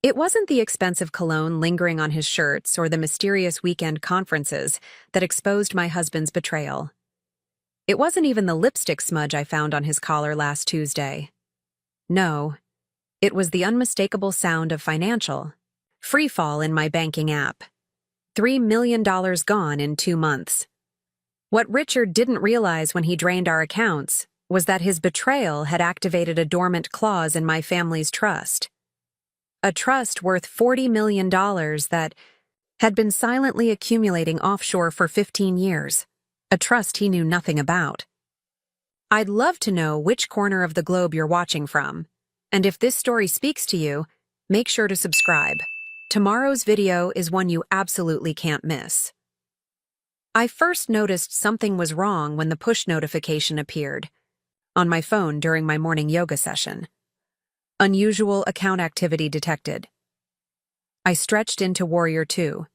It wasn't the expensive cologne lingering on his shirts or the mysterious weekend conferences that exposed my husband's betrayal. It wasn't even the lipstick smudge I found on his collar last Tuesday. No, it was the unmistakable sound of financial freefall in my banking app. $3 million gone in 2 months. What Richard didn't realize when he drained our accounts was that his betrayal had activated a dormant clause in my family's trust. A trust worth $40 million that had been silently accumulating offshore for 15 years. A trust he knew nothing about. I'd love to know which corner of the globe you're watching from. And if this story speaks to you, make sure to subscribe. Tomorrow's video is one you absolutely can't miss. I first noticed something was wrong when the push notification appeared on my phone during my morning yoga session. Unusual account activity detected. I stretched into Warrior 2,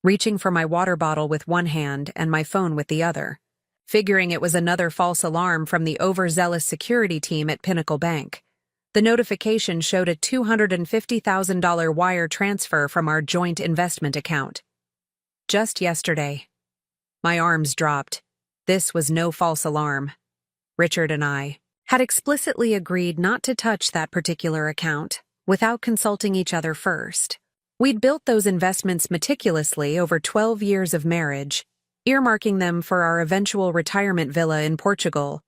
reaching for my water bottle with one hand and my phone with the other, figuring it was another false alarm from the overzealous security team at Pinnacle Bank. The notification showed a $250,000 wire transfer from our joint investment account. Just yesterday. My arms dropped. This was no false alarm. Richard and I had explicitly agreed not to touch that particular account without consulting each other first. We'd built those investments meticulously over 12 years of marriage, earmarking them for our eventual retirement villa in Portugal,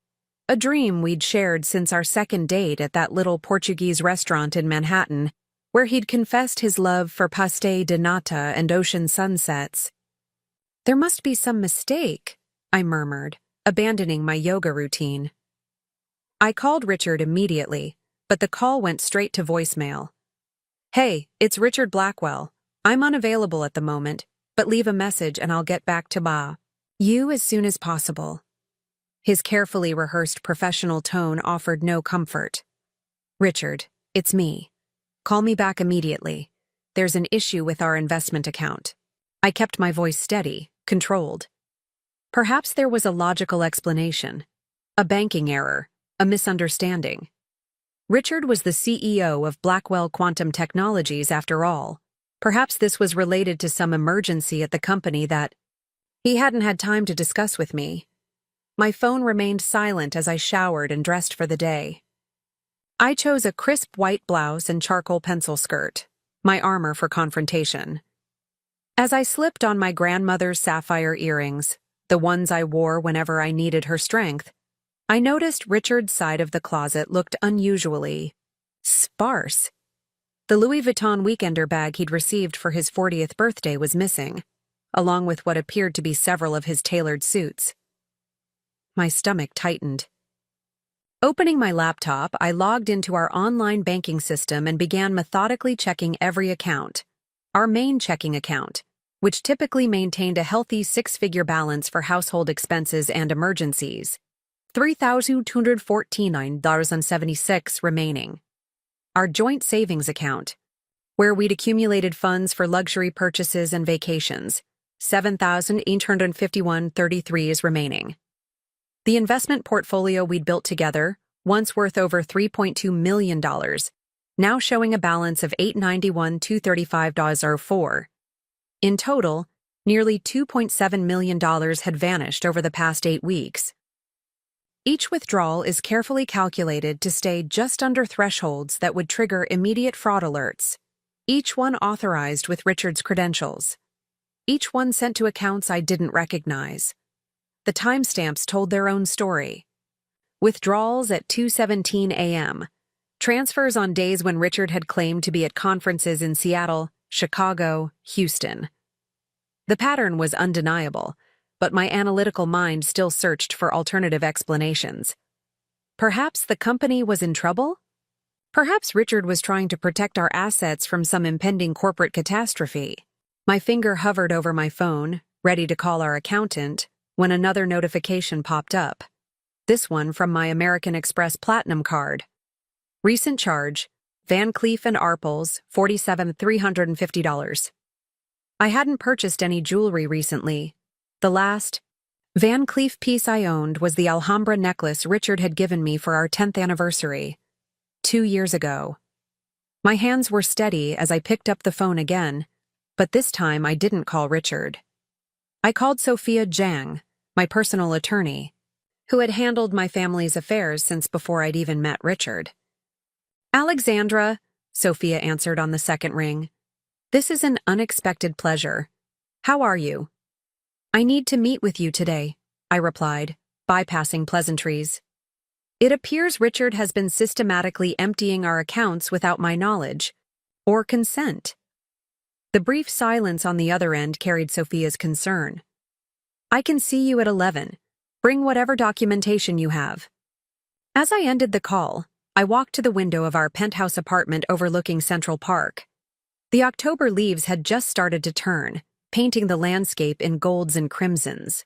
a dream we'd shared since our second date at that little Portuguese restaurant in Manhattan, where he'd confessed his love for pastel de nata and ocean sunsets. There must be some mistake, I murmured, abandoning my yoga routine. I called Richard immediately, but the call went straight to voicemail. Hey, it's Richard Blackwell. I'm unavailable at the moment, but leave a message and I'll get back to you as soon as possible. His carefully rehearsed professional tone offered no comfort. Richard, it's me. Call me back immediately. There's an issue with our investment account. I kept my voice steady, controlled. Perhaps there was a logical explanation. A banking error, a misunderstanding. Richard was the CEO of Blackwell Quantum Technologies after all. Perhaps this was related to some emergency at the company that he hadn't had time to discuss with me. My phone remained silent as I showered and dressed for the day. I chose a crisp white blouse and charcoal pencil skirt, my armor for confrontation. As I slipped on my grandmother's sapphire earrings, the ones I wore whenever I needed her strength, I noticed Richard's side of the closet looked unusually sparse. The Louis Vuitton weekender bag he'd received for his 40th birthday was missing, along with what appeared to be several of his tailored suits. My stomach tightened. Opening my laptop, I logged into our online banking system and began methodically checking every account. Our main checking account, which typically maintained a healthy 6-figure balance for household expenses and emergencies, $3,214.76 remaining. Our joint savings account, where we'd accumulated funds for luxury purchases and vacations, $7,851.33 is remaining. The investment portfolio we'd built together, once worth over $3.2 million, now showing a balance of $891,235.04. In total, nearly $2.7 million had vanished over the past 8 weeks. Each withdrawal is carefully calculated to stay just under thresholds that would trigger immediate fraud alerts, each one authorized with Richard's credentials. Each one sent to accounts I didn't recognize. The timestamps told their own story. Withdrawals at 2:17 a.m., transfers on days when Richard had claimed to be at conferences in Seattle, Chicago, Houston. The pattern was undeniable, but my analytical mind still searched for alternative explanations. Perhaps the company was in trouble? Perhaps Richard was trying to protect our assets from some impending corporate catastrophe. My finger hovered over my phone, ready to call our accountant, when another notification popped up. This one from my American Express Platinum card. Recent charge, Van Cleef & Arpels, $47,350. I hadn't purchased any jewelry recently. The last Van Cleef piece I owned was the Alhambra necklace Richard had given me for our 10th anniversary, 2 years ago. My hands were steady as I picked up the phone again, but this time I didn't call Richard. I called Sophia Zhang, my personal attorney, who had handled my family's affairs since before I'd even met Richard. "Alexandra," Sophia answered on the second ring. "This is an unexpected pleasure. How are you?" "I need to meet with you today," I replied, bypassing pleasantries. "It appears Richard has been systematically emptying our accounts without my knowledge or consent." The brief silence on the other end carried Sophia's concern. "I can see you at 11. Bring whatever documentation you have." As I ended the call, I walked to the window of our penthouse apartment overlooking Central Park. The October leaves had just started to turn, painting the landscape in golds and crimsons.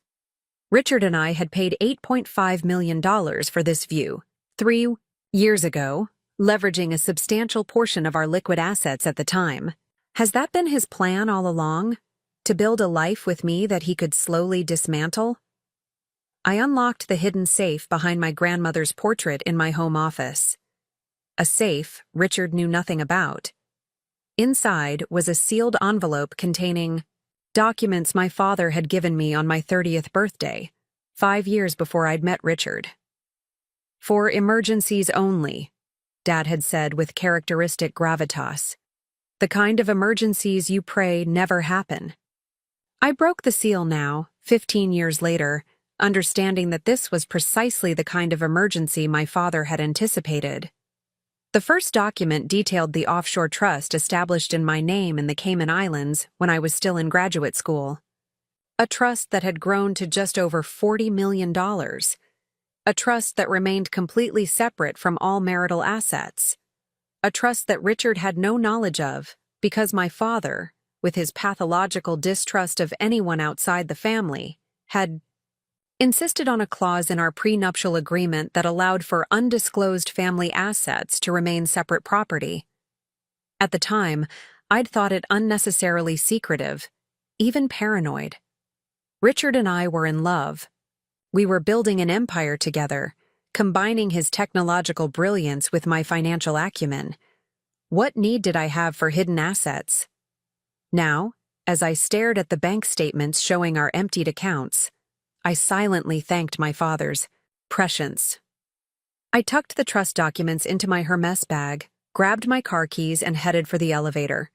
Richard and I had paid $8.5 million for this view 3 years ago, leveraging a substantial portion of our liquid assets at the time. Has that been his plan all along? To build a life with me that he could slowly dismantle? I unlocked the hidden safe behind my grandmother's portrait in my home office. A safe Richard knew nothing about. Inside was a sealed envelope containing documents my father had given me on my 30th birthday, 5 years before I'd met Richard. "For emergencies only," Dad had said with characteristic gravitas. "The kind of emergencies you pray never happen." I broke the seal now, 15 years later, understanding that this was precisely the kind of emergency my father had anticipated. The first document detailed the offshore trust established in my name in the Cayman Islands when I was still in graduate school. A trust that had grown to just over $40 million. A trust that remained completely separate from all marital assets. A trust that Richard had no knowledge of because my father, with his pathological distrust of anyone outside the family, had insisted on a clause in our prenuptial agreement that allowed for undisclosed family assets to remain separate property. At the time, I'd thought it unnecessarily secretive, even paranoid. Richard and I were in love. We were building an empire together, combining his technological brilliance with my financial acumen. What need did I have for hidden assets? Now, as I stared at the bank statements showing our emptied accounts, I silently thanked my father's prescience. I tucked the trust documents into my Hermes bag, grabbed my car keys, and headed for the elevator.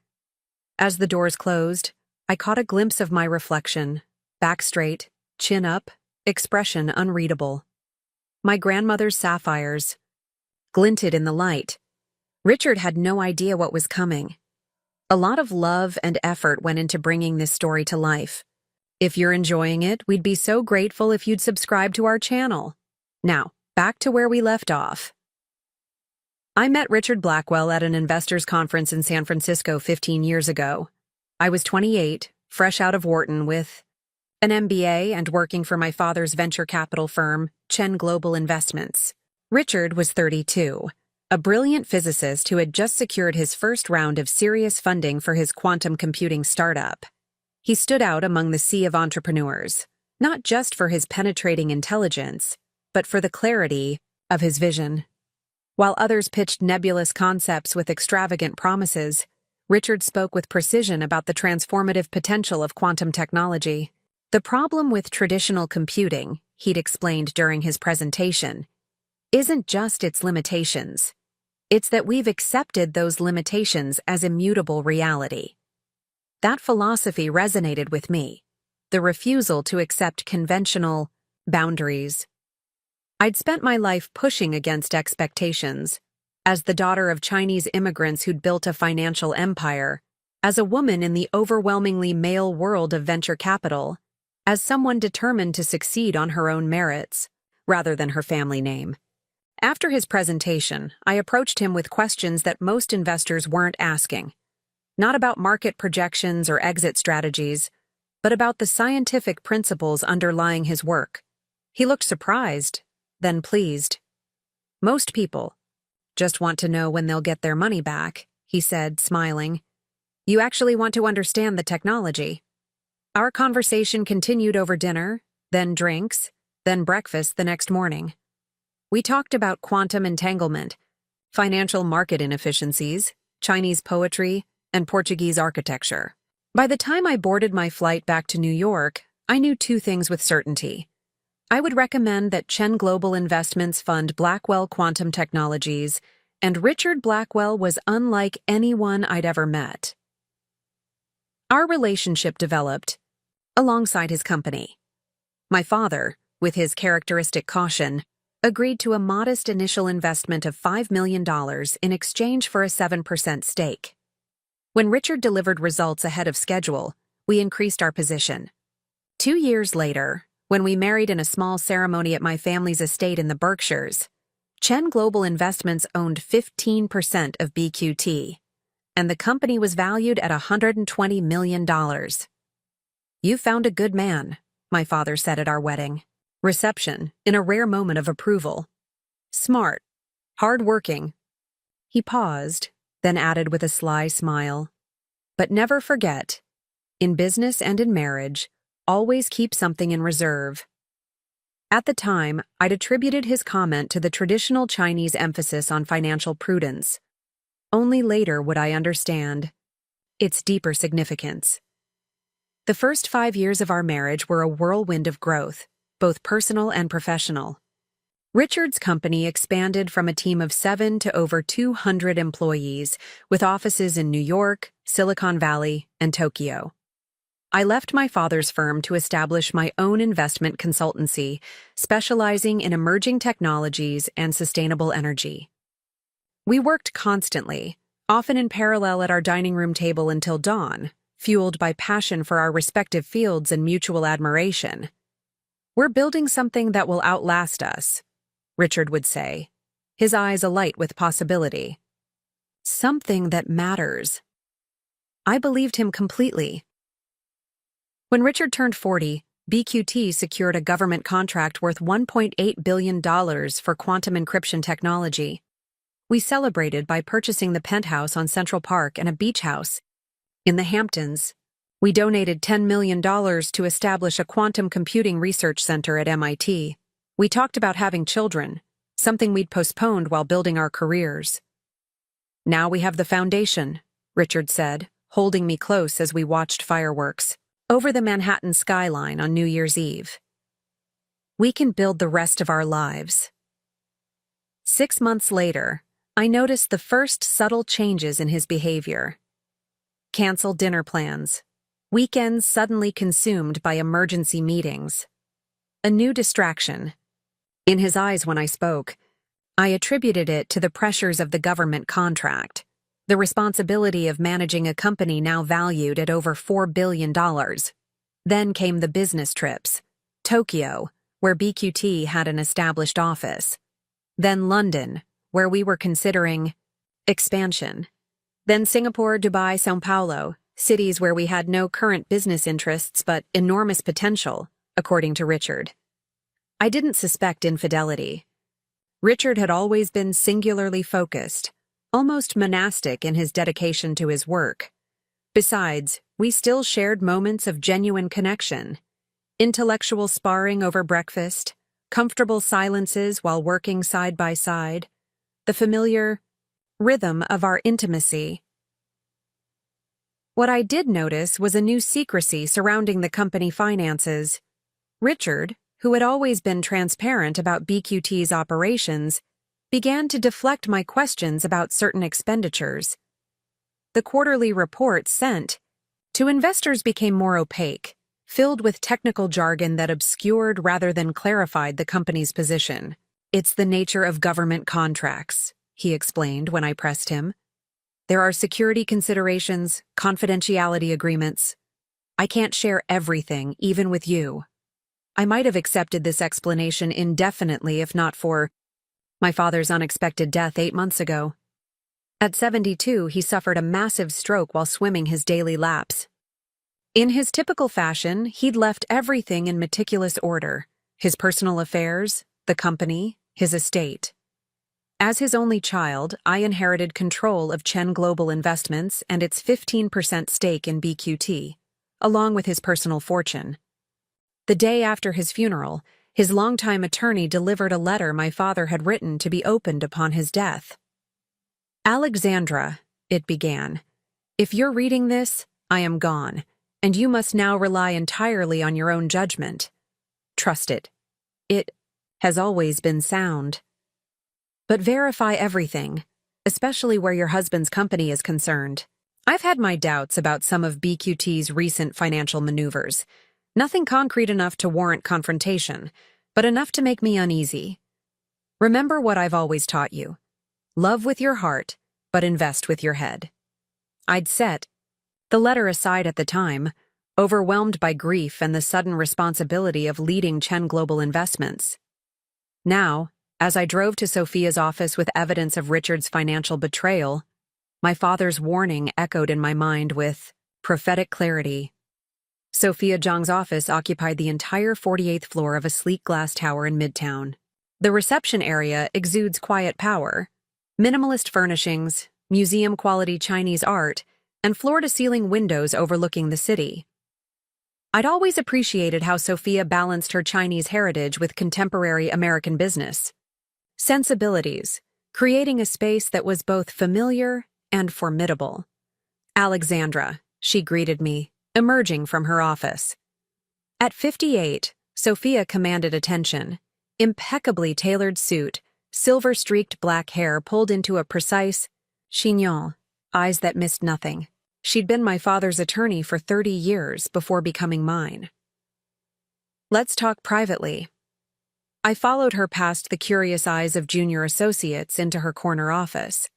As the doors closed, I caught a glimpse of my reflection, back straight, chin up, expression unreadable. My grandmother's sapphires glinted in the light. Richard had no idea what was coming. A lot of love and effort went into bringing this story to life. If you're enjoying it, we'd be so grateful if you'd subscribe to our channel. Now, back to where we left off. I met Richard Blackwell at an investors' conference in San Francisco 15 years ago. I was 28, fresh out of Wharton with an MBA and working for my father's venture capital firm, Chen Global Investments. Richard was 32, a brilliant physicist who had just secured his first round of serious funding for his quantum computing startup. He stood out among the sea of entrepreneurs, not just for his penetrating intelligence, but for the clarity of his vision. While others pitched nebulous concepts with extravagant promises, Richard spoke with precision about the transformative potential of quantum technology. The problem with traditional computing, he'd explained during his presentation, isn't just its limitations. It's that we've accepted those limitations as immutable reality. That philosophy resonated with me, the refusal to accept conventional boundaries. I'd spent my life pushing against expectations, as the daughter of Chinese immigrants who'd built a financial empire, as a woman in the overwhelmingly male world of venture capital, as someone determined to succeed on her own merits, rather than her family name. After his presentation, I approached him with questions that most investors weren't asking. Not about market projections or exit strategies, but about the scientific principles underlying his work. He looked surprised, then pleased. "Most people just want to know when they'll get their money back," he said, smiling. "You actually want to understand the technology." Our conversation continued over dinner, then drinks, then breakfast the next morning. We talked about quantum entanglement, financial market inefficiencies, Chinese poetry, and Portuguese architecture. By the time I boarded my flight back to New York, I knew two things with certainty. I would recommend that Chen Global Investments fund Blackwell Quantum Technologies, and Richard Blackwell was unlike anyone I'd ever met. Our relationship developed alongside his company. My father, with his characteristic caution, agreed to a modest initial investment of $5 million in exchange for a 7% stake. When Richard delivered results ahead of schedule, we increased our position. 2 years later, when we married in a small ceremony at my family's estate in the Berkshires, Chen Global Investments owned 15% of BQT, and the company was valued at $120 million. "You found a good man," my father said at our wedding reception, in a rare moment of approval. "Smart, hard-working." He paused, then added with a sly smile, "But never forget, in business and in marriage, always keep something in reserve." At the time, I'd attributed his comment to the traditional Chinese emphasis on financial prudence. Only later would I understand its deeper significance. The first 5 years of our marriage were a whirlwind of growth, both personal and professional. Richard's company expanded from a team of 7 to over 200 employees, with offices in New York, Silicon Valley, and Tokyo. I left my father's firm to establish my own investment consultancy, specializing in emerging technologies and sustainable energy. We worked constantly, often in parallel at our dining room table until dawn, fueled by passion for our respective fields and mutual admiration. "We're building something that will outlast us," Richard would say, his eyes alight with possibility. "Something that matters." I believed him completely. When Richard turned 40, BQT secured a government contract worth $1.8 billion for quantum encryption technology. We celebrated by purchasing the penthouse on Central Park and a beach house in the Hamptons. We donated $10 million to establish a quantum computing research center at MIT. We talked about having children, something we'd postponed while building our careers. "Now we have the foundation," Richard said, holding me close as we watched fireworks over the Manhattan skyline on New Year's Eve. "We can build the rest of our lives." 6 months later, I noticed the first subtle changes in his behavior. Canceled dinner plans. Weekends suddenly consumed by emergency meetings. A new distraction. In his eyes when I spoke, I attributed it to the pressures of the government contract, the responsibility of managing a company now valued at over $4 billion. Then came the business trips. Tokyo, where BQT had an established office. Then London, where we were considering expansion. Then Singapore, Dubai, São Paulo, cities where we had no current business interests but enormous potential, according to Richard. I didn't suspect infidelity. Richard had always been singularly focused, almost monastic in his dedication to his work. Besides, we still shared moments of genuine connection. Intellectual sparring over breakfast, comfortable silences while working side by side, the familiar rhythm of our intimacy. What I did notice was a new secrecy surrounding the company finances. Richard, who had always been transparent about BQT's operations, began to deflect my questions about certain expenditures. The quarterly reports sent to investors became more opaque, filled with technical jargon that obscured rather than clarified the company's position. "It's the nature of government contracts," he explained when I pressed him. "There are security considerations, confidentiality agreements. I can't share everything, even with you." I might have accepted this explanation indefinitely if not for my father's unexpected death 8 months ago. At 72, he suffered a massive stroke while swimming his daily laps. In his typical fashion, he'd left everything in meticulous order: his personal affairs, the company, his estate. As his only child, I inherited control of Chen Global Investments and its 15% stake in BQT, along with his personal fortune. The day after his funeral, his longtime attorney delivered a letter my father had written to be opened upon his death. "Alexandra, it began. If you're reading this, I am gone, and you must now rely entirely on your own judgment. Trust it. It has always been sound. But verify everything, especially where your husband's company is concerned. I've had my doubts about some of BQT's recent financial maneuvers. Nothing concrete enough to warrant confrontation, but enough to make me uneasy. Remember what I've always taught you. Love with your heart, but invest with your head. I'd set the letter aside at the time, overwhelmed by grief and the sudden responsibility of leading Chen Global Investments. Now, as I drove to Sophia's office with evidence of Richard's financial betrayal, my father's warning echoed in my mind with prophetic clarity. Sophia Zhang's office occupied the entire 48th floor of a sleek glass tower in Midtown. The reception area exudes quiet power, minimalist furnishings, museum-quality Chinese art, and floor-to-ceiling windows overlooking the city. I'd always appreciated how Sophia balanced her Chinese heritage with contemporary American business sensibilities, creating a space that was both familiar and formidable. Alexandra, she greeted me, emerging from her office. At 58, Sophia commanded attention. Impeccably tailored suit, silver-streaked black hair pulled into a precise chignon, eyes that missed nothing. She'd been my father's attorney for 30 years before becoming mine. Let's talk privately. I followed her past the curious eyes of junior associates into her corner office.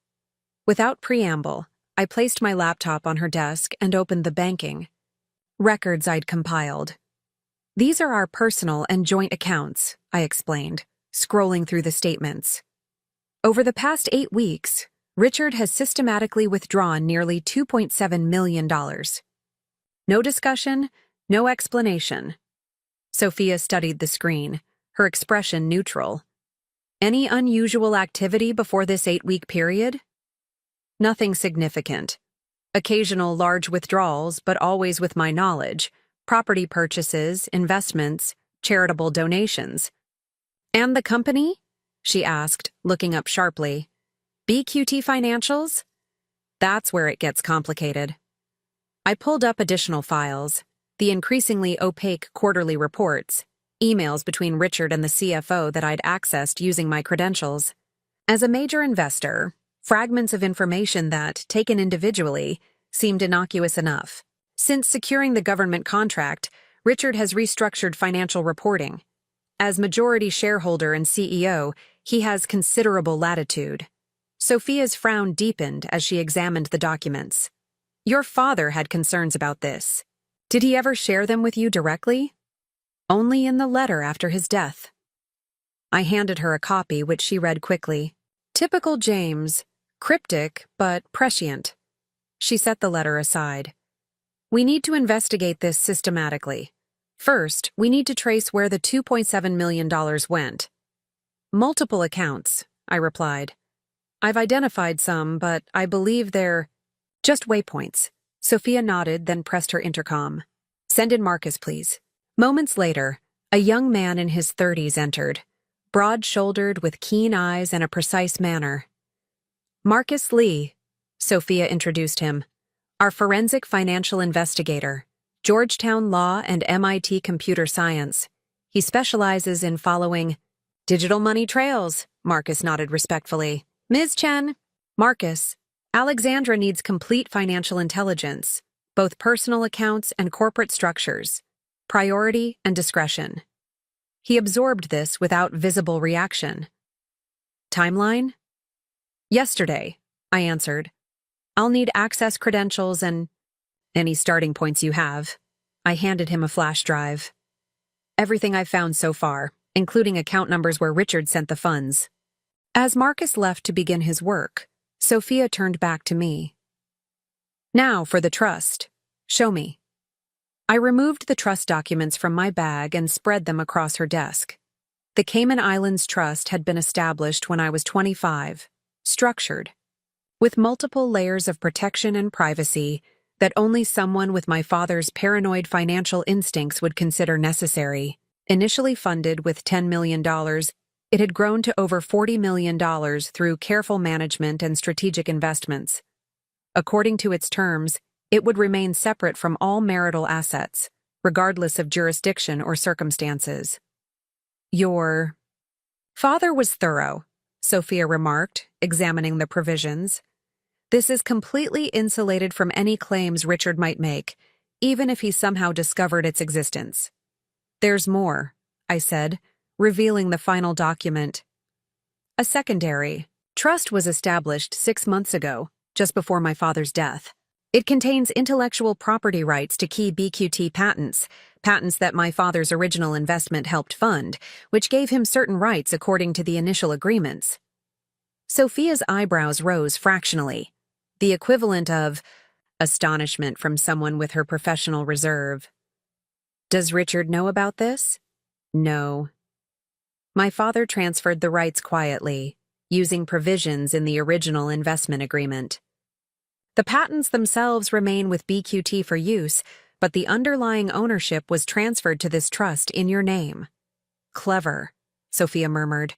Without preamble, I placed my laptop on her desk and opened the banking records I'd compiled. These are our personal and joint accounts, I explained, scrolling through the statements. Over the past 8 weeks, Richard has systematically withdrawn nearly $2.7 million. No discussion, no explanation. Sophia studied the screen, her expression neutral. Any unusual activity before this 8-week period? Nothing significant. Occasional large withdrawals, but always with my knowledge. Property purchases, investments, charitable donations. And the company? She asked, looking up sharply. BQT Financials? That's where it gets complicated. I pulled up additional files, the increasingly opaque quarterly reports, emails between Richard and the CFO that I'd accessed using my credentials. As a major investor, fragments of information that, taken individually, seemed innocuous enough. Since securing the government contract, Richard has restructured financial reporting. As majority shareholder and CEO, he has considerable latitude. Sophia's frown deepened as she examined the documents. Your father had concerns about this. Did he ever share them with you directly? Only in the letter after his death. I handed her a copy, which she read quickly. Typical James, cryptic but prescient. She set the letter aside. We need to investigate this systematically. First, we need to trace where the $2.7 million went. Multiple accounts, I replied. I've identified some, but I believe they're just waypoints. Sophia nodded, then pressed her intercom. Send in Marcus, please. Moments later, a young man in his 30s entered, broad-shouldered with keen eyes and a precise manner. Marcus Lee, Sophia introduced him. Our forensic financial investigator, Georgetown Law and MIT Computer Science. He specializes in following digital money trails, Marcus nodded respectfully. Ms. Chen, Marcus, Alexandra needs complete financial intelligence, both personal accounts and corporate structures, priority and discretion. He absorbed this without visible reaction. Timeline? Yesterday, I answered. I'll need access credentials and any starting points you have. I handed him a flash drive. Everything I've found so far, including account numbers where Richard sent the funds. As Marcus left to begin his work, Sophia turned back to me. Now for the trust. Show me. I removed the trust documents from my bag and spread them across her desk. The Cayman Islands Trust had been established when I was 25, structured, with multiple layers of protection and privacy that only someone with my father's paranoid financial instincts would consider necessary. Initially funded with $10 million, it had grown to over $40 million through careful management and strategic investments. According to its terms, it would remain separate from all marital assets, regardless of jurisdiction or circumstances. Your father was thorough, Sophia remarked, examining the provisions. This is completely insulated from any claims Richard might make, even if he somehow discovered its existence. There's more, I said, revealing the final document. A secondary trust was established 6 months ago, just before my father's death. It contains intellectual property rights to key BQT patents that my father's original investment helped fund, which gave him certain rights according to the initial agreements. Sophia's eyebrows rose fractionally, the equivalent of astonishment from someone with her professional reserve. Does Richard know about this? No. My father transferred the rights quietly, using provisions in the original investment agreement. The patents themselves remain with BQT for use, but the underlying ownership was transferred to this trust in your name. Clever, Sophia murmured.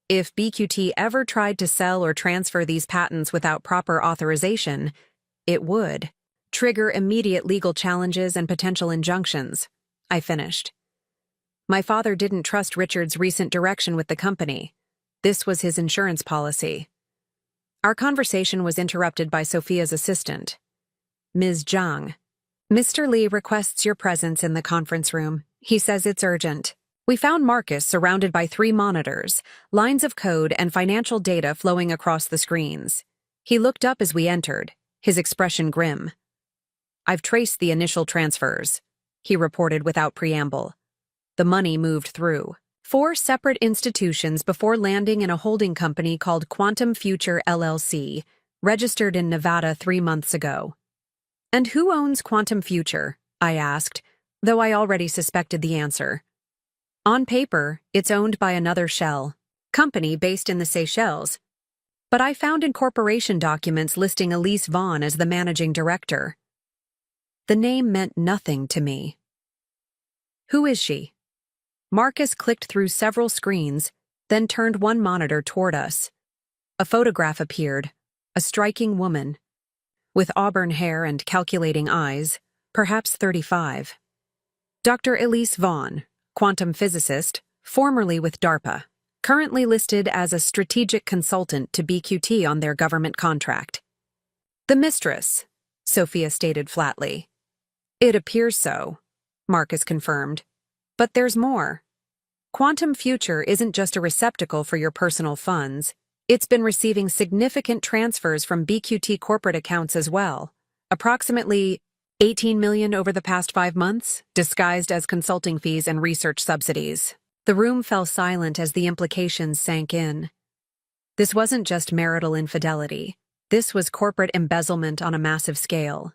If BQT ever tried to sell or transfer these patents without proper authorization, it would trigger immediate legal challenges and potential injunctions, I finished. My father didn't trust Richard's recent direction with the company. This was his insurance policy. Our conversation was interrupted by Sophia's assistant, Ms. Zhang. Mr. Li requests your presence in the conference room. He says it's urgent. We found Marcus surrounded by 3 monitors, lines of code and financial data flowing across the screens. He looked up as we entered, his expression grim. I've traced the initial transfers, he reported without preamble. The money moved through 4 separate institutions before landing in a holding company called Quantum Future LLC, registered in Nevada 3 months ago. And who owns Quantum Future? I asked, though I already suspected the answer. On paper, it's owned by another shell company based in the Seychelles, but I found incorporation documents listing Elise Vaughn as the managing director. The name meant nothing to me. Who is she? Marcus clicked through several screens, then turned one monitor toward us. A photograph appeared, a striking woman, with auburn hair and calculating eyes, perhaps 35. Dr. Elise Vaughn, quantum physicist, formerly with DARPA, currently listed as a strategic consultant to BQT on their government contract. The Mistress, Sophia stated flatly. It appears so, Marcus confirmed. But there's more. Quantum Future isn't just a receptacle for your personal funds. It's been receiving significant transfers from BQT corporate accounts as well, approximately $18 million over the past 5 months, disguised as consulting fees and research subsidies. The room fell silent as the implications sank in. This wasn't just marital infidelity. This was corporate embezzlement on a massive scale.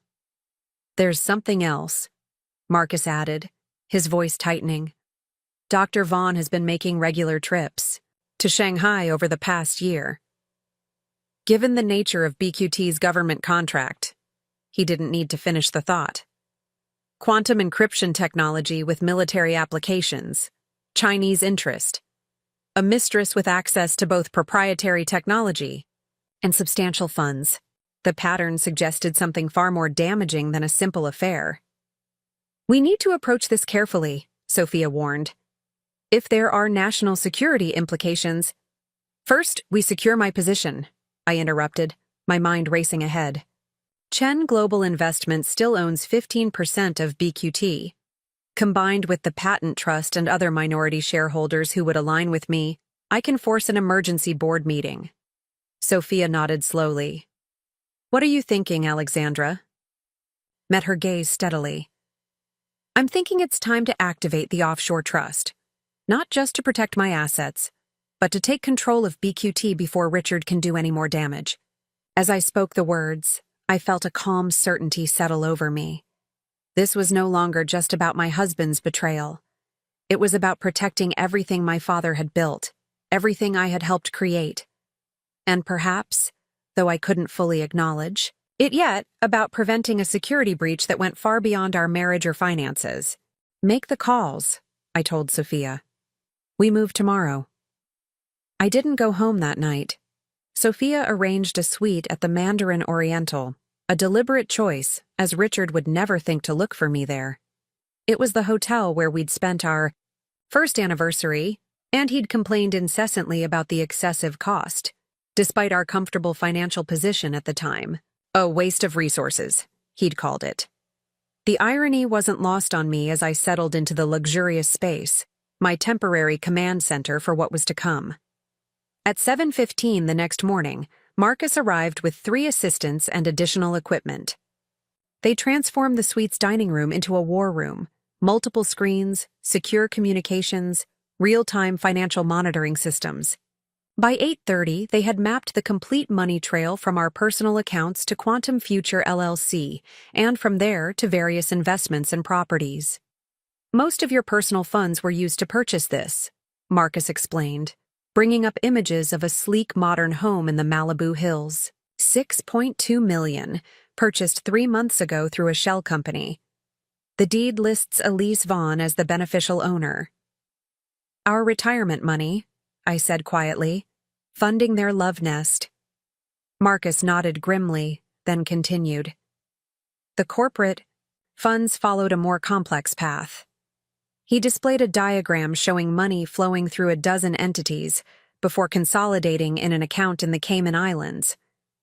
There's something else, Marcus added, his voice tightening. Dr. Vaughn has been making regular trips to Shanghai over the past year. Given the nature of BQT's government contract, he didn't need to finish the thought. Quantum encryption technology with military applications, Chinese interest, a mistress with access to both proprietary technology and substantial funds. The pattern suggested something far more damaging than a simple affair. We need to approach this carefully, Sophia warned. If there are national security implications— First, we secure my position, I interrupted, my mind racing ahead. Chen Global Investment still owns 15% of BQT. Combined with the patent trust and other minority shareholders who would align with me, I can force an emergency board meeting. Sophia nodded slowly. What are you thinking, Alexandra? Met her gaze steadily. I'm thinking it's time to activate the Offshore Trust, not just to protect my assets, but to take control of BQT before Richard can do any more damage. As I spoke the words, I felt a calm certainty settle over me. This was no longer just about my husband's betrayal. It was about protecting everything my father had built, everything I had helped create. And perhaps, though I couldn't fully acknowledge it yet, about preventing a security breach that went far beyond our marriage or finances. Make the calls, I told Sophia. We move tomorrow. I didn't go home that night. Sophia arranged a suite at the Mandarin Oriental, A deliberate choice, as Richard would never think to look for me there. It was the hotel where we'd spent our first anniversary, and he'd complained incessantly about the excessive cost, despite our comfortable financial position at the time. A waste of resources, he'd called it. The irony wasn't lost on me as I settled into the luxurious space, my temporary command center for what was to come. At 7:15 the next morning, Marcus arrived with 3 assistants and additional equipment. They transformed the suite's dining room into a war room, multiple screens, secure communications, real-time financial monitoring systems. By 8:30, they had mapped the complete money trail from our personal accounts to Quantum Future LLC, and from there to various investments and properties. Most of your personal funds were used to purchase this, Marcus explained, bringing up images of a sleek modern home in the Malibu Hills. $6.2 million, purchased 3 months ago through a shell company. The deed lists Elise Vaughn as the beneficial owner. Our retirement money, I said quietly, funding their love nest. Marcus nodded grimly, then continued. The corporate funds followed a more complex path. He displayed a diagram showing money flowing through a dozen entities before consolidating in an account in the Cayman Islands.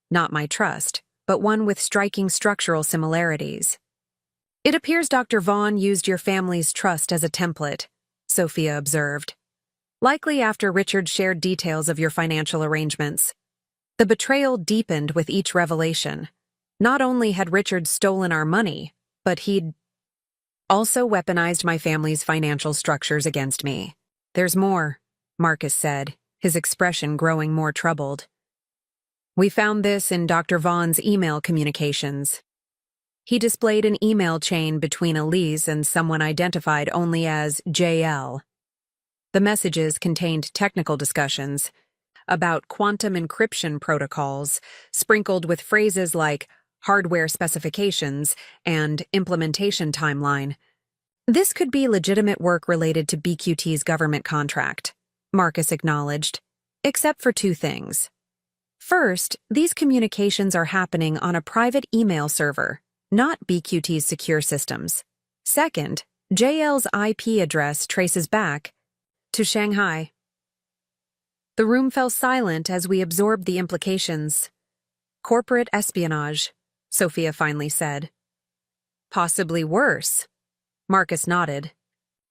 Not my trust, but one with striking structural similarities. It appears Dr. Vaughn used your family's trust as a template, Sophia observed. Likely after Richard shared details of your financial arrangements. The betrayal deepened with each revelation. Not only had Richard stolen our money, but he'd also weaponized my family's financial structures against me. There's more, Marcus said, his expression growing more troubled. We found this in Dr. Vaughn's email communications. He displayed an email chain between Elise and someone identified only as JL. The messages contained technical discussions about quantum encryption protocols, sprinkled with phrases like hardware specifications and implementation timeline. This could be legitimate work related to BQT's government contract, Marcus acknowledged, except for 2 things. First, these communications are happening on a private email server, not BQT's secure systems. Second, JL's IP address traces back to Shanghai. The room fell silent as we absorbed the implications. Corporate espionage, Sophia finally said. Possibly worse, Marcus nodded.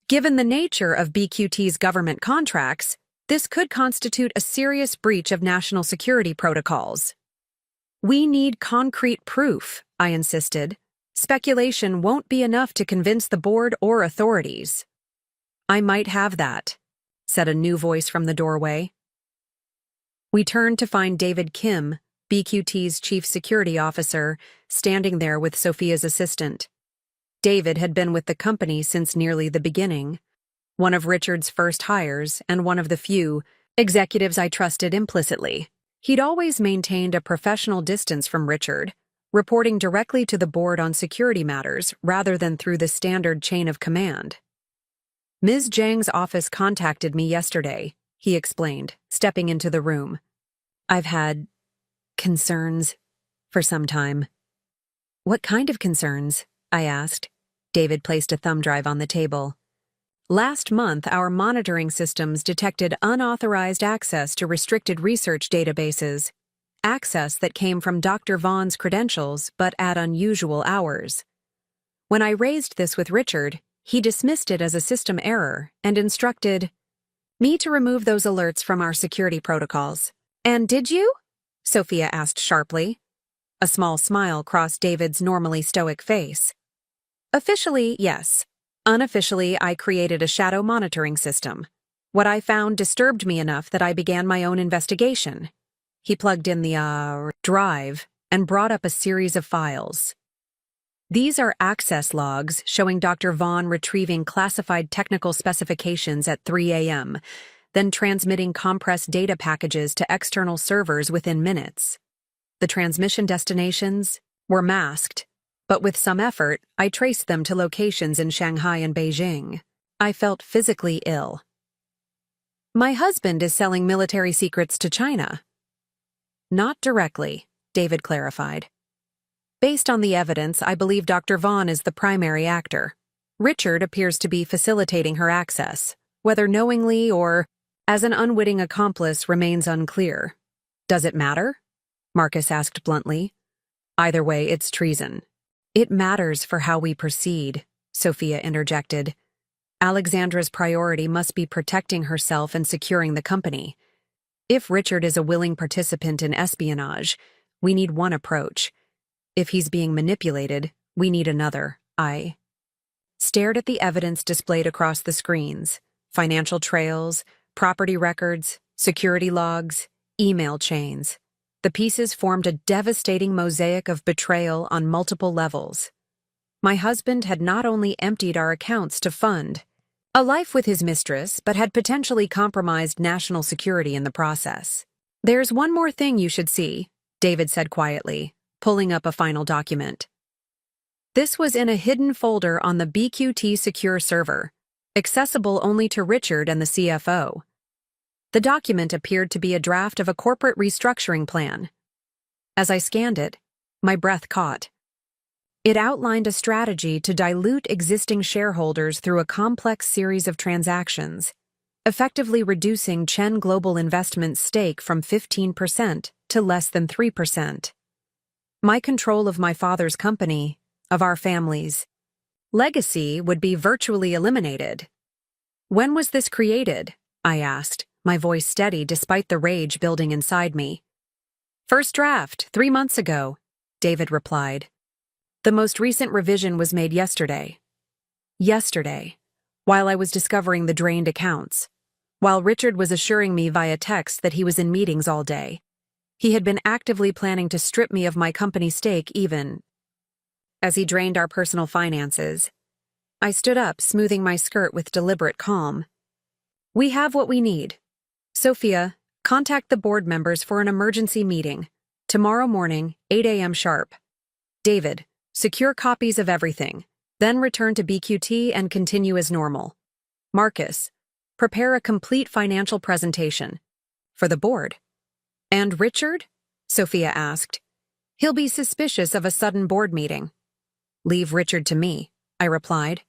Given the nature of BQT's government contracts, this could constitute a serious breach of national security protocols. We need concrete proof, I insisted. Speculation won't be enough to convince the board or authorities. I might have that, said a new voice from the doorway. We turned to find David Kim, BQT's chief security officer, standing there with Sophia's assistant. David had been with the company since nearly the beginning, one of Richard's first hires and one of the few executives I trusted implicitly. He'd always maintained a professional distance from Richard, reporting directly to the board on security matters rather than through the standard chain of command. Ms. Zhang's office contacted me yesterday, he explained, stepping into the room. I've had concerns for some time. What kind of concerns? I asked. David placed a thumb drive on the table. Last month, our monitoring systems detected unauthorized access to restricted research databases, access that came from Dr. Vaughn's credentials but at unusual hours. When I raised this with Richard, he dismissed it as a system error and instructed me to remove those alerts from our security protocols. And did you? Sophia asked sharply. A small smile crossed David's normally stoic face. Officially, yes. Unofficially, I created a shadow monitoring system. What I found disturbed me enough that I began my own investigation. He plugged in the drive and brought up a series of files. These are access logs showing Dr. Vaughn retrieving classified technical specifications at 3 a.m., then transmitting compressed data packages to external servers within minutes. The transmission destinations were masked, but with some effort, I traced them to locations in Shanghai and Beijing. I felt physically ill. My husband is selling military secrets to China. Not directly, David clarified. Based on the evidence, I believe Dr. Vaughn is the primary actor. Richard appears to be facilitating her access, whether knowingly or as an unwitting accomplice remains unclear. Does it matter? Marcus asked bluntly. Either way, it's treason. It matters for how we proceed, Sophia interjected. Alexandra's priority must be protecting herself and securing the company. If Richard is a willing participant in espionage, we need one approach. If he's being manipulated, we need another. I stared at the evidence displayed across the screens: financial trails, property records, security logs, email chains. The pieces formed a devastating mosaic of betrayal on multiple levels. My husband had not only emptied our accounts to fund a life with his mistress, but had potentially compromised national security in the process. There's one more thing you should see, David said quietly, pulling up a final document. This was in a hidden folder on the BQT secure server, accessible only to Richard and the CFO. The document appeared to be a draft of a corporate restructuring plan. As I scanned it, my breath caught. It outlined a strategy to dilute existing shareholders through a complex series of transactions, effectively reducing Chen Global Investments' stake from 15% to less than 3%. My control of my father's company, of our family's legacy, would be virtually eliminated. When was this created? I asked, my voice steady despite the rage building inside me. First draft, 3 months ago, David replied. The most recent revision was made yesterday. Yesterday, while I was discovering the drained accounts, while Richard was assuring me via text that he was in meetings all day. He had been actively planning to strip me of my company stake even as he drained our personal finances. I stood up, smoothing my skirt with deliberate calm. We have what we need. Sophia, contact the board members for an emergency meeting. Tomorrow morning, 8 a.m. sharp. David, secure copies of everything, then return to BQT and continue as normal. Marcus, prepare a complete financial presentation. For the board. And Richard? Sophia asked. He'll be suspicious of a sudden board meeting. Leave Richard to me, I replied.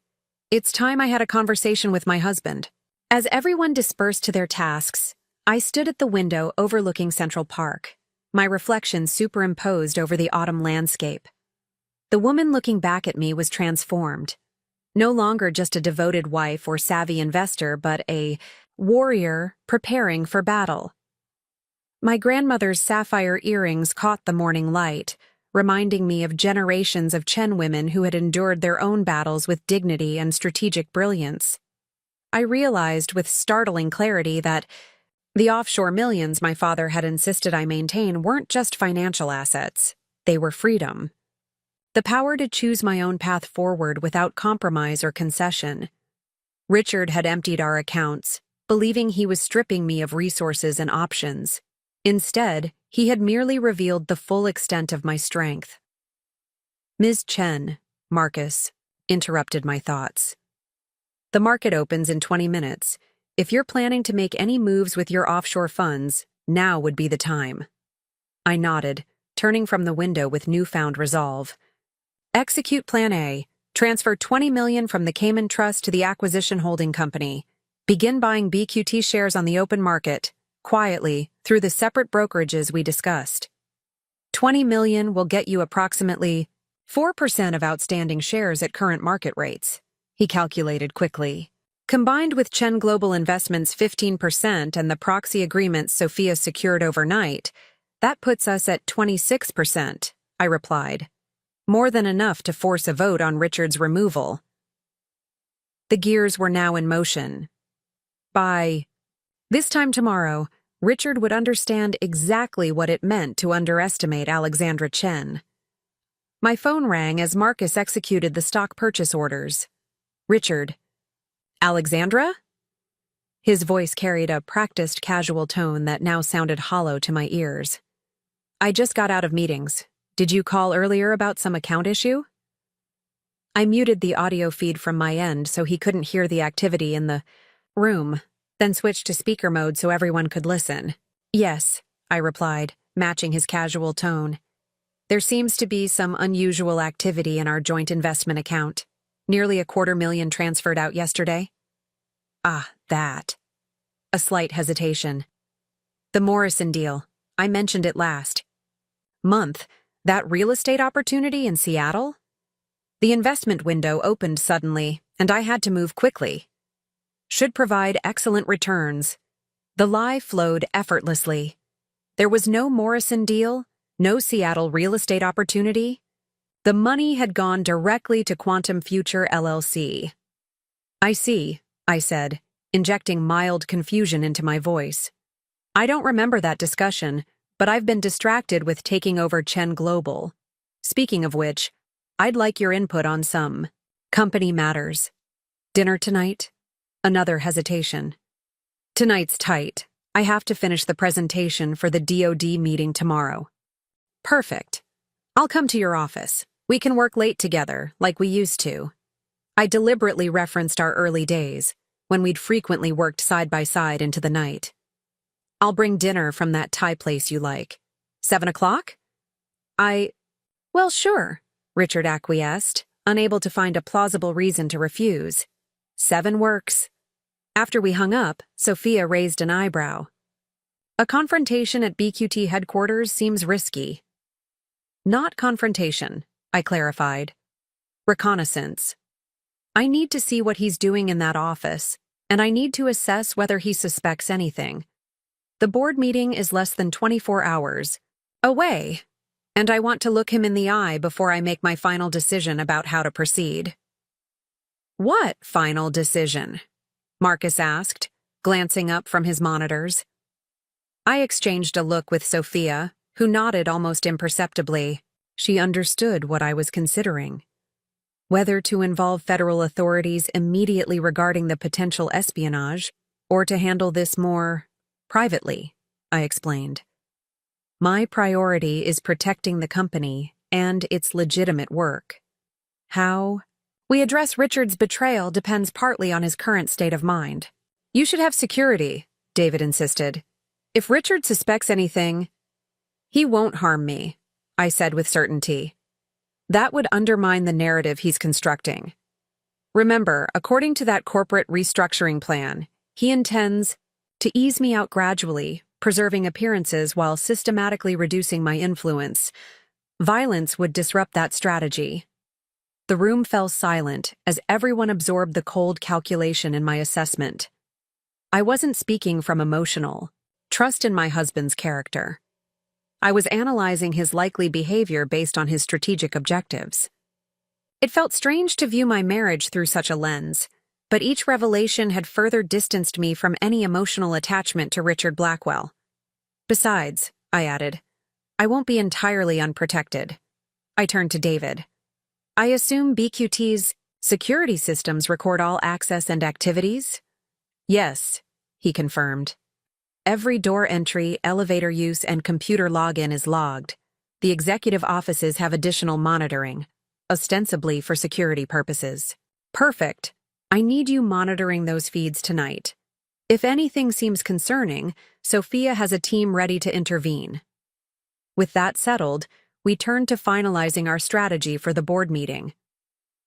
It's time I had a conversation with my husband. As everyone dispersed to their tasks, I stood at the window overlooking Central Park, my reflection superimposed over the autumn landscape. The woman looking back at me was transformed. No longer just a devoted wife or savvy investor, but a warrior preparing for battle. My grandmother's sapphire earrings caught the morning light, reminding me of generations of Chen women who had endured their own battles with dignity and strategic brilliance. I realized with startling clarity that the offshore millions my father had insisted I maintain weren't just financial assets, they were freedom. The power to choose my own path forward without compromise or concession. Richard had emptied our accounts, believing he was stripping me of resources and options. Instead, he had merely revealed the full extent of my strength. Ms. Chen, Marcus, interrupted my thoughts. The market opens in 20 minutes. If you're planning to make any moves with your offshore funds, now would be the time. I nodded, turning from the window with newfound resolve. Execute Plan A. Transfer $20 million from the Cayman Trust to the Acquisition Holding Company. Begin buying BQT shares on the open market, quietly, through the separate brokerages we discussed. $20 million will get you approximately 4% of outstanding shares at current market rates, he calculated quickly. Combined with Chen Global Investments' 15% and the proxy agreements Sophia secured overnight, that puts us at 26%, I replied. More than enough to force a vote on Richard's removal. The gears were now in motion. By this time tomorrow, Richard would understand exactly what it meant to underestimate Alexandra Chen. My phone rang as Marcus executed the stock purchase orders. Richard. Alexandra? His voice carried a practiced, casual tone that now sounded hollow to my ears. I just got out of meetings. Did you call earlier about some account issue? I muted the audio feed from my end so he couldn't hear the activity in the room, then switched to speaker mode so everyone could listen. Yes, I replied, matching his casual tone. There seems to be some unusual activity in our joint investment account. Nearly $250,000 transferred out yesterday. Ah, that. A slight hesitation. The Morrison deal. I mentioned it last month. That real estate opportunity in Seattle? The investment window opened suddenly, and I had to move quickly. Should provide excellent returns. The lie flowed effortlessly. There was no Morrison deal, no Seattle real estate opportunity. The money had gone directly to Quantum Future LLC. I see, I said, injecting mild confusion into my voice. I don't remember that discussion, but I've been distracted with taking over Chen Global. Speaking of which, I'd like your input on some company matters. Dinner tonight? Another hesitation. Tonight's tight. I have to finish the presentation for the DoD meeting tomorrow. Perfect. I'll come to your office. We can work late together, like we used to. I deliberately referenced our early days, when we'd frequently worked side by side into the night. I'll bring dinner from that Thai place you like. 7 o'clock? Well, sure, Richard acquiesced, unable to find a plausible reason to refuse. 7 works. After we hung up, Sophia raised an eyebrow. A confrontation at BQT headquarters seems risky. Not confrontation, I clarified. Reconnaissance. I need to see what he's doing in that office, and I need to assess whether he suspects anything. The board meeting is less than 24 hours away, and I want to look him in the eye before I make my final decision about how to proceed. What final decision? Marcus asked, glancing up from his monitors. I exchanged a look with Sophia, who nodded almost imperceptibly. She understood what I was considering. Whether to involve federal authorities immediately regarding the potential espionage, or to handle this more privately, I explained. My priority is protecting the company and its legitimate work. How we address Richard's betrayal depends partly on his current state of mind. You should have security, David insisted. If Richard suspects anything, he won't harm me, I said with certainty. That would undermine the narrative he's constructing. Remember, according to that corporate restructuring plan, he intends to ease me out gradually, preserving appearances while systematically reducing my influence. Violence would disrupt that strategy. The room fell silent as everyone absorbed the cold calculation in my assessment. I wasn't speaking from emotional trust in my husband's character. I was analyzing his likely behavior based on his strategic objectives. It felt strange to view my marriage through such a lens, but each revelation had further distanced me from any emotional attachment to Richard Blackwell. Besides, I added, I won't be entirely unprotected. I turned to David. I assume BQT's security systems record all access and activities? Yes, he confirmed. Every door entry, elevator use, and computer login is logged. The executive offices have additional monitoring, ostensibly for security purposes. Perfect. I need you monitoring those feeds tonight. If anything seems concerning, Sophia has a team ready to intervene. With that settled, we turned to finalizing our strategy for the board meeting.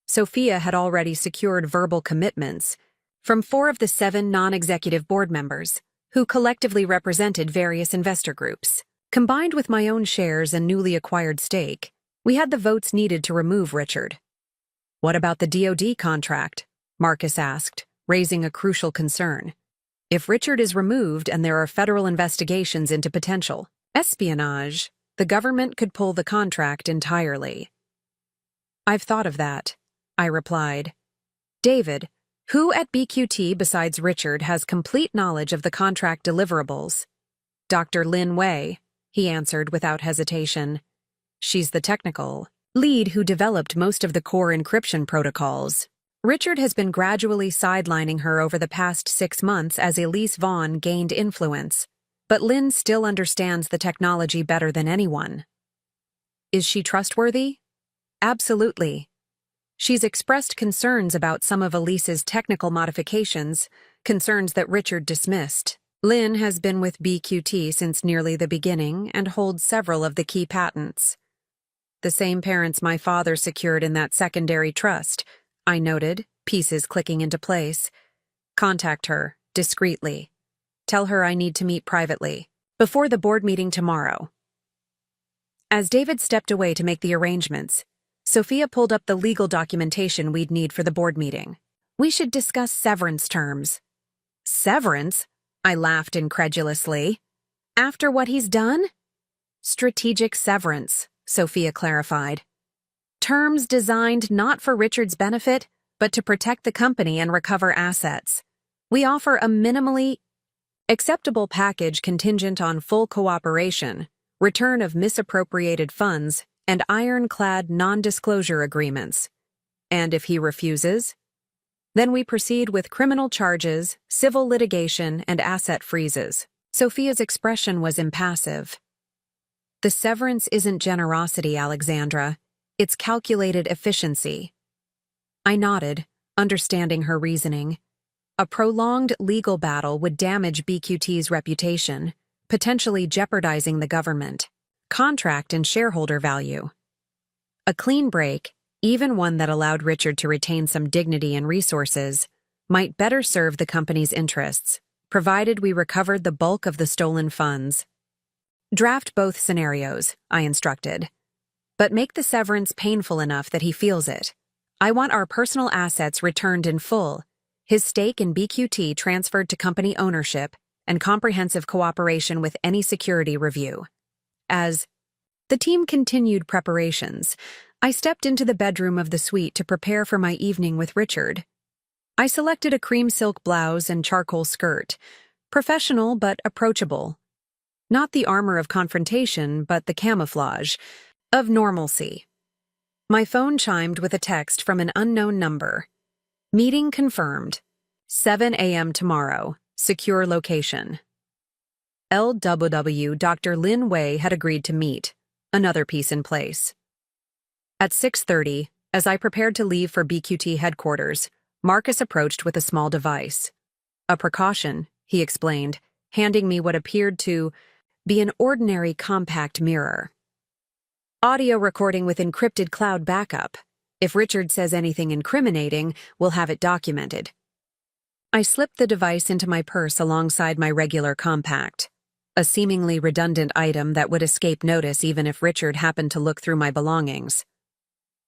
Sophia had already secured verbal commitments from 4 of the 7 non-executive board members, who collectively represented various investor groups. Combined with my own shares and newly acquired stake, we had the votes needed to remove Richard. What about the DoD contract? Marcus asked, raising a crucial concern. If Richard is removed and there are federal investigations into potential espionage, the government could pull the contract entirely. I've thought of that, I replied. David, who at BQT besides Richard has complete knowledge of the contract deliverables? Dr. Lin Wei, he answered without hesitation. She's the technical lead who developed most of the core encryption protocols. Richard has been gradually sidelining her over the past 6 months as Elise Vaughn gained influence, but Lin still understands the technology better than anyone. Is she trustworthy? Absolutely. She's expressed concerns about some of Elise's technical modifications, concerns that Richard dismissed. Lin has been with BQT since nearly the beginning and holds several of the key patents. The same parents my father secured in that secondary trust, I noted, pieces clicking into place. Contact her, discreetly. Tell her I need to meet privately, before the board meeting tomorrow. As David stepped away to make the arrangements, Sophia pulled up the legal documentation we'd need for the board meeting. We should discuss severance terms. Severance? I laughed incredulously. After what he's done? Strategic severance, Sophia clarified. Terms designed not for Richard's benefit, but to protect the company and recover assets. We offer a minimally acceptable package contingent on full cooperation, return of misappropriated funds, and ironclad non-disclosure agreements. And if he refuses? Then we proceed with criminal charges, civil litigation, and asset freezes. Sophia's expression was impassive. The severance isn't generosity, Alexandra. It's calculated efficiency. I nodded, understanding her reasoning. A prolonged legal battle would damage BQT's reputation, potentially jeopardizing the government, contract, and shareholder value. A clean break, even one that allowed Richard to retain some dignity and resources, might better serve the company's interests, provided we recovered the bulk of the stolen funds. Draft both scenarios, I instructed. But make the severance painful enough that he feels it. I want our personal assets returned in full, his stake in BQT transferred to company ownership, and comprehensive cooperation with any security review. As the team continued preparations, I stepped into the bedroom of the suite to prepare for my evening with Richard. I selected a cream silk blouse and charcoal skirt, professional but approachable. Not the armor of confrontation, but the camouflage of normalcy. My phone chimed with a text from an unknown number. Meeting confirmed. 7 a.m. tomorrow. Secure location. LWW Dr. Lin Wei had agreed to meet. Another piece in place. At 6:30, as I prepared to leave for BQT headquarters, Marcus approached with a small device. A precaution, he explained, handing me what appeared to be an ordinary compact mirror. Audio recording with encrypted cloud backup. If Richard says anything incriminating, we'll have it documented. I slipped the device into my purse alongside my regular compact, a seemingly redundant item that would escape notice even if Richard happened to look through my belongings.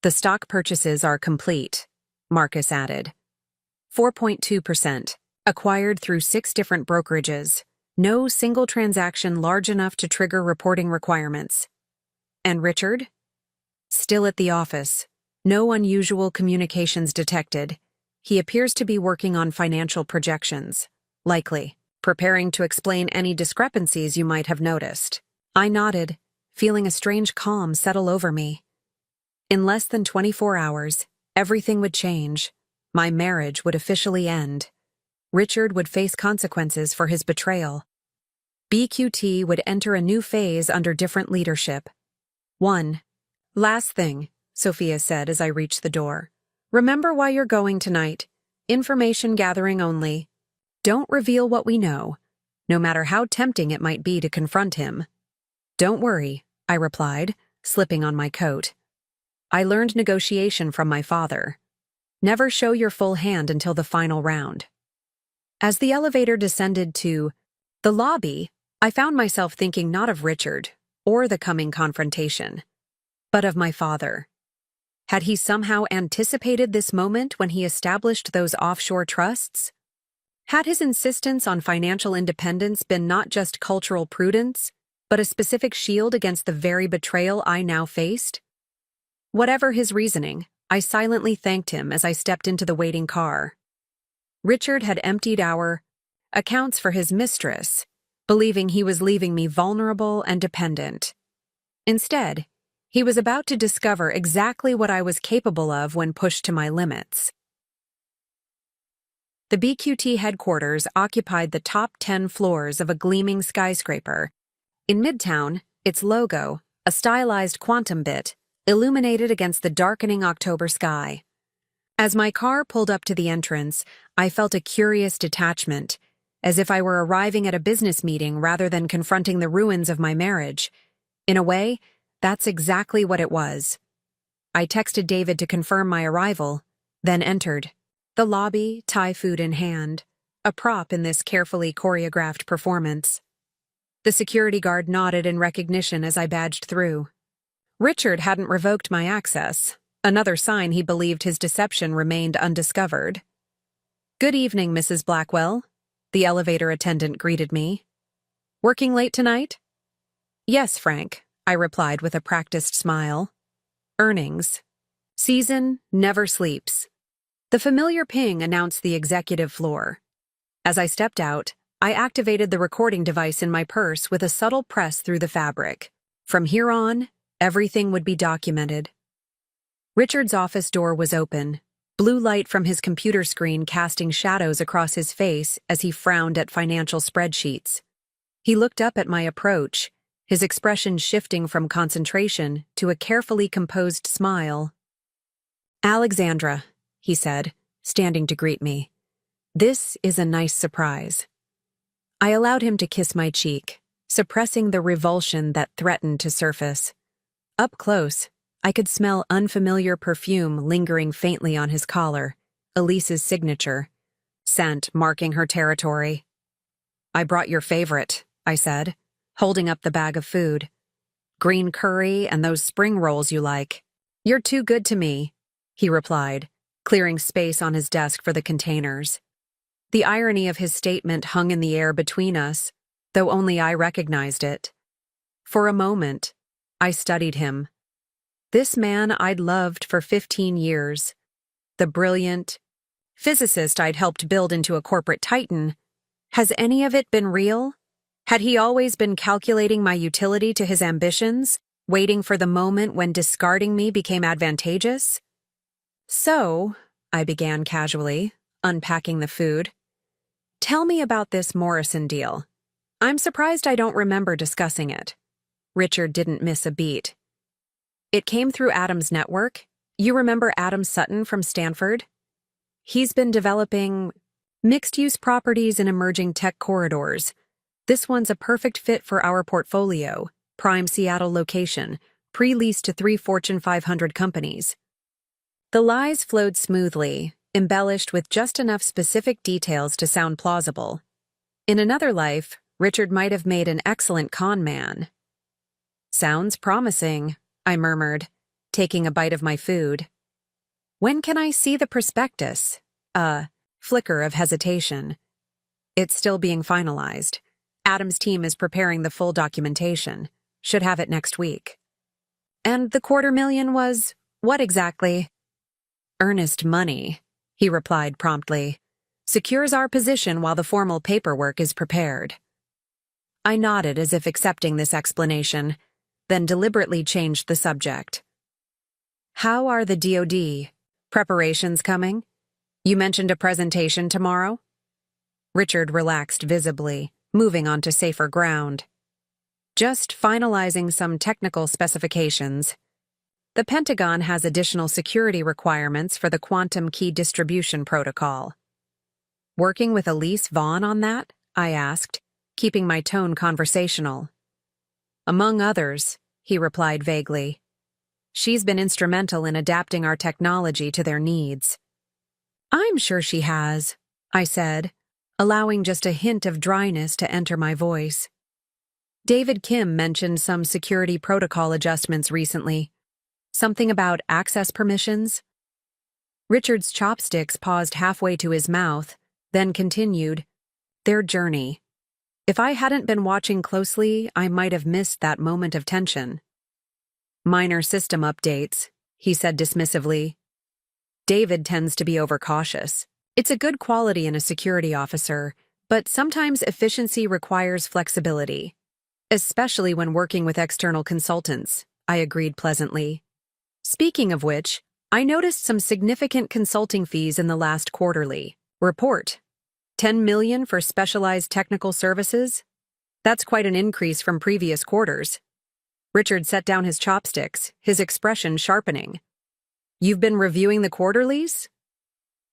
The stock purchases are complete, Marcus added. 4.2%, acquired through 6 different brokerages. No single transaction large enough to trigger reporting requirements. And Richard? Still at the office. No unusual communications detected. He appears to be working on financial projections. Likely, preparing to explain any discrepancies you might have noticed. I nodded, feeling a strange calm settle over me. In less than 24 hours, everything would change. My marriage would officially end. Richard would face consequences for his betrayal. BQT would enter a new phase under different leadership. One last thing, Sophia said as I reached the door. Remember why you're going tonight. Information gathering only. Don't reveal what we know, no matter how tempting it might be to confront him. Don't worry, I replied, slipping on my coat. I learned negotiation from my father. Never show your full hand until the final round. As the elevator descended to the lobby, I found myself thinking not of Richard or the coming confrontation, but of my father. Had he somehow anticipated this moment when he established those offshore trusts? Had his insistence on financial independence been not just cultural prudence, but a specific shield against the very betrayal I now faced? Whatever his reasoning, I silently thanked him as I stepped into the waiting car. Richard had emptied our accounts for his mistress, believing he was leaving me vulnerable and dependent. Instead, he was about to discover exactly what I was capable of when pushed to my limits. The BQT headquarters occupied the top 10 floors of a gleaming skyscraper. In Midtown, its logo, a stylized quantum bit, illuminated against the darkening October sky. As my car pulled up to the entrance, I felt a curious detachment, as if I were arriving at a business meeting rather than confronting the ruins of my marriage. In a way, That's exactly what it was. I texted David to confirm my arrival, then entered the lobby, Thai food in hand, a prop in this carefully choreographed performance. The security guard nodded in recognition as I badged through. Richard hadn't revoked my access, another sign he believed his deception remained undiscovered. "Good evening, Mrs. Blackwell," the elevator attendant greeted me. "Working late tonight?" "Yes, Frank," I replied with a practiced smile. "Earnings. Season never sleeps." The familiar ping announced the executive floor. As I stepped out, I activated the recording device in my purse with a subtle press through the fabric. From here on, everything would be documented. Richard's office door was open, blue light from his computer screen casting shadows across his face as he frowned at financial spreadsheets. He looked up at my approach, his expression shifting from concentration to a carefully composed smile. "Alexandra," he said, standing to greet me. "This is a nice surprise." I allowed him to kiss my cheek, suppressing the revulsion that threatened to surface. Up close, I could smell unfamiliar perfume lingering faintly on his collar, Elise's signature, scent marking her territory. "I brought your favorite," I said, holding up the bag of food. "Green curry and those spring rolls you like." "You're too good to me," he replied, clearing space on his desk for the containers. The irony of his statement hung in the air between us, though only I recognized it. For a moment, I studied him. This man I'd loved for 15 years, the brilliant physicist I'd helped build into a corporate titan. Has any of it been real? Had he always been calculating my utility to his ambitions, waiting for the moment when discarding me became advantageous? "So," I began casually, unpacking the food, "tell me about this Morrison deal. I'm surprised I don't remember discussing it." Richard didn't miss a beat. "It came through Adam's network. You remember Adam Sutton from Stanford? He's been developing mixed-use properties in emerging tech corridors. This one's a perfect fit for our portfolio, prime Seattle location, pre-leased to 3 Fortune 500 companies." The lies flowed smoothly, embellished with just enough specific details to sound plausible. In another life, Richard might have made an excellent con man. "Sounds promising," I murmured, taking a bite of my food. "When can I see the prospectus?" A flicker of hesitation. "It's still being finalized. Adam's team is preparing the full documentation. Should have it next week." "And the $250,000 was what exactly?" "Earnest money," he replied promptly. "Secures our position while the formal paperwork is prepared." I nodded as if accepting this explanation, then deliberately changed the subject. "How are the DoD preparations coming? You mentioned a presentation tomorrow?" Richard relaxed visibly, moving on to safer ground. "Just finalizing some technical specifications. The Pentagon has additional security requirements for the quantum key distribution protocol." "Working with Elise Vaughn on that?" I asked, keeping my tone conversational. "Among others," he replied vaguely. "She's been instrumental in adapting our technology to their needs." "I'm sure she has," I said, allowing just a hint of dryness to enter my voice. "David Kim mentioned some security protocol adjustments recently. Something about access permissions?" Richard's chopsticks paused halfway to his mouth, then continued, "Their journey." If I hadn't been watching closely, I might have missed that moment of tension. "Minor system updates," he said dismissively. "David tends to be overcautious. It's a good quality in a security officer, but sometimes efficiency requires flexibility. Especially when working with external consultants," I agreed pleasantly. "Speaking of which, I noticed some significant consulting fees in the last quarterly report. 10 million for specialized technical services? That's quite an increase from previous quarters." Richard set down his chopsticks, his expression sharpening. "You've been reviewing the quarterlies?"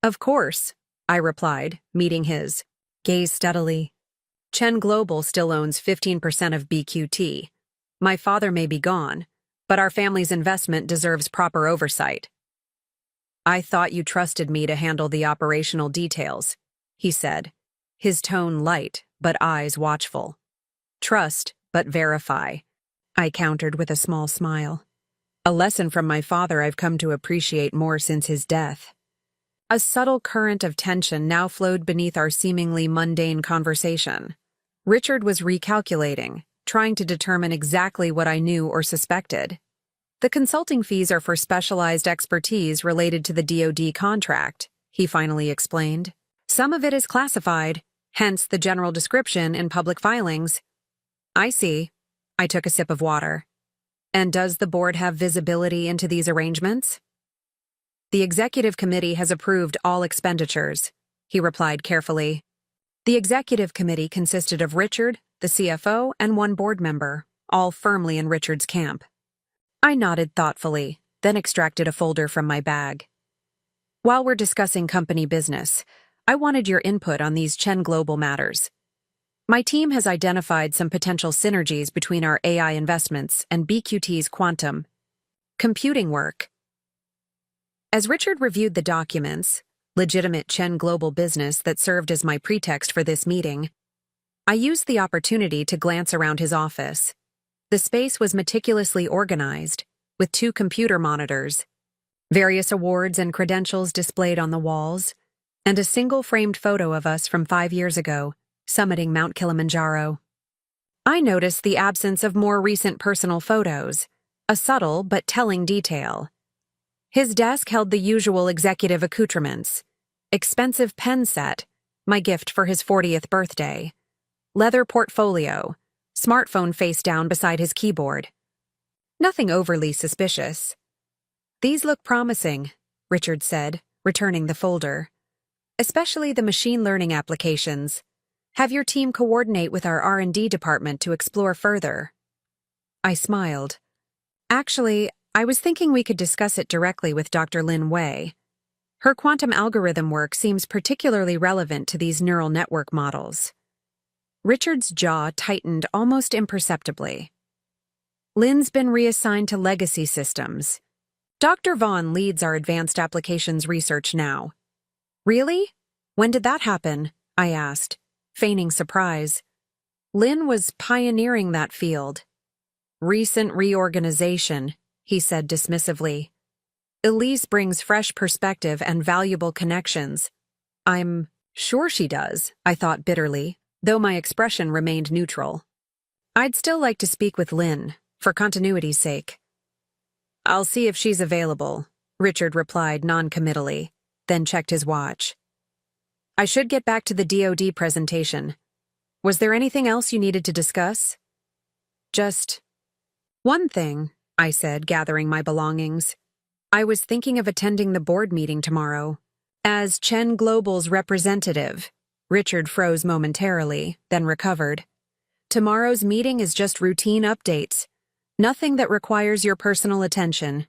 "Of course," I replied, meeting his gaze steadily. "Chen Global still owns 15% of BQT. My father may be gone, But our family's investment deserves proper oversight. I thought you trusted me to handle the operational details, he said, his tone light but eyes watchful. Trust, but verify, I countered with a small smile. A lesson from my father I've come to appreciate more since his death. A subtle current of tension now flowed beneath our seemingly mundane conversation. Richard was recalculating, trying to determine exactly what I knew or suspected. The consulting fees are for specialized expertise related to the DoD contract, he finally explained. Some of it is classified, hence the general description in public filings. I see. I took a sip of water. And does the board have visibility into these arrangements? The executive committee has approved all expenditures, he replied carefully. The executive committee consisted of Richard, the CFO, and one board member, all firmly in Richard's camp. I nodded thoughtfully, then extracted a folder from my bag. While we're discussing company business, I wanted your input on these Chen Global matters. My team has identified some potential synergies between our AI investments and BQT's quantum computing work. As Richard reviewed the documents, legitimate Chen Global business that served as my pretext for this meeting, I used the opportunity to glance around his office. The space was meticulously organized, with 2 computer monitors, various awards and credentials displayed on the walls, and a single framed photo of us from 5 years ago, summiting Mount Kilimanjaro. I noticed the absence of more recent personal photos, a subtle but telling detail. His desk held the usual executive accoutrements: expensive pen set, my gift for his 40th birthday, leather portfolio, smartphone face down beside his keyboard. Nothing overly suspicious. These look promising, Richard said, returning the folder. Especially the machine learning applications. Have your team coordinate with our R&D department to explore further. I smiled. Actually, I was thinking we could discuss it directly with Dr. Lin Wei. Her quantum algorithm work seems particularly relevant to these neural network models. Richard's jaw tightened almost imperceptibly. Lin's been reassigned to legacy systems. Dr. Vaughn leads our advanced applications research now. Really? When did that happen? I asked, feigning surprise. Lin was pioneering that field. Recent reorganization, he said dismissively. Elise brings fresh perspective and valuable connections. I'm sure she does, I thought bitterly, though my expression remained neutral. I'd still like to speak with Lin, for continuity's sake. I'll see if she's available, Richard replied non-committally, then checked his watch. I should get back to the DoD presentation. Was there anything else you needed to discuss? Just one thing, I said, gathering my belongings. I was thinking of attending the board meeting tomorrow. As Chen Global's representative, Richard froze momentarily, then recovered. Tomorrow's meeting is just routine updates. Nothing that requires your personal attention.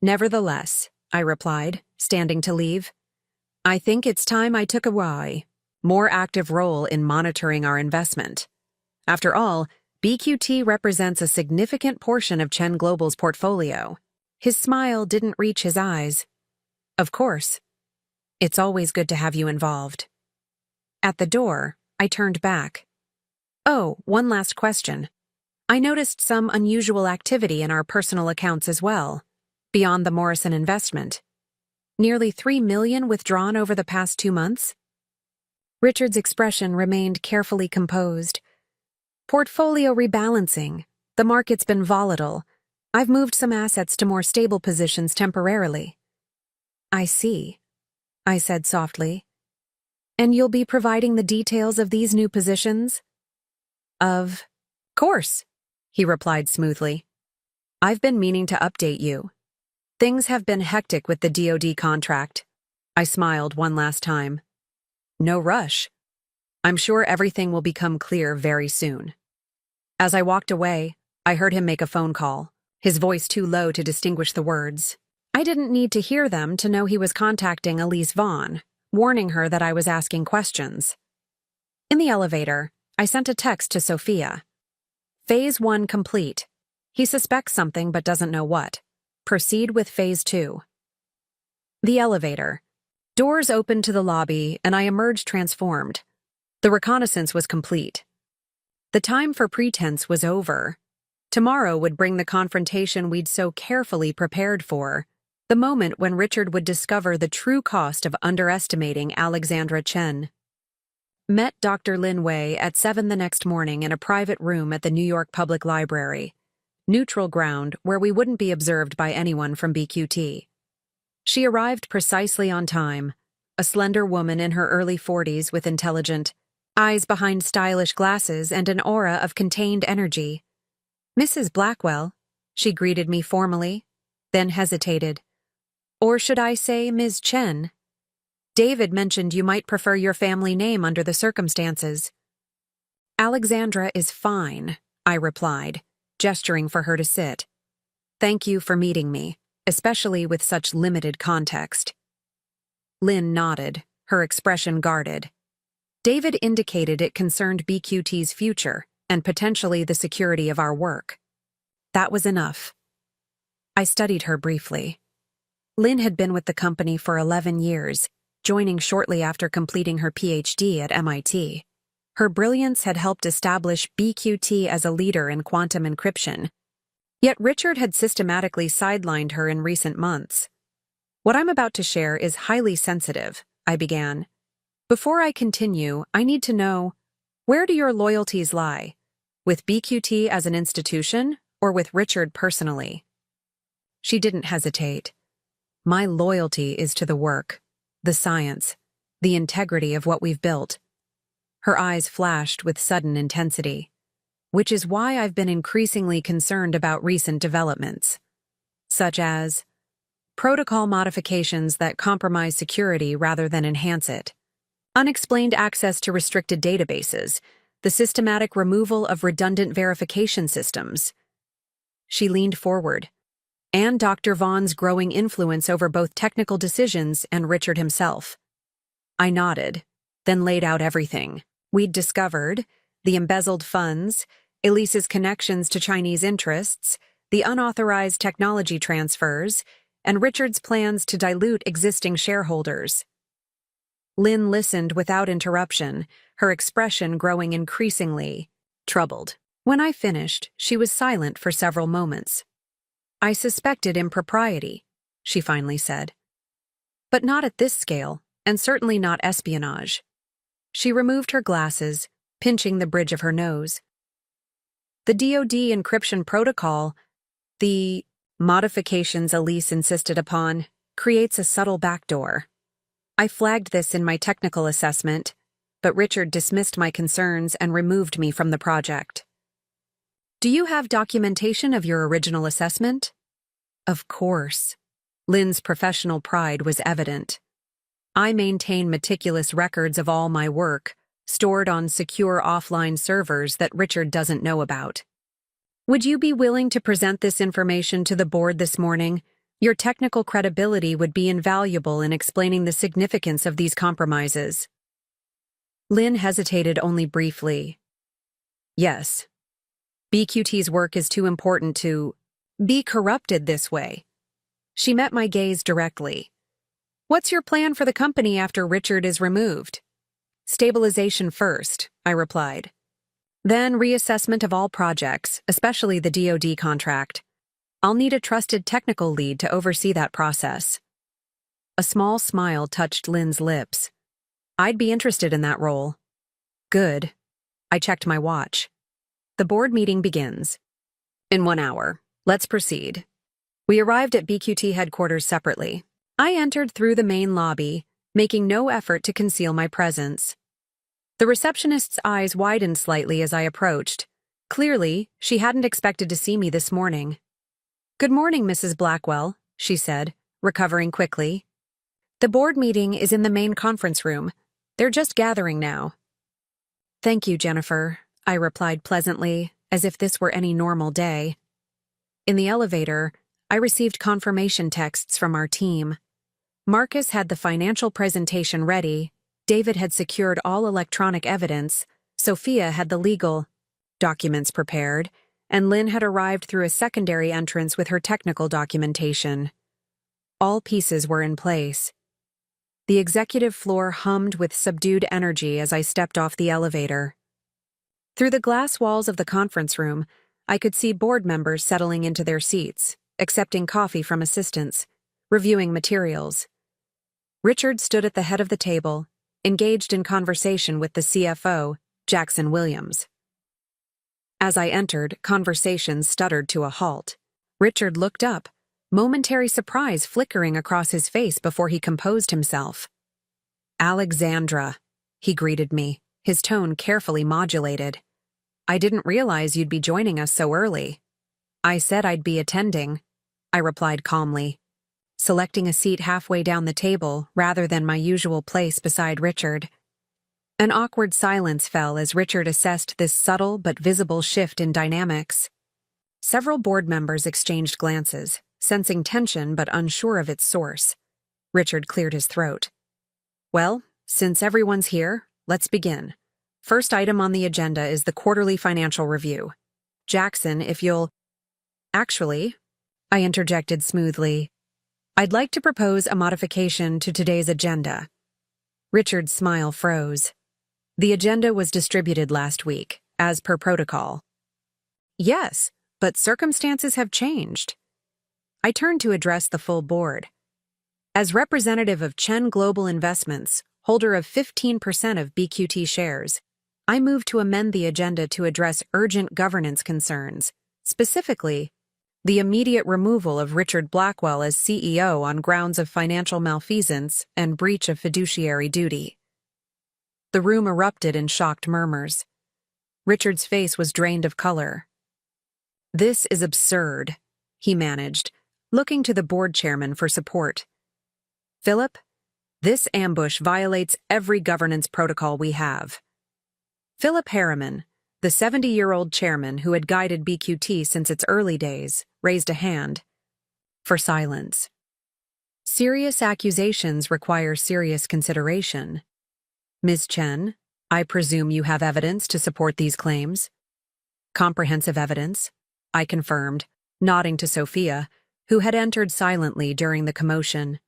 Nevertheless, I replied, standing to leave. I think it's time I took a more active role in monitoring our investment. After all, BQT represents a significant portion of Chen Global's portfolio. His smile didn't reach his eyes. Of course. It's always good to have you involved. At the door, I turned back. Oh, one last question. I noticed some unusual activity in our personal accounts as well, beyond the Morrison investment. Nearly $3 million withdrawn over the past 2 months? Richard's expression remained carefully composed. Portfolio rebalancing. The market's been volatile. I've moved some assets to more stable positions temporarily. I see, I said softly. And you'll be providing the details of these new positions? Of course, he replied smoothly. I've been meaning to update you. Things have been hectic with the DoD contract. I smiled one last time. No rush. I'm sure everything will become clear very soon. As I walked away, I heard him make a phone call, his voice too low to distinguish the words. I didn't need to hear them to know he was contacting Elise Vaughn, warning her that I was asking questions. In the elevator, I sent a text to Sophia. Phase 1 complete. He suspects something but doesn't know what. Proceed with Phase 2. The elevator. Doors opened to the lobby, and I emerged transformed. The reconnaissance was complete. The time for pretense was over. Tomorrow would bring the confrontation we'd so carefully prepared for, the moment when Richard would discover the true cost of underestimating Alexandra Chen. Met Dr. Lin Wei at 7 the next morning in a private room at the New York Public Library, neutral ground where we wouldn't be observed by anyone from BQT. She arrived precisely on time, a slender woman in her early 40s with intelligent eyes behind stylish glasses and an aura of contained energy. "Mrs. Blackwell," she greeted me formally, then hesitated. "Or should I say Ms. Chen? David mentioned you might prefer your family name under the circumstances." "Alexandra is fine," I replied, gesturing for her to sit. "Thank you for meeting me, especially with such limited context." Lynn nodded, her expression guarded. David indicated it concerned BQT's future and potentially the security of our work. That was enough. I studied her briefly. Lynn had been with the company for 11 years, joining shortly after completing her PhD at MIT. Her brilliance had helped establish BQT as a leader in quantum encryption. Yet Richard had systematically sidelined her in recent months. "What I'm about to share is highly sensitive," I began. "Before I continue, I need to know, where do your loyalties lie? With BQT as an institution, or with Richard personally?" She didn't hesitate. "My loyalty is to the work, the science, the integrity of what we've built." Her eyes flashed with sudden intensity. "Which is why I've been increasingly concerned about recent developments, such as protocol modifications that compromise security rather than enhance it, unexplained access to restricted databases, the systematic removal of redundant verification systems." She leaned forward. "And Dr. Vaughn's growing influence over both technical decisions and Richard himself." I nodded, then laid out everything we'd discovered: the embezzled funds, Elise's connections to Chinese interests, the unauthorized technology transfers, and Richard's plans to dilute existing shareholders. Lynn listened without interruption, her expression growing increasingly troubled. When I finished, she was silent for several moments. "I suspected impropriety," she finally said. "But not at this scale, and certainly not espionage." She removed her glasses, pinching the bridge of her nose. "The DoD encryption protocol, the modifications Elise insisted upon, creates a subtle backdoor. I flagged this in my technical assessment, but Richard dismissed my concerns and removed me from the project." "Do you have documentation of your original assessment?" "Of course." Lynn's professional pride was evident. "I maintain meticulous records of all my work, stored on secure offline servers that Richard doesn't know about." "Would you be willing to present this information to the board this morning? Your technical credibility would be invaluable in explaining the significance of these compromises." Lynn hesitated only briefly. "Yes. BQT's work is too important to be corrupted this way." She met my gaze directly. "What's your plan for the company after Richard is removed?" "Stabilization first," I replied. "Then reassessment of all projects, especially the DoD contract. I'll need a trusted technical lead to oversee that process." A small smile touched Lynn's lips. "I'd be interested in that role." "Good." I checked my watch. "The board meeting begins in 1 hour. Let's proceed." We arrived at BQT headquarters separately. I entered through the main lobby, making no effort to conceal my presence. The receptionist's eyes widened slightly as I approached. Clearly, she hadn't expected to see me this morning. "Good morning, Mrs. Blackwell," she said, recovering quickly. "The board meeting is in the main conference room. They're just gathering now." "Thank you, Jennifer," I replied pleasantly, as if this were any normal day. In the elevator, I received confirmation texts from our team. Marcus had the financial presentation ready, David had secured all electronic evidence, Sophia had the legal documents prepared, and Lynn had arrived through a secondary entrance with her technical documentation. All pieces were in place. The executive floor hummed with subdued energy as I stepped off the elevator. Through the glass walls of the conference room, I could see board members settling into their seats, accepting coffee from assistants, reviewing materials. Richard stood at the head of the table, engaged in conversation with the CFO, Jackson Williams. As I entered, conversation stuttered to a halt. Richard looked up, momentary surprise flickering across his face before he composed himself. "Alexandra," he greeted me, his tone carefully modulated. "I didn't realize you'd be joining us so early." "I said I'd be attending," I replied calmly, selecting a seat halfway down the table rather than my usual place beside Richard. An awkward silence fell as Richard assessed this subtle but visible shift in dynamics. Several board members exchanged glances, sensing tension but unsure of its source. Richard cleared his throat. "Well, since everyone's here, let's begin. First item on the agenda is the quarterly financial review. Jackson, if you'll—" "Actually," I interjected smoothly, "I'd like to propose a modification to today's agenda." Richard's smile froze. "The agenda was distributed last week, as per protocol." "Yes, but circumstances have changed." I turned to address the full board. As representative of Chen Global Investments, holder of 15% of BQT shares, I moved to amend the agenda to address urgent governance concerns, specifically, the immediate removal of Richard Blackwell as CEO on grounds of financial malfeasance and breach of fiduciary duty. The room erupted in shocked murmurs. Richard's face was drained of color. "This is absurd," he managed, looking to the board chairman for support. "Philip, this ambush violates every governance protocol we have." Philip Harriman, the 70-year-old chairman who had guided BQT since its early days, raised a hand. For silence. "Serious accusations require serious consideration. Ms. Chen, I presume you have evidence to support these claims?" "Comprehensive evidence," I confirmed, nodding to Sophia, who had entered silently during the commotion.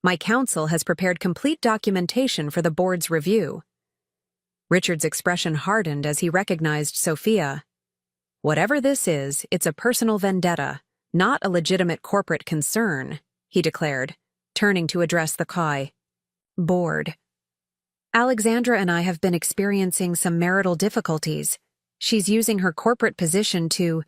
"My counsel has prepared complete documentation for the board's review." Richard's expression hardened as he recognized Sophia. "Whatever this is, it's a personal vendetta, not a legitimate corporate concern," he declared, turning to address the Kai. "Board. Alexandra and I have been experiencing some marital difficulties. She's using her corporate position to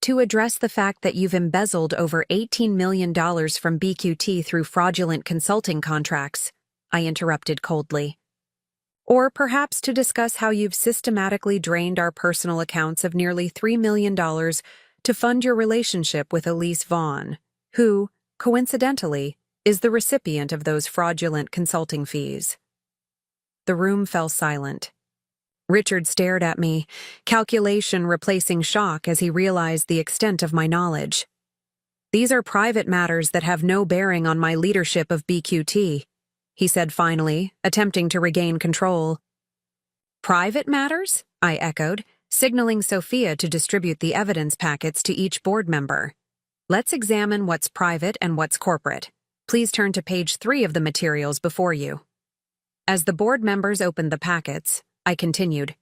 address the fact that you've embezzled over $18 million from BQT through fraudulent consulting contracts," I interrupted coldly. "Or perhaps to discuss how you've systematically drained our personal accounts of nearly $3 million to fund your relationship with Elise Vaughn, who, coincidentally, is the recipient of those fraudulent consulting fees." The room fell silent. Richard stared at me, calculation replacing shock as he realized the extent of my knowledge. "These are private matters that have no bearing on my leadership of BQT," he said finally, attempting to regain control. "Private matters?" I echoed, signaling Sophia to distribute the evidence packets to each board member. "Let's examine what's private and what's corporate. Please turn to page 3 of the materials before you." As the board members opened the packets, I continued.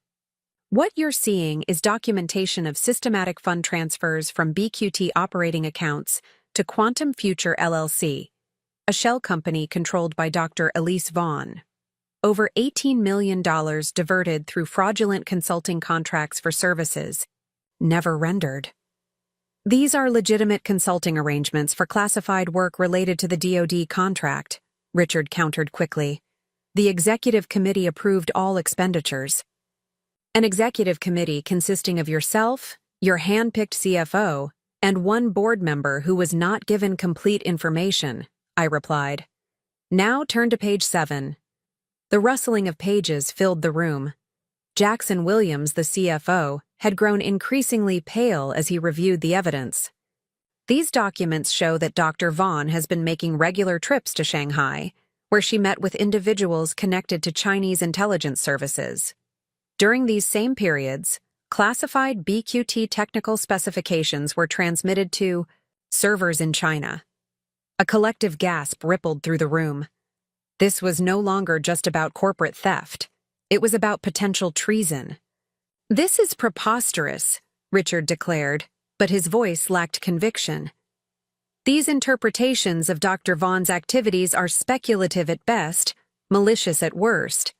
"What you're seeing is documentation of systematic fund transfers from BQT operating accounts to Quantum Future LLC, a shell company controlled by Dr. Elise Vaughn. Over $18 million diverted through fraudulent consulting contracts for services, never rendered. These are legitimate consulting arrangements for classified work related to the DoD contract," Richard countered quickly. "The executive committee approved all expenditures." "An executive committee consisting of yourself, your hand-picked CFO, and one board member who was not given complete information," I replied. "Now turn to page 7. The rustling of pages filled the room. Jackson Williams, the CFO, had grown increasingly pale as he reviewed the evidence. "These documents show that Dr. Vaughn has been making regular trips to Shanghai, where she met with individuals connected to Chinese intelligence services. During these same periods, Classified BQT technical specifications were transmitted to servers in China. A collective gasp rippled through the room. This was no longer just about corporate theft. It was about potential treason. "This is preposterous," Richard declared, but his voice lacked conviction. "These interpretations of Dr. Vaughn's activities are speculative at best, malicious at worst."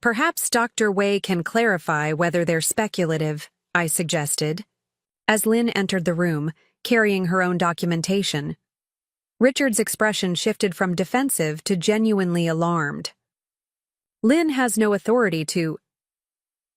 "Perhaps Dr. Wei can clarify whether they're speculative," I suggested. As Lynn entered the room, carrying her own documentation, Richard's expression shifted from defensive to genuinely alarmed. "Lynn has no authority to—"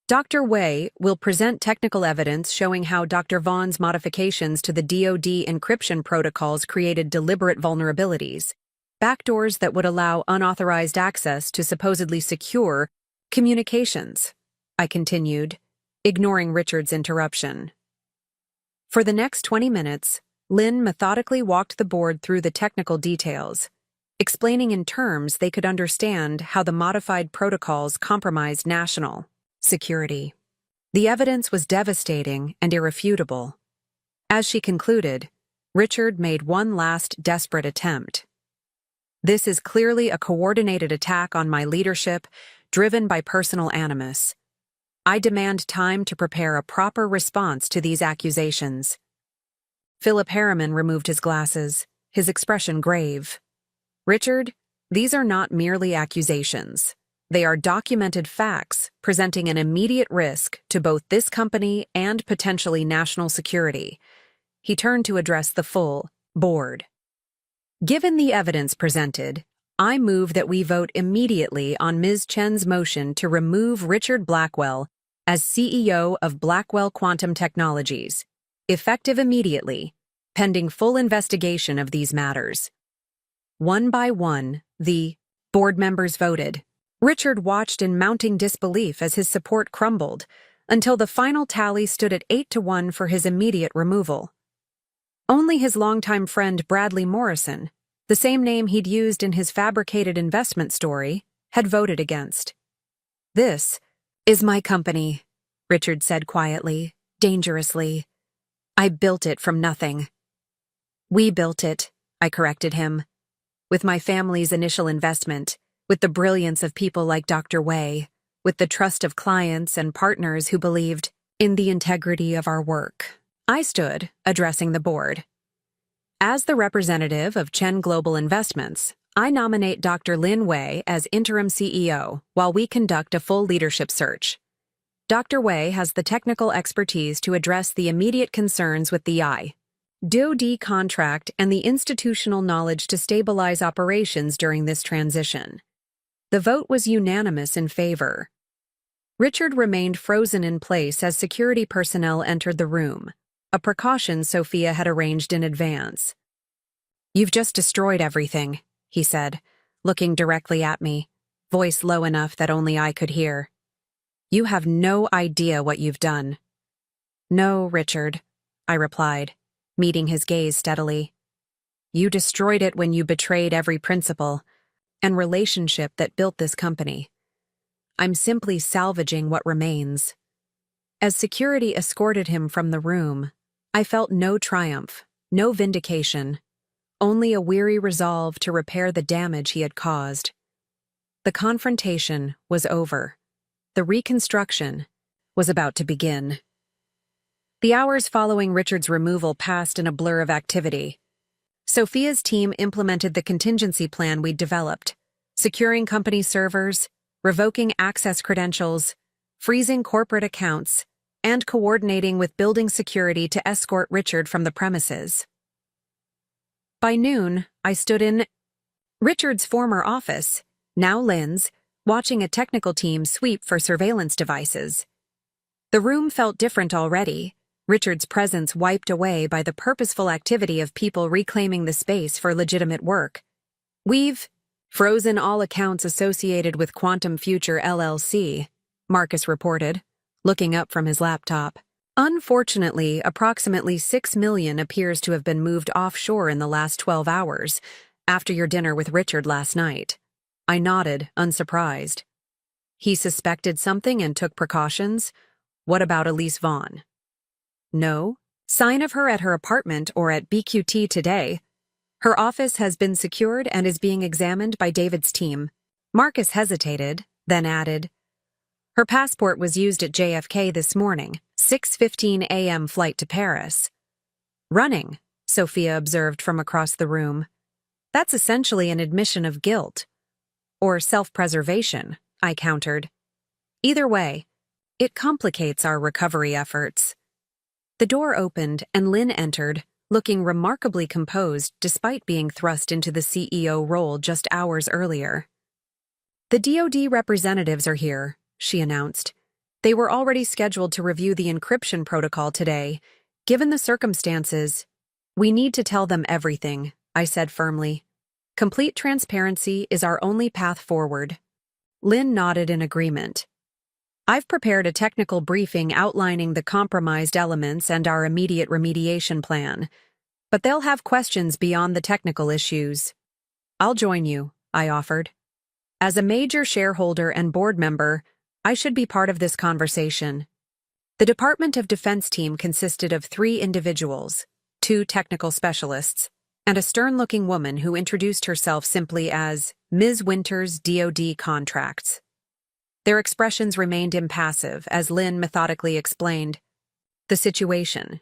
"Dr. Wei will present technical evidence showing how Dr. Vaughn's modifications to the DoD encryption protocols created deliberate vulnerabilities, backdoors that would allow unauthorized access to supposedly secure communications," I continued, ignoring Richard's interruption. For the next 20 minutes, Lynn methodically walked the board through the technical details, explaining in terms they could understand how the modified protocols compromised national security. The evidence was devastating and irrefutable. As she concluded, Richard made one last desperate attempt. "This is clearly a coordinated attack on my leadership, driven by personal animus. I demand time to prepare a proper response to these accusations." Philip Harriman removed his glasses, his expression grave. "Richard, these are not merely accusations. They are documented facts presenting an immediate risk to both this company and potentially national security." He turned to address the full board. "Given the evidence presented, I move that we vote immediately on Ms. Chen's motion to remove Richard Blackwell as CEO of Blackwell Quantum Technologies, effective immediately, pending full investigation of these matters." One by one, the board members voted. Richard watched in mounting disbelief as his support crumbled, until the final tally stood at 8-1 for his immediate removal. Only his longtime friend Bradley Morrison, the same name he'd used in his fabricated investment story, had voted against. "This is my company," Richard said quietly, dangerously. "I built it from nothing." "We built it," I corrected him. "With my family's initial investment, with the brilliance of people like Dr. Wei, with the trust of clients and partners who believed in the integrity of our work." I stood, addressing the board. "As the representative of Chen Global Investments, I nominate Dr. Lin Wei as interim CEO while we conduct a full leadership search. Dr. Wei has the technical expertise to address the immediate concerns with the DoD contract and the institutional knowledge to stabilize operations during this transition." The vote was unanimous in favor. Richard remained frozen in place as security personnel entered the room, a precaution Sophia had arranged in advance. "You've just destroyed everything," he said, looking directly at me, voice low enough that only I could hear. "You have no idea what you've done." "No, Richard," I replied, meeting his gaze steadily. "You destroyed it when you betrayed every principle and relationship that built this company. I'm simply salvaging what remains." As security escorted him from the room, I felt no triumph, no vindication, only a weary resolve to repair the damage he had caused. The confrontation was over. The reconstruction was about to begin. The hours following Richard's removal passed in a blur of activity. Sophia's team implemented the contingency plan we'd developed, securing company servers, revoking access credentials, freezing corporate accounts, and coordinating with building security to escort Richard from the premises. By noon, I stood in Richard's former office, now Lynn's, watching a technical team sweep for surveillance devices. The room felt different already, Richard's presence wiped away by the purposeful activity of people reclaiming the space for legitimate work. "We've frozen all accounts associated with Quantum Future LLC, Marcus reported, looking up from his laptop. "Unfortunately, approximately 6 million appears to have been moved offshore in the last 12 hours, after your dinner with Richard last night." I nodded, unsurprised. "He suspected something and took precautions, What about Elise Vaughn? No sign of her at her apartment or at BQT today. Her office has been secured and is being examined by David's team. Marcus hesitated, then added, her passport was used at JFK this morning, 6:15 a.m. flight to Paris. Running, Sophia observed from across the room. That's essentially an admission of guilt. Or self-preservation, I countered. Either way, it complicates our recovery efforts. The door opened and Lynn entered, looking remarkably composed despite being thrust into the CEO role just hours earlier. The DoD representatives are here, she announced. They were already scheduled to review the encryption protocol today. Given the circumstances, we need to tell them everything, I said firmly. Complete transparency is our only path forward. Lynn nodded in agreement. I've prepared a technical briefing outlining the compromised elements and our immediate remediation plan, but they'll have questions beyond the technical issues. I'll join you, I offered. As a major shareholder and board member, I should be part of this conversation. The Department of Defense team consisted of 3 individuals, 2 technical specialists, and a stern-looking woman who introduced herself simply as Ms. Winters, DoD Contracts. Their expressions remained impassive as Lynn methodically explained the situation,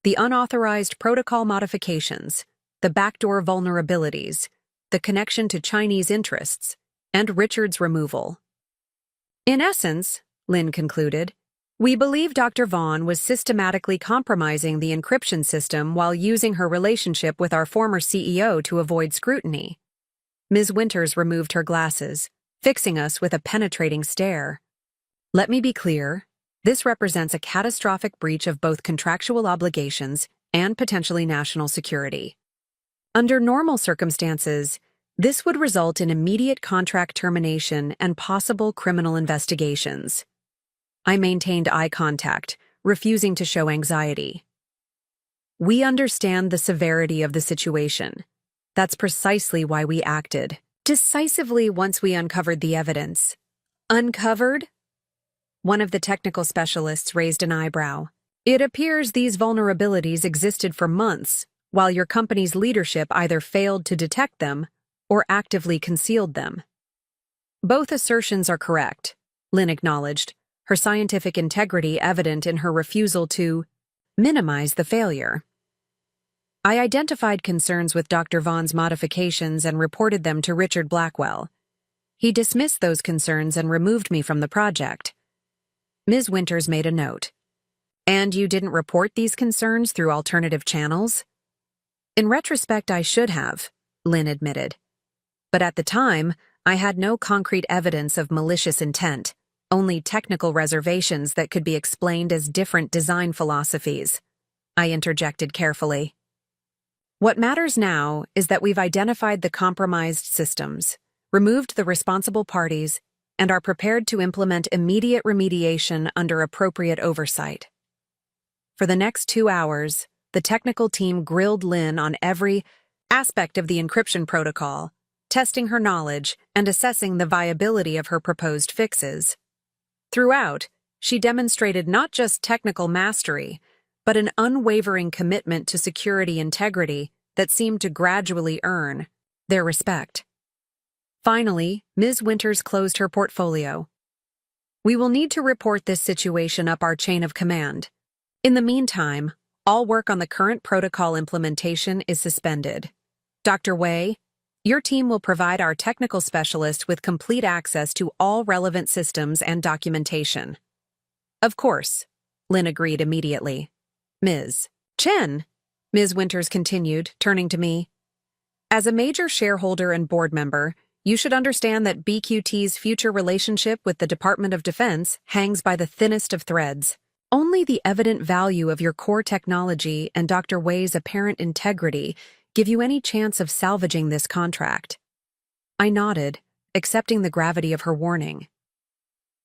the unauthorized protocol modifications, the backdoor vulnerabilities, the connection to Chinese interests, and Richard's removal. In essence, Lynn concluded, we believe Dr. Vaughn was systematically compromising the encryption system while using her relationship with our former CEO to avoid scrutiny. Ms. Winters removed her glasses, fixing us with a penetrating stare. Let me be clear, this represents a catastrophic breach of both contractual obligations and potentially national security. Under normal circumstances, this would result in immediate contract termination and possible criminal investigations. I maintained eye contact, refusing to show anxiety. We understand the severity of the situation. That's precisely why we acted decisively once we uncovered the evidence. Uncovered? One of the technical specialists raised an eyebrow. It appears these vulnerabilities existed for months, while your company's leadership either failed to detect them or actively concealed them. Both assertions are correct, Lynn acknowledged, her scientific integrity evident in her refusal to minimize the failure. I identified concerns with Dr. Vaughn's modifications and reported them to Richard Blackwell. He dismissed those concerns and removed me from the project. Ms. Winters made a note. And you didn't report these concerns through alternative channels? In retrospect, I should have, Lynn admitted. But at the time, I had no concrete evidence of malicious intent, only technical reservations that could be explained as different design philosophies. I interjected carefully. What matters now is that we've identified the compromised systems, removed the responsible parties, and are prepared to implement immediate remediation under appropriate oversight. For the next 2 hours, the technical team grilled Lynn on every aspect of the encryption protocol, testing her knowledge and assessing the viability of her proposed fixes. Throughout, she demonstrated not just technical mastery, but an unwavering commitment to security integrity that seemed to gradually earn their respect. Finally, Ms. Winters closed her portfolio. We will need to report this situation up our chain of command. In the meantime, all work on the current protocol implementation is suspended. Dr. Wei, your team will provide our technical specialist with complete access to all relevant systems and documentation. Of course, Lynn agreed immediately. Ms. Chen, Ms. Winters continued, turning to me. As a major shareholder and board member, you should understand that BQT's future relationship with the Department of Defense hangs by the thinnest of threads. Only the evident value of your core technology and Dr. Wei's apparent integrity give you any chance of salvaging this contract. I nodded, accepting the gravity of her warning.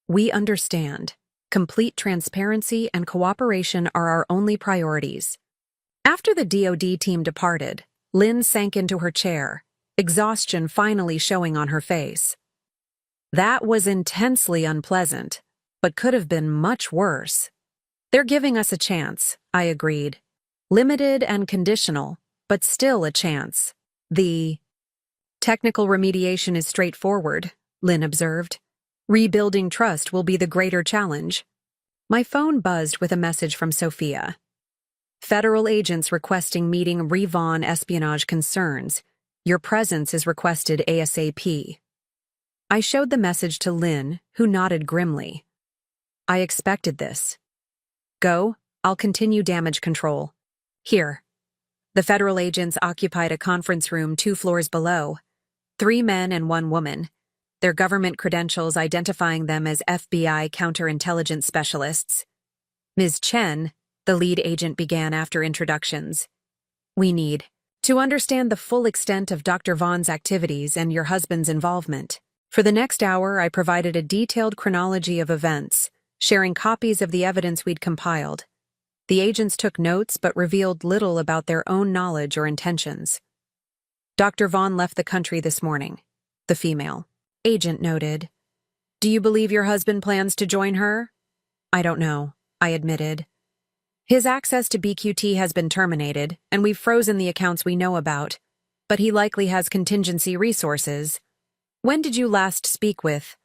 We understand. Complete transparency and cooperation are our only priorities. After the DoD team departed, Lynn sank into her chair, exhaustion finally showing on her face. That was intensely unpleasant, but could have been much worse. They're giving us a chance, I agreed. Limited and conditional, but still a chance. The technical remediation is straightforward, Lynn observed. Rebuilding trust will be the greater challenge. My phone buzzed with a message from Sophia. Federal agents requesting meeting Revon espionage concerns. Your presence is requested ASAP. I showed the message to Lynn, who nodded grimly. I expected this. Go, I'll continue damage control. Here. The federal agents occupied a conference room 2 floors below. 3 men and 1 woman. Their government credentials identifying them as FBI counterintelligence specialists. Ms. Chen, the lead agent began after introductions. We need to understand the full extent of Dr. Vaughn's activities and your husband's involvement. For the next hour, I provided a detailed chronology of events, sharing copies of the evidence we'd compiled. The agents took notes but revealed little about their own knowledge or intentions. Dr. Vaughn left the country this morning, the female agent noted. Do you believe your husband plans to join her? I don't know, I admitted. His access to BQT has been terminated, and we've frozen the accounts we know about, but he likely has contingency resources. When did you last speak with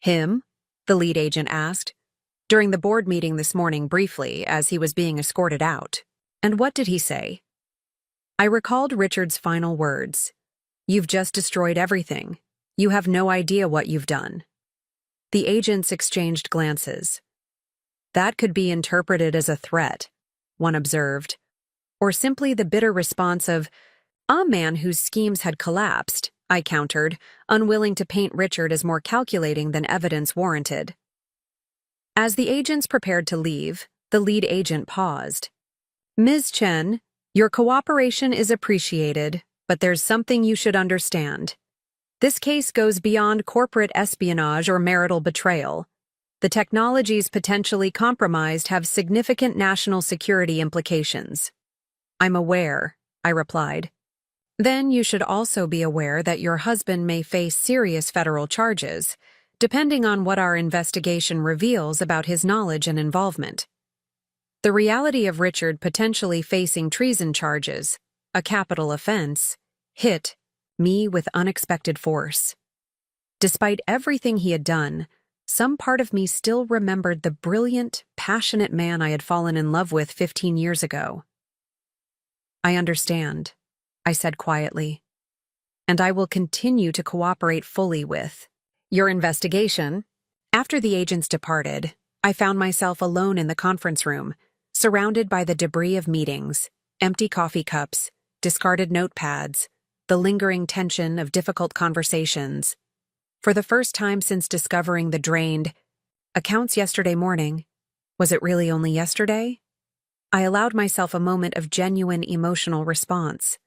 him? The lead agent asked. During the board meeting this morning briefly, as he was being escorted out. And what did he say? I recalled Richard's final words. You've just destroyed everything. You have no idea what you've done. The agents exchanged glances. That could be interpreted as a threat, one observed, or simply the bitter response of, a man whose schemes had collapsed, I countered, unwilling to paint Richard as more calculating than evidence warranted. As the agents prepared to leave, the lead agent paused. Ms. Chen, your cooperation is appreciated, but there's something you should understand. This case goes beyond corporate espionage or marital betrayal. The technologies potentially compromised have significant national security implications. I'm aware, I replied. Then you should also be aware that your husband may face serious federal charges, depending on what our investigation reveals about his knowledge and involvement. The reality of Richard potentially facing treason charges, a capital offense, hit me with unexpected force. Despite everything he had done, some part of me still remembered the brilliant, passionate man I had fallen in love with 15 years ago. I understand, I said quietly, and I will continue to cooperate fully with your investigation. After the agents departed, I found myself alone in the conference room, surrounded by the debris of meetings, empty coffee cups, discarded notepads, the lingering tension of difficult conversations. For the first time since discovering the drained accounts yesterday morning, was it really only yesterday? I allowed myself a moment of genuine emotional response.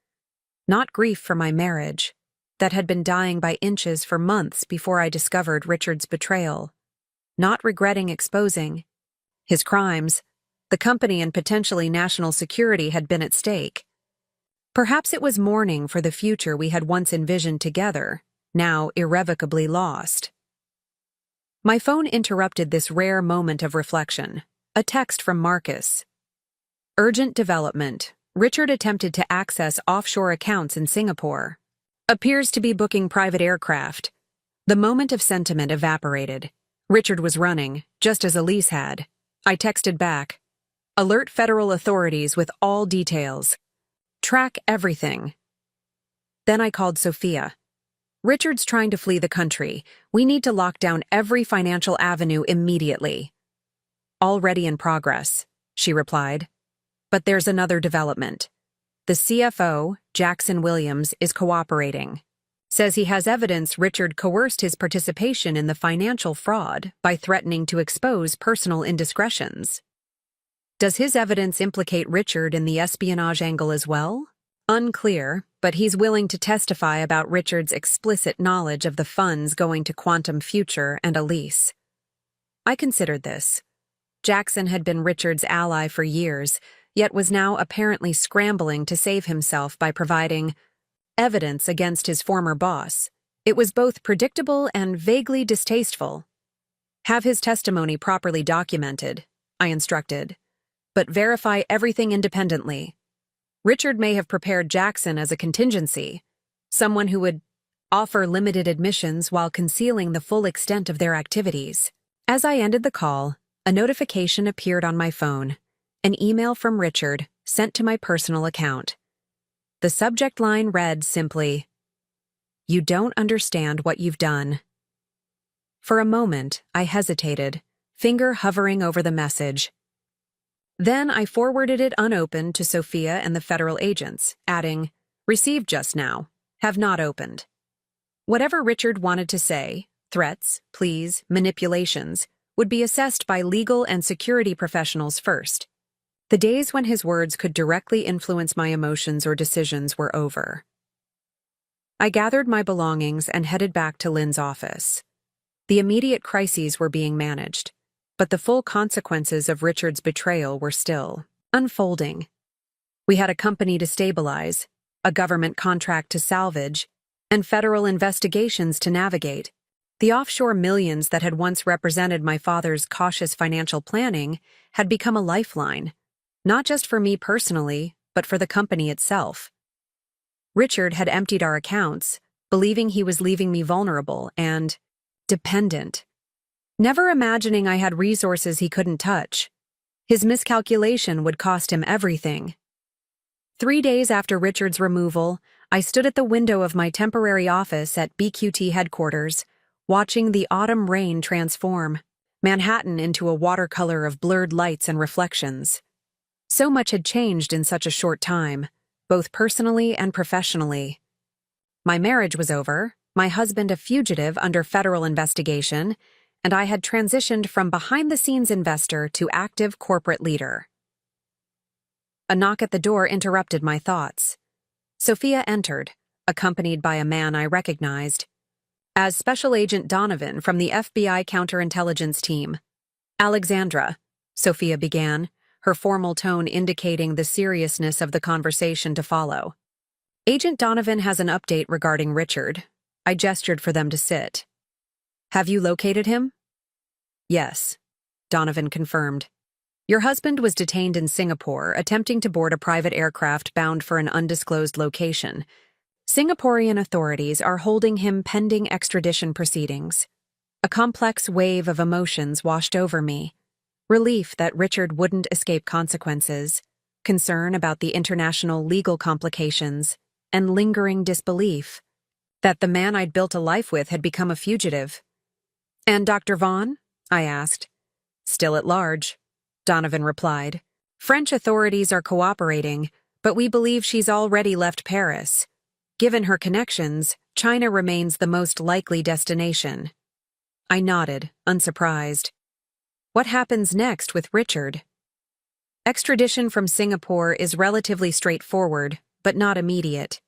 Not grief for my marriage, that had been dying by inches for months before I discovered Richard's betrayal. Not regretting exposing his crimes, the company and potentially national security had been at stake. Perhaps it was mourning for the future we had once envisioned together, now irrevocably lost. My phone interrupted this rare moment of reflection, a text from Marcus. Urgent development. Richard attempted to access offshore accounts in Singapore. Appears to be booking private aircraft. The moment of sentiment evaporated. Richard was running, just as Elise had. I texted back. Alert federal authorities with all details. Track everything. Then I called Sophia. Richard's trying to flee the country. We need to lock down every financial avenue immediately. Already in progress, she replied. But there's another development. The CFO, Jackson Williams, is cooperating. Says he has evidence Richard coerced his participation in the financial fraud by threatening to expose personal indiscretions. Does his evidence implicate Richard in the espionage angle as well? Unclear, but he's willing to testify about Richard's explicit knowledge of the funds going to Quantum Future and Elise. I considered this. Jackson had been Richard's ally for years, yet was now apparently scrambling to save himself by providing evidence against his former boss. It was both predictable and vaguely distasteful. Have his testimony properly documented, I instructed, but verify everything independently. Richard may have prepared Jackson as a contingency, someone who would offer limited admissions while concealing the full extent of their activities. As I ended the call, a notification appeared on my phone, an email from Richard sent to my personal account. The subject line read simply, "You don't understand what you've done." For a moment, I hesitated, finger hovering over the message. Then I forwarded it unopened to Sophia and the federal agents, adding, "Received just now. Have not opened." Whatever Richard wanted to say, threats, pleas, manipulations, would be assessed by legal and security professionals first. The days when his words could directly influence my emotions or decisions were over. I gathered my belongings and headed back to Lynn's office. The immediate crises were being managed, but the full consequences of Richard's betrayal were still unfolding. We had a company to stabilize, a government contract to salvage, and federal investigations to navigate. The offshore millions that had once represented my father's cautious financial planning had become a lifeline, not just for me personally, but for the company itself. Richard had emptied our accounts, believing he was leaving me vulnerable and dependent, never imagining I had resources he couldn't touch. His miscalculation would cost him everything. 3 days after Richard's removal, I stood at the window of my temporary office at BQT headquarters, watching the autumn rain transform Manhattan into a watercolor of blurred lights and reflections. So much had changed in such a short time, both personally and professionally. My marriage was over, my husband a fugitive under federal investigation, and I had transitioned from behind-the-scenes investor to active corporate leader. A knock at the door interrupted my thoughts. Sophia entered, accompanied by a man I recognized as Special Agent Donovan from the FBI counterintelligence team. "Alexandra," Sophia began, her formal tone indicating the seriousness of the conversation to follow. "Agent Donovan has an update regarding Richard." I gestured for them to sit. "Have you located him?" "Yes," Donovan confirmed. "Your husband was detained in Singapore, attempting to board a private aircraft bound for an undisclosed location. Singaporean authorities are holding him pending extradition proceedings." A complex wave of emotions washed over me. Relief that Richard wouldn't escape consequences, concern about the international legal complications, and lingering disbelief that the man I'd built a life with had become a fugitive. "And Dr. Vaughn?" I asked. "Still at large," Donovan replied. "French authorities are cooperating, but we believe she's already left Paris. Given her connections, China remains the most likely destination." I nodded, unsurprised. "What happens next with Richard?" "Extradition from Singapore is relatively straightforward, but not immediate.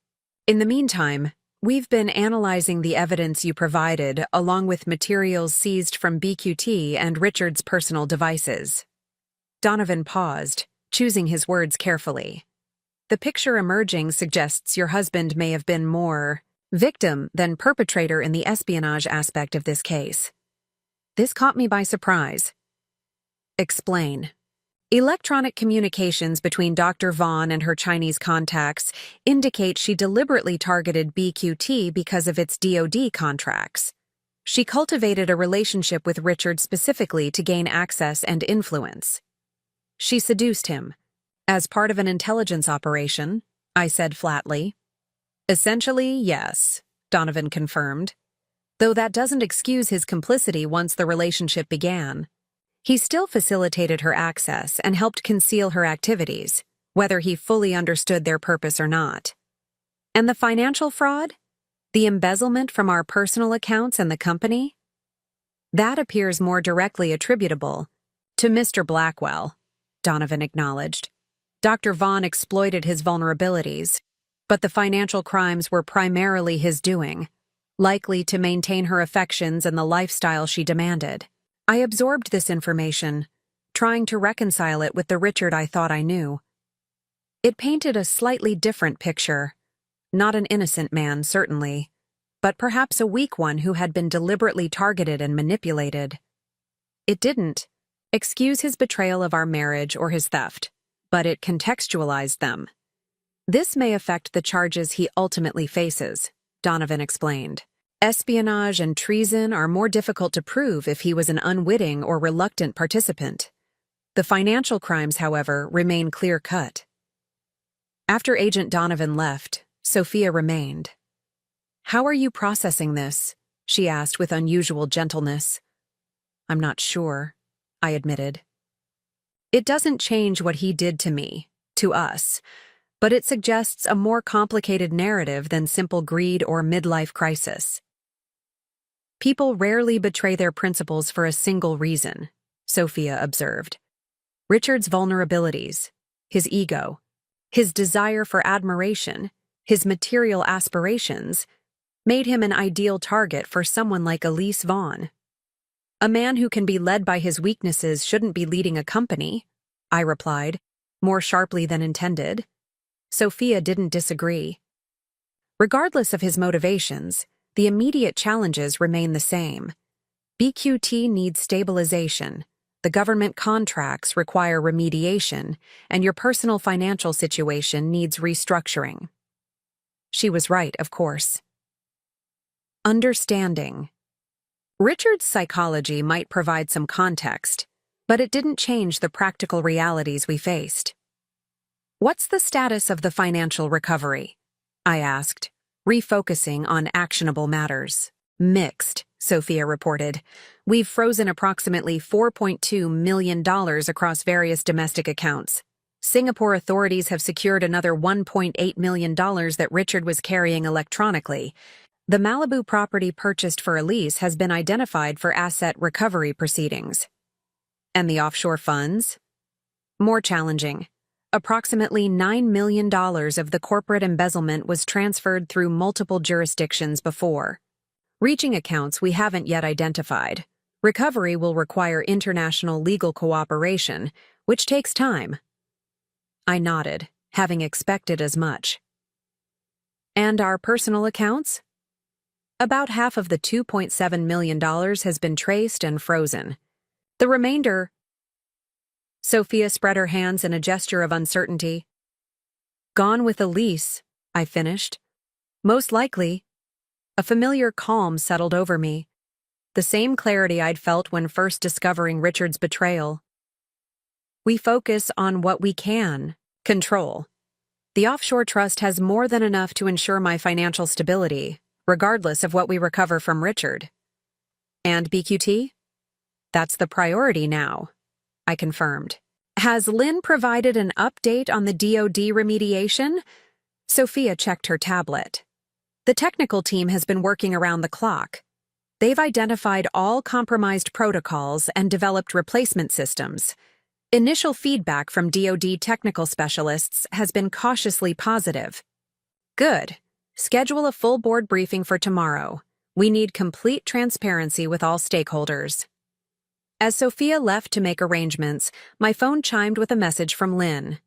In the meantime, we've been analyzing the evidence you provided along with materials seized from BQT and Richard's personal devices." Donovan paused, choosing his words carefully. "The picture emerging suggests your husband may have been more victim than perpetrator in the espionage aspect of this case." This caught me by surprise. "Explain." "Electronic communications between Dr. Vaughn and her Chinese contacts indicate she deliberately targeted BQT because of its DoD contracts. She cultivated a relationship with Richard specifically to gain access and influence. She seduced him. As part of an intelligence operation," I said flatly. "Essentially, yes," Donovan confirmed. "Though that doesn't excuse his complicity once the relationship began. He still facilitated her access and helped conceal her activities, whether he fully understood their purpose or not. And the financial fraud? The embezzlement from our personal accounts and the company? That appears more directly attributable to Mr. Blackwell," Donovan acknowledged. "Dr. Vaughn exploited his vulnerabilities, but the financial crimes were primarily his doing, likely to maintain her affections and the lifestyle she demanded." I absorbed this information, trying to reconcile it with the Richard I thought I knew. It painted a slightly different picture. Not an innocent man, certainly, but perhaps a weak one who had been deliberately targeted and manipulated. It didn't excuse his betrayal of our marriage or his theft, but it contextualized them. This may affect the charges he ultimately faces, Donovan explained. Espionage and treason are more difficult to prove if he was an unwitting or reluctant participant. The financial crimes, however, remain clear-cut. After Agent Donovan left, Sophia remained. "How are you processing this?" she asked with unusual gentleness. "I'm not sure," I admitted. "It doesn't change what he did to me, to us, but it suggests a more complicated narrative than simple greed or midlife crisis. People rarely betray their principles for a single reason," Sophia observed. Richard's vulnerabilities, his ego, his desire for admiration, his material aspirations, made him an ideal target for someone like Elise Vaughn. "A man who can be led by his weaknesses shouldn't be leading a company," I replied, more sharply than intended. Sophia didn't disagree. Regardless of his motivations, the immediate challenges remain the same. BQT needs stabilization, the government contracts require remediation, and your personal financial situation needs restructuring. She was right, of course. Understanding. Richard's psychology might provide some context, but it didn't change the practical realities we faced. "What's the status of the financial recovery?" I asked, refocusing on actionable matters. "Mixed," Sophia reported. "We've frozen approximately $4.2 million across various domestic accounts. Singapore authorities have secured another $1.8 million that Richard was carrying electronically. The Malibu property purchased for Elise has been identified for asset recovery proceedings." "And the offshore funds?" "More challenging. Approximately $9 million of the corporate embezzlement was transferred through multiple jurisdictions before. Reaching accounts we haven't yet identified. Recovery will require international legal cooperation, which takes time." I nodded, having expected as much. "And our personal accounts?" "About half of the $2.7 million has been traced and frozen. The remainder—" Sophia spread her hands in a gesture of uncertainty. "Gone with Elise," I finished. "Most likely." A familiar calm settled over me, the same clarity I'd felt when first discovering Richard's betrayal. "We focus on what we can control. The offshore trust has more than enough to ensure my financial stability, regardless of what we recover from Richard." "And BQT?" "That's the priority now," I confirmed. "Has Lynn provided an update on the DoD remediation?" Sophia checked her tablet. "The technical team has been working around the clock. They've identified all compromised protocols and developed replacement systems. Initial feedback from DoD technical specialists has been cautiously positive." "Good. Schedule a full board briefing for tomorrow. We need complete transparency with all stakeholders." As Sophia left to make arrangements, my phone chimed with a message from Lynn.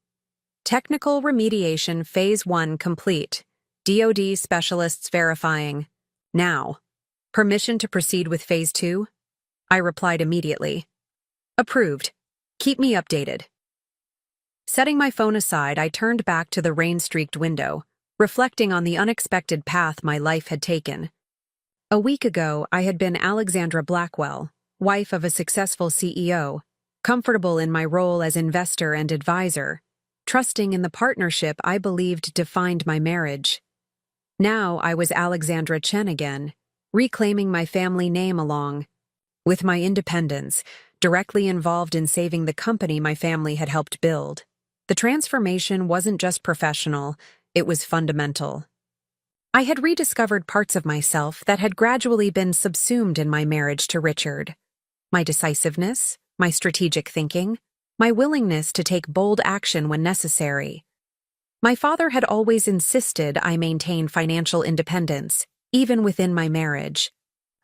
"Technical remediation Phase 1 complete. DoD specialists verifying. Now. Permission to proceed with Phase 2? I replied immediately. "Approved. Keep me updated." Setting my phone aside, I turned back to the rain-streaked window, reflecting on the unexpected path my life had taken. A week ago, I had been Alexandra Blackwell, wife of a successful CEO, comfortable in my role as investor and advisor, trusting in the partnership I believed defined my marriage. Now I was Alexandra Chen again, reclaiming my family name along with my independence, directly involved in saving the company my family had helped build. The transformation wasn't just professional, it was fundamental. I had rediscovered parts of myself that had gradually been subsumed in my marriage to Richard. My decisiveness, my strategic thinking, my willingness to take bold action when necessary. My father had always insisted I maintain financial independence, even within my marriage.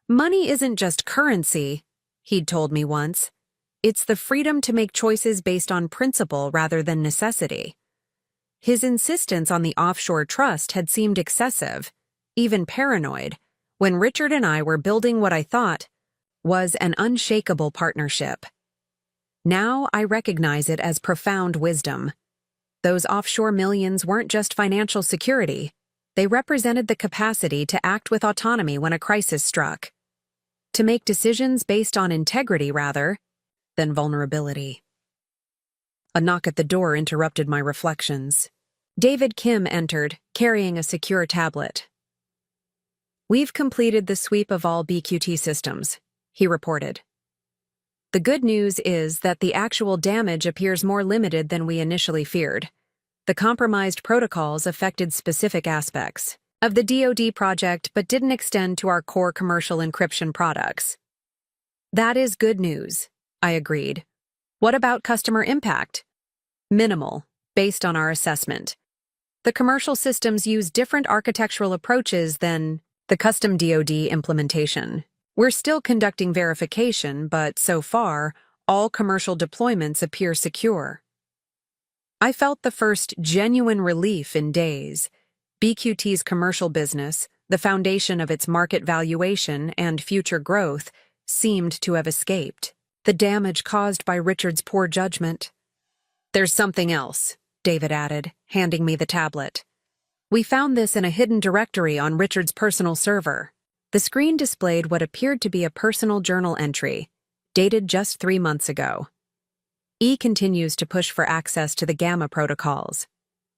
"Money isn't just currency," he'd told me once. "It's the freedom to make choices based on principle rather than necessity." His insistence on the offshore trust had seemed excessive, even paranoid, when Richard and I were building what I thought was an unshakable partnership. Now I recognize it as profound wisdom. Those offshore millions weren't just financial security. They represented the capacity to act with autonomy when a crisis struck. To make decisions based on integrity rather than vulnerability. A knock at the door interrupted my reflections. David Kim entered, carrying a secure tablet. "We've completed the sweep of all BQT systems," he reported. "The good news is that the actual damage appears more limited than we initially feared. The compromised protocols affected specific aspects of the DoD project but didn't extend to our core commercial encryption products." "That is good news," I agreed. "What about customer impact?" "Minimal, based on our assessment. The commercial systems use different architectural approaches than the custom DoD implementation. We're still conducting verification, but so far, all commercial deployments appear secure." I felt the first genuine relief in days. BQT's commercial business, the foundation of its market valuation and future growth, seemed to have escaped the damage caused by Richard's poor judgment. "There's something else," David added, handing me the tablet. "We found this in a hidden directory on Richard's personal server." The screen displayed what appeared to be a personal journal entry, dated just 3 months ago. "E continues to push for access to the Gamma protocols.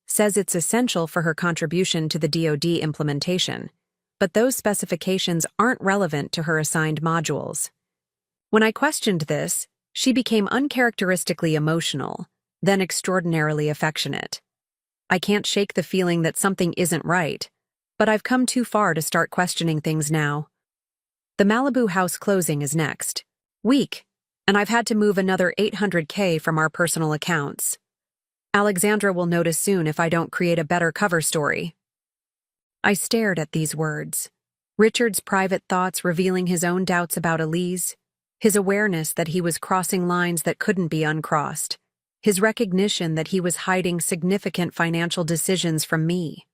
Says it's essential for her contribution to the DoD implementation, but those specifications aren't relevant to her assigned modules." When I questioned this, she became uncharacteristically emotional, then extraordinarily affectionate. I can't shake the feeling that something isn't right, but I've come too far to start questioning things now. The Malibu house closing is next week, and I've had to move another $800K from our personal accounts. Alexandra will notice soon if I don't create a better cover story. I stared at these words. Richard's private thoughts revealing his own doubts about Elise, his awareness that he was crossing lines that couldn't be uncrossed, his recognition that he was hiding significant financial decisions from me.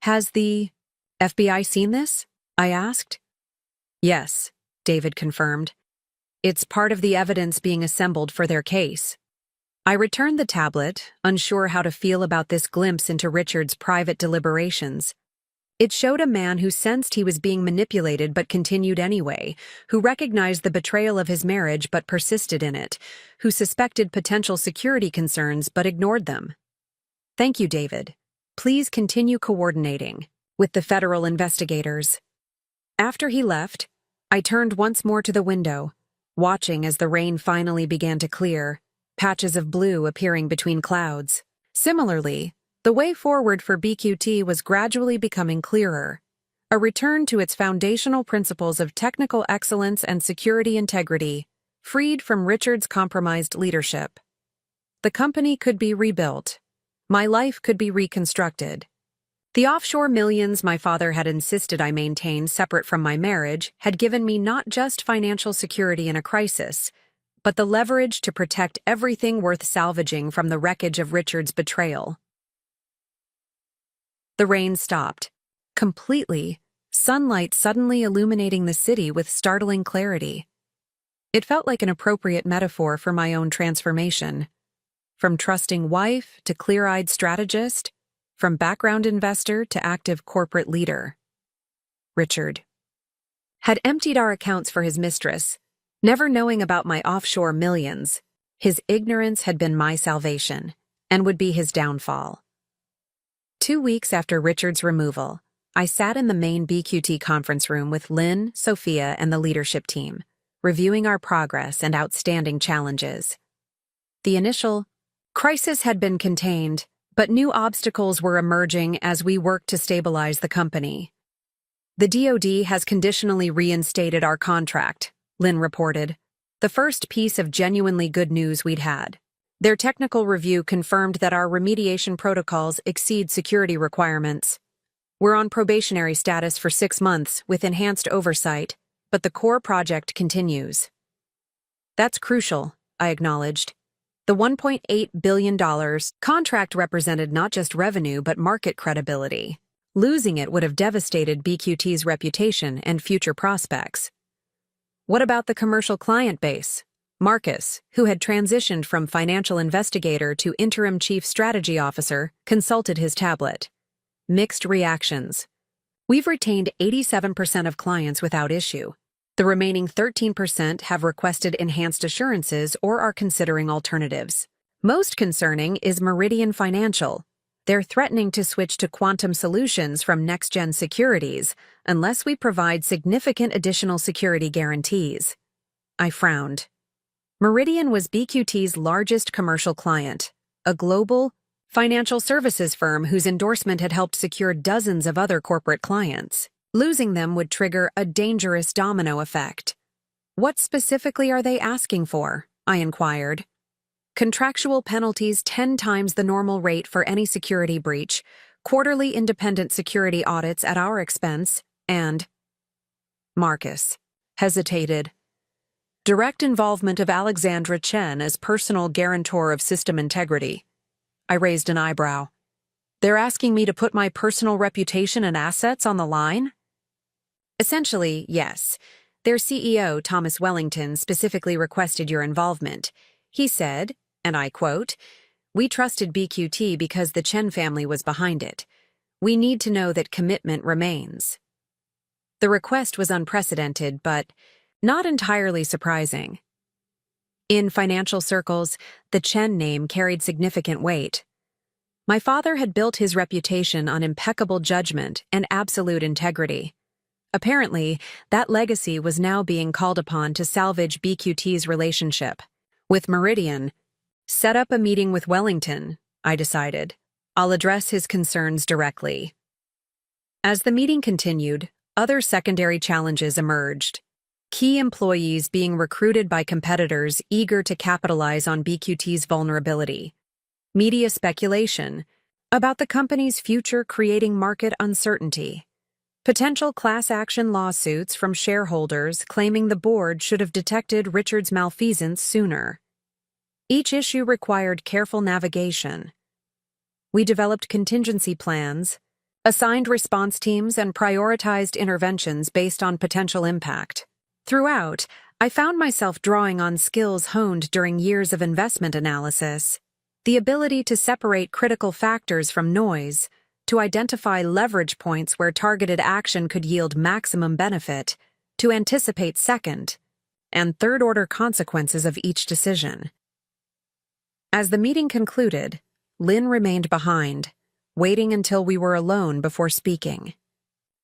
"Has the FBI seen this?" I asked. "Yes," David confirmed. "It's part of the evidence being assembled for their case." I returned the tablet, unsure how to feel about this glimpse into Richard's private deliberations. It showed a man who sensed he was being manipulated but continued anyway, who recognized the betrayal of his marriage but persisted in it, who suspected potential security concerns but ignored them. "Thank you, David. Please continue coordinating with the federal investigators." After he left, I turned once more to the window, watching as the rain finally began to clear, patches of blue appearing between clouds. Similarly, the way forward for BQT was gradually becoming clearer. A return to its foundational principles of technical excellence and security integrity, freed from Richard's compromised leadership. The company could be rebuilt. My life could be reconstructed. The offshore millions my father had insisted I maintain separate from my marriage had given me not just financial security in a crisis, but the leverage to protect everything worth salvaging from the wreckage of Richard's betrayal. The rain stopped. Completely, sunlight suddenly illuminating the city with startling clarity. It felt like an appropriate metaphor for my own transformation. From trusting wife to clear-eyed strategist, from background investor to active corporate leader. Richard had emptied our accounts for his mistress, never knowing about my offshore millions. His ignorance had been my salvation, and would be his downfall. 2 weeks after Richard's removal, I sat in the main BQT conference room with Lynn, Sophia, and the leadership team, reviewing our progress and outstanding challenges. The initial crisis had been contained, but new obstacles were emerging as we worked to stabilize the company. "The DoD has conditionally reinstated our contract," Lynn reported, the first piece of genuinely good news we'd had. "Their technical review confirmed that our remediation protocols exceed security requirements. We're on probationary status for 6 months with enhanced oversight, but the core project continues." "That's crucial," I acknowledged. The $1.8 billion contract represented not just revenue but market credibility. Losing it would have devastated BQT's reputation and future prospects. What about the commercial client base? Marcus, who had transitioned from financial investigator to interim chief strategy officer, consulted his tablet. Mixed reactions. We've retained 87% of clients without issue. The remaining 13% have requested enhanced assurances or are considering alternatives. Most concerning is Meridian Financial. They're threatening to switch to quantum solutions from next-gen securities unless we provide significant additional security guarantees. I frowned. Meridian was BQT's largest commercial client, a global financial services firm whose endorsement had helped secure dozens of other corporate clients. Losing them would trigger a dangerous domino effect. What specifically are they asking for? I inquired. Contractual penalties 10 times the normal rate for any security breach, quarterly independent security audits at our expense, and Marcus hesitated. Direct involvement of Alexandra Chen as personal guarantor of system integrity. I raised an eyebrow. They're asking me to put my personal reputation and assets on the line? Essentially, yes. Their CEO, Thomas Wellington, specifically requested your involvement. He said, and I quote, "We trusted BQT because the Chen family was behind it. We need to know that commitment remains." The request was unprecedented, but not entirely surprising. In financial circles, the Chen name carried significant weight. My father had built his reputation on impeccable judgment and absolute integrity. Apparently, that legacy was now being called upon to salvage BQT's relationship with Meridian. Set up a meeting with Wellington, I decided. I'll address his concerns directly. As the meeting continued, other secondary challenges emerged. Key employees being recruited by competitors eager to capitalize on BQT's vulnerability. Media speculation about the company's future creating market uncertainty. Potential class action lawsuits from shareholders claiming the board should have detected Richard's malfeasance sooner. Each issue required careful navigation. We developed contingency plans, assigned response teams, and prioritized interventions based on potential impact. Throughout, I found myself drawing on skills honed during years of investment analysis. The ability to separate critical factors from noise, to identify leverage points where targeted action could yield maximum benefit, to anticipate second and third-order consequences of each decision. As the meeting concluded, Lynn remained behind, waiting until we were alone before speaking.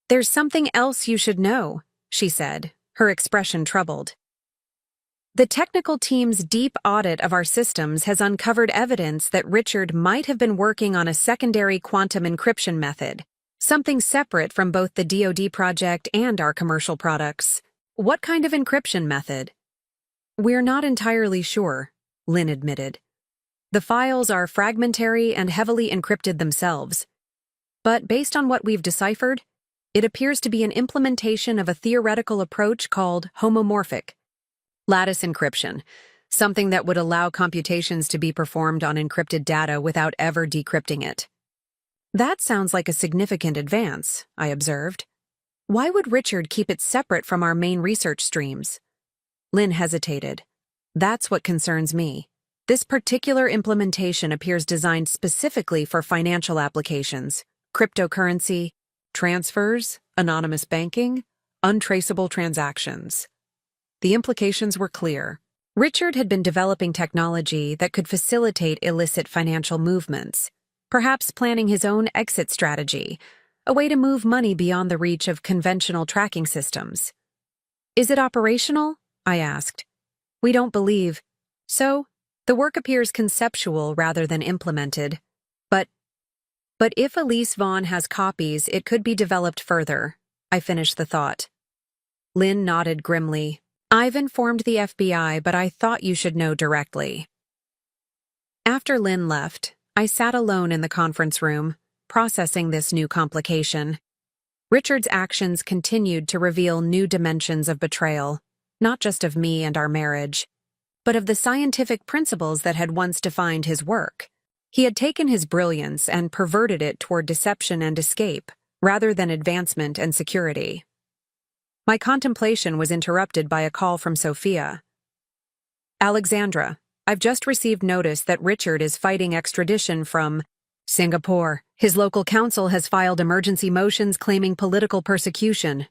"There's something else you should know," she said, her expression troubled. "The technical team's deep audit of our systems has uncovered evidence that Richard might have been working on a secondary quantum encryption method, something separate from both the DoD project and our commercial products." "What kind of encryption method?" "We're not entirely sure," Lynn admitted. "The files are fragmentary and heavily encrypted themselves. But based on what we've deciphered, it appears to be an implementation of a theoretical approach called homomorphic lattice encryption, something that would allow computations to be performed on encrypted data without ever decrypting it." "That sounds like a significant advance," I observed. "Why would Richard keep it separate from our main research streams?" Lynn hesitated. "That's what concerns me. This particular implementation appears designed specifically for financial applications, cryptocurrency, transfers, anonymous banking, untraceable transactions." The implications were clear. Richard had been developing technology that could facilitate illicit financial movements, perhaps planning his own exit strategy, a way to move money beyond the reach of conventional tracking systems. "Is it operational?" I asked. "We don't believe so. The work appears conceptual rather than implemented. But if Elise Vaughn has copies, it could be developed further." I finished the thought. Lynn nodded grimly. "I've informed the FBI, but I thought you should know directly." After Lynn left, I sat alone in the conference room, processing this new complication. Richard's actions continued to reveal new dimensions of betrayal, not just of me and our marriage, but of the scientific principles that had once defined his work. He had taken his brilliance and perverted it toward deception and escape, rather than advancement and security. My contemplation was interrupted by a call from Sophia. Alexandra, I've just received notice that Richard is fighting extradition from Singapore. His local council has filed emergency motions claiming political persecution.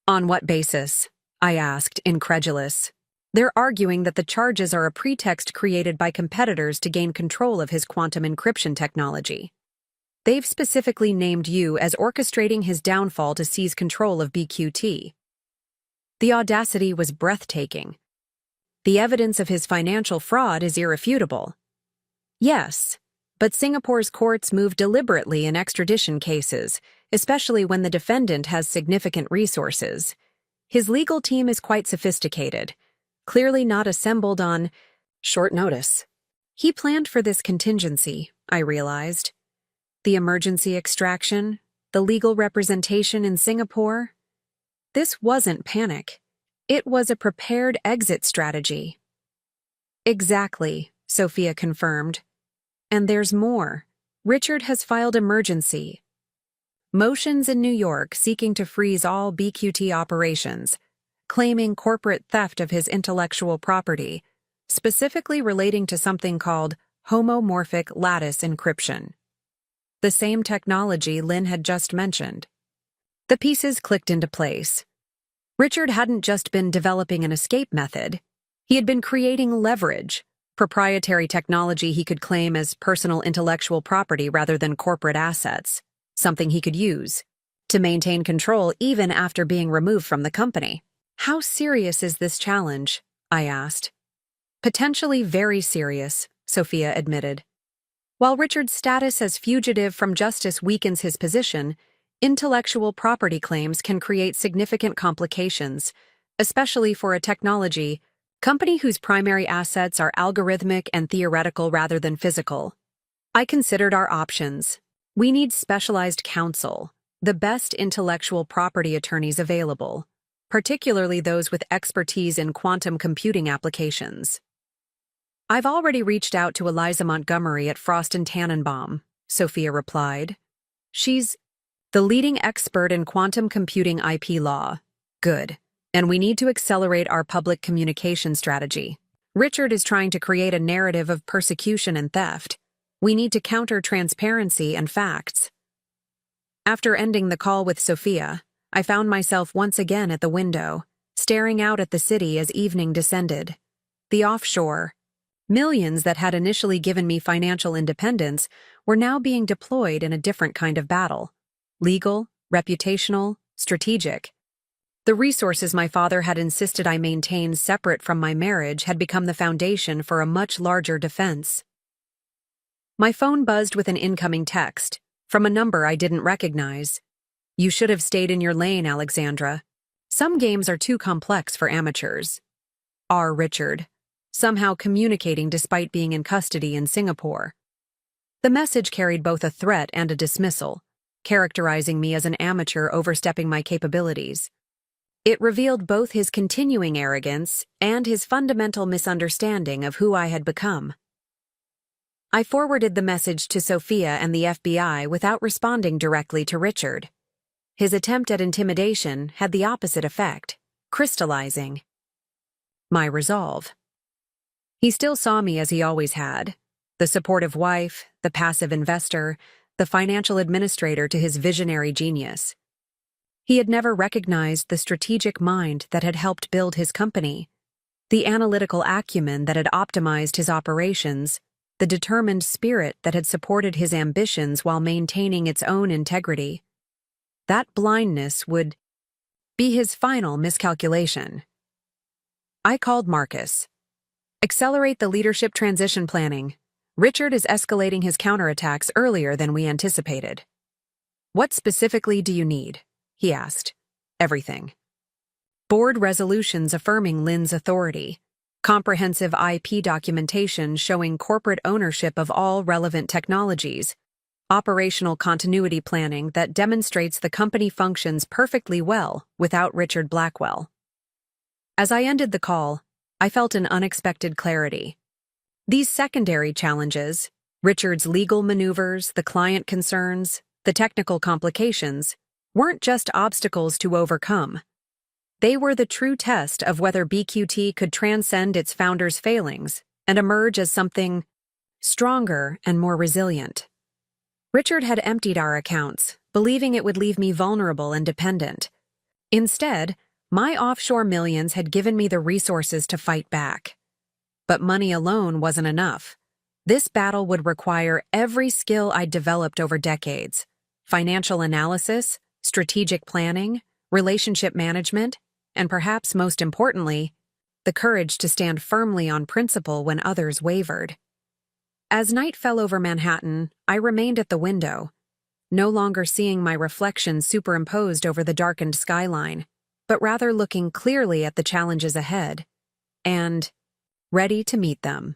On what basis? I asked, incredulous. They're arguing that the charges are a pretext created by competitors to gain control of his quantum encryption technology. They've specifically named you as orchestrating his downfall to seize control of BQT. The audacity was breathtaking. The evidence of his financial fraud is irrefutable. Yes, but Singapore's courts move deliberately in extradition cases, especially when the defendant has significant resources. His legal team is quite sophisticated, clearly not assembled on short notice. He planned for this contingency, I realized. The emergency extraction, the legal representation in Singapore. This wasn't panic. It was a prepared exit strategy. Exactly, Sophia confirmed. And there's more. Richard has filed emergency motions in New York seeking to freeze all BQT operations, claiming corporate theft of his intellectual property, specifically relating to something called homomorphic lattice encryption. The same technology Lynn had just mentioned. The pieces clicked into place. Richard hadn't just been developing an escape method. He had been creating leverage, proprietary technology he could claim as personal intellectual property rather than corporate assets, something he could use to maintain control even after being removed from the company. How serious is this challenge? I asked. Potentially very serious, Sophia admitted. While Richard's status as fugitive from justice weakens his position, intellectual property claims can create significant complications, especially for a technology company whose primary assets are algorithmic and theoretical rather than physical. I considered our options. We need specialized counsel, the best intellectual property attorneys available, particularly those with expertise in quantum computing applications. I've already reached out to Eliza Montgomery at Frost & Tannenbaum, Sophia replied. She's the leading expert in quantum computing IP law. Good. And we need to accelerate our public communication strategy. Richard is trying to create a narrative of persecution and theft. We need to counter transparency and facts. After ending the call with Sophia, I found myself once again at the window, staring out at the city as evening descended. The offshore. Millions that had initially given me financial independence were now being deployed in a different kind of battle. Legal, reputational, strategic. The resources my father had insisted I maintain separate from my marriage had become the foundation for a much larger defense. My phone buzzed with an incoming text, from a number I didn't recognize. You should have stayed in your lane, Alexandra. Some games are too complex for amateurs. R. Richard, somehow communicating despite being in custody in Singapore. The message carried both a threat and a dismissal, characterizing me as an amateur overstepping my capabilities. It revealed both his continuing arrogance and his fundamental misunderstanding of who I had become. I forwarded the message to Sophia and the FBI without responding directly to Richard. His attempt at intimidation had the opposite effect, crystallizing my resolve. He still saw me as he always had, the supportive wife, the passive investor, the financial administrator to his visionary genius. He had never recognized the strategic mind that had helped build his company, the analytical acumen that had optimized his operations, the determined spirit that had supported his ambitions while maintaining its own integrity. That blindness would be his final miscalculation. I called Marcus. Accelerate the leadership transition planning. Richard is escalating his counterattacks earlier than we anticipated. What specifically do you need? He asked. Everything. Board resolutions affirming Lynn's authority, comprehensive IP documentation showing corporate ownership of all relevant technologies, operational continuity planning that demonstrates the company functions perfectly well without Richard Blackwell. As I ended the call, I felt an unexpected clarity. These secondary challenges, Richard's legal maneuvers, the client concerns, the technical complications, weren't just obstacles to overcome. They were the true test of whether BQT could transcend its founder's failings and emerge as something stronger and more resilient. Richard had emptied our accounts, believing it would leave me vulnerable and dependent. Instead, my offshore millions had given me the resources to fight back. But money alone wasn't enough. This battle would require every skill I'd developed over decades: financial analysis, strategic planning, relationship management, and perhaps most importantly, the courage to stand firmly on principle when others wavered. As night fell over Manhattan, I remained at the window, no longer seeing my reflection superimposed over the darkened skyline, but rather looking clearly at the challenges ahead, and ready to meet them.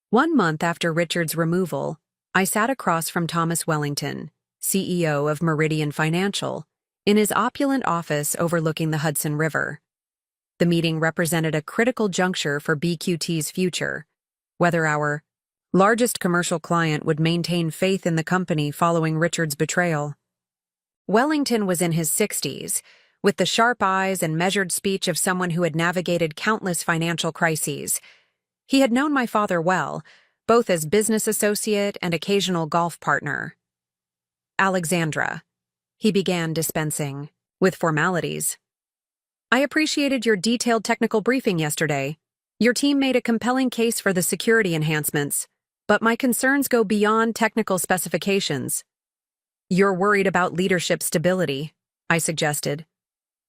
1 month after Richard's removal, I sat across from Thomas Wellington, CEO of Meridian Financial, in his opulent office overlooking the Hudson River. The meeting represented a critical juncture for BQT's future, whether our largest commercial client would maintain faith in the company following Richard's betrayal. Wellington was in his 60s, with the sharp eyes and measured speech of someone who had navigated countless financial crises. He had known my father well, both as business associate and occasional golf partner. "Alexandra," he began dispensing, with formalities. "I appreciated your detailed technical briefing yesterday. Your team made a compelling case for the security enhancements, but my concerns go beyond technical specifications." "You're worried about leadership stability," I suggested.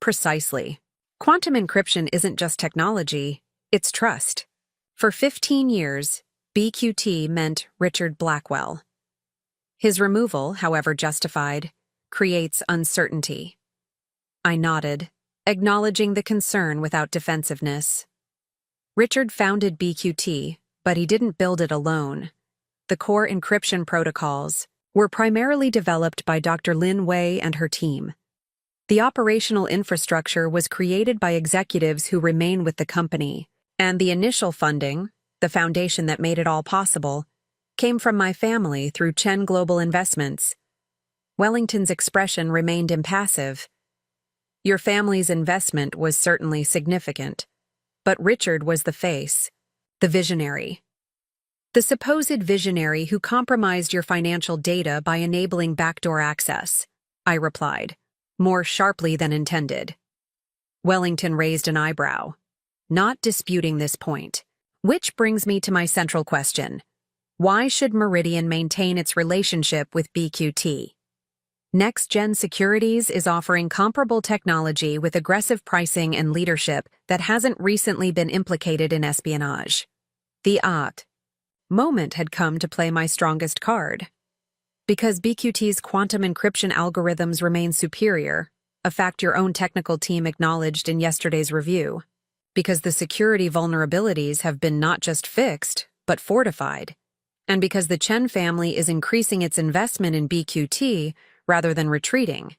"Precisely. Quantum encryption isn't just technology, it's trust. For 15 years, BQT meant Richard Blackwell. His removal, however justified, creates uncertainty." I nodded, acknowledging the concern without defensiveness. Richard founded BQT, but he didn't build it alone. The core encryption protocols were primarily developed by Dr. Lin Wei and her team. The operational infrastructure was created by executives who remain with the company, and the initial funding, the foundation that made it all possible, came from my family through Chen Global Investments. Wellington's expression remained impassive. "Your family's investment was certainly significant, but Richard was the face, the visionary. The supposed visionary who compromised your financial data by enabling backdoor access," I replied, more sharply than intended. Wellington raised an eyebrow, not disputing this point. Which brings me to my central question. Why should Meridian maintain its relationship with BQT? Next-Gen Securities is offering comparable technology with aggressive pricing and leadership that hasn't recently been implicated in espionage. The moment had come to play my strongest card. Because BQT's quantum encryption algorithms remain superior, a fact your own technical team acknowledged in yesterday's review. Because the security vulnerabilities have been not just fixed, but fortified. And because the Chen family is increasing its investment in BQT rather than retreating.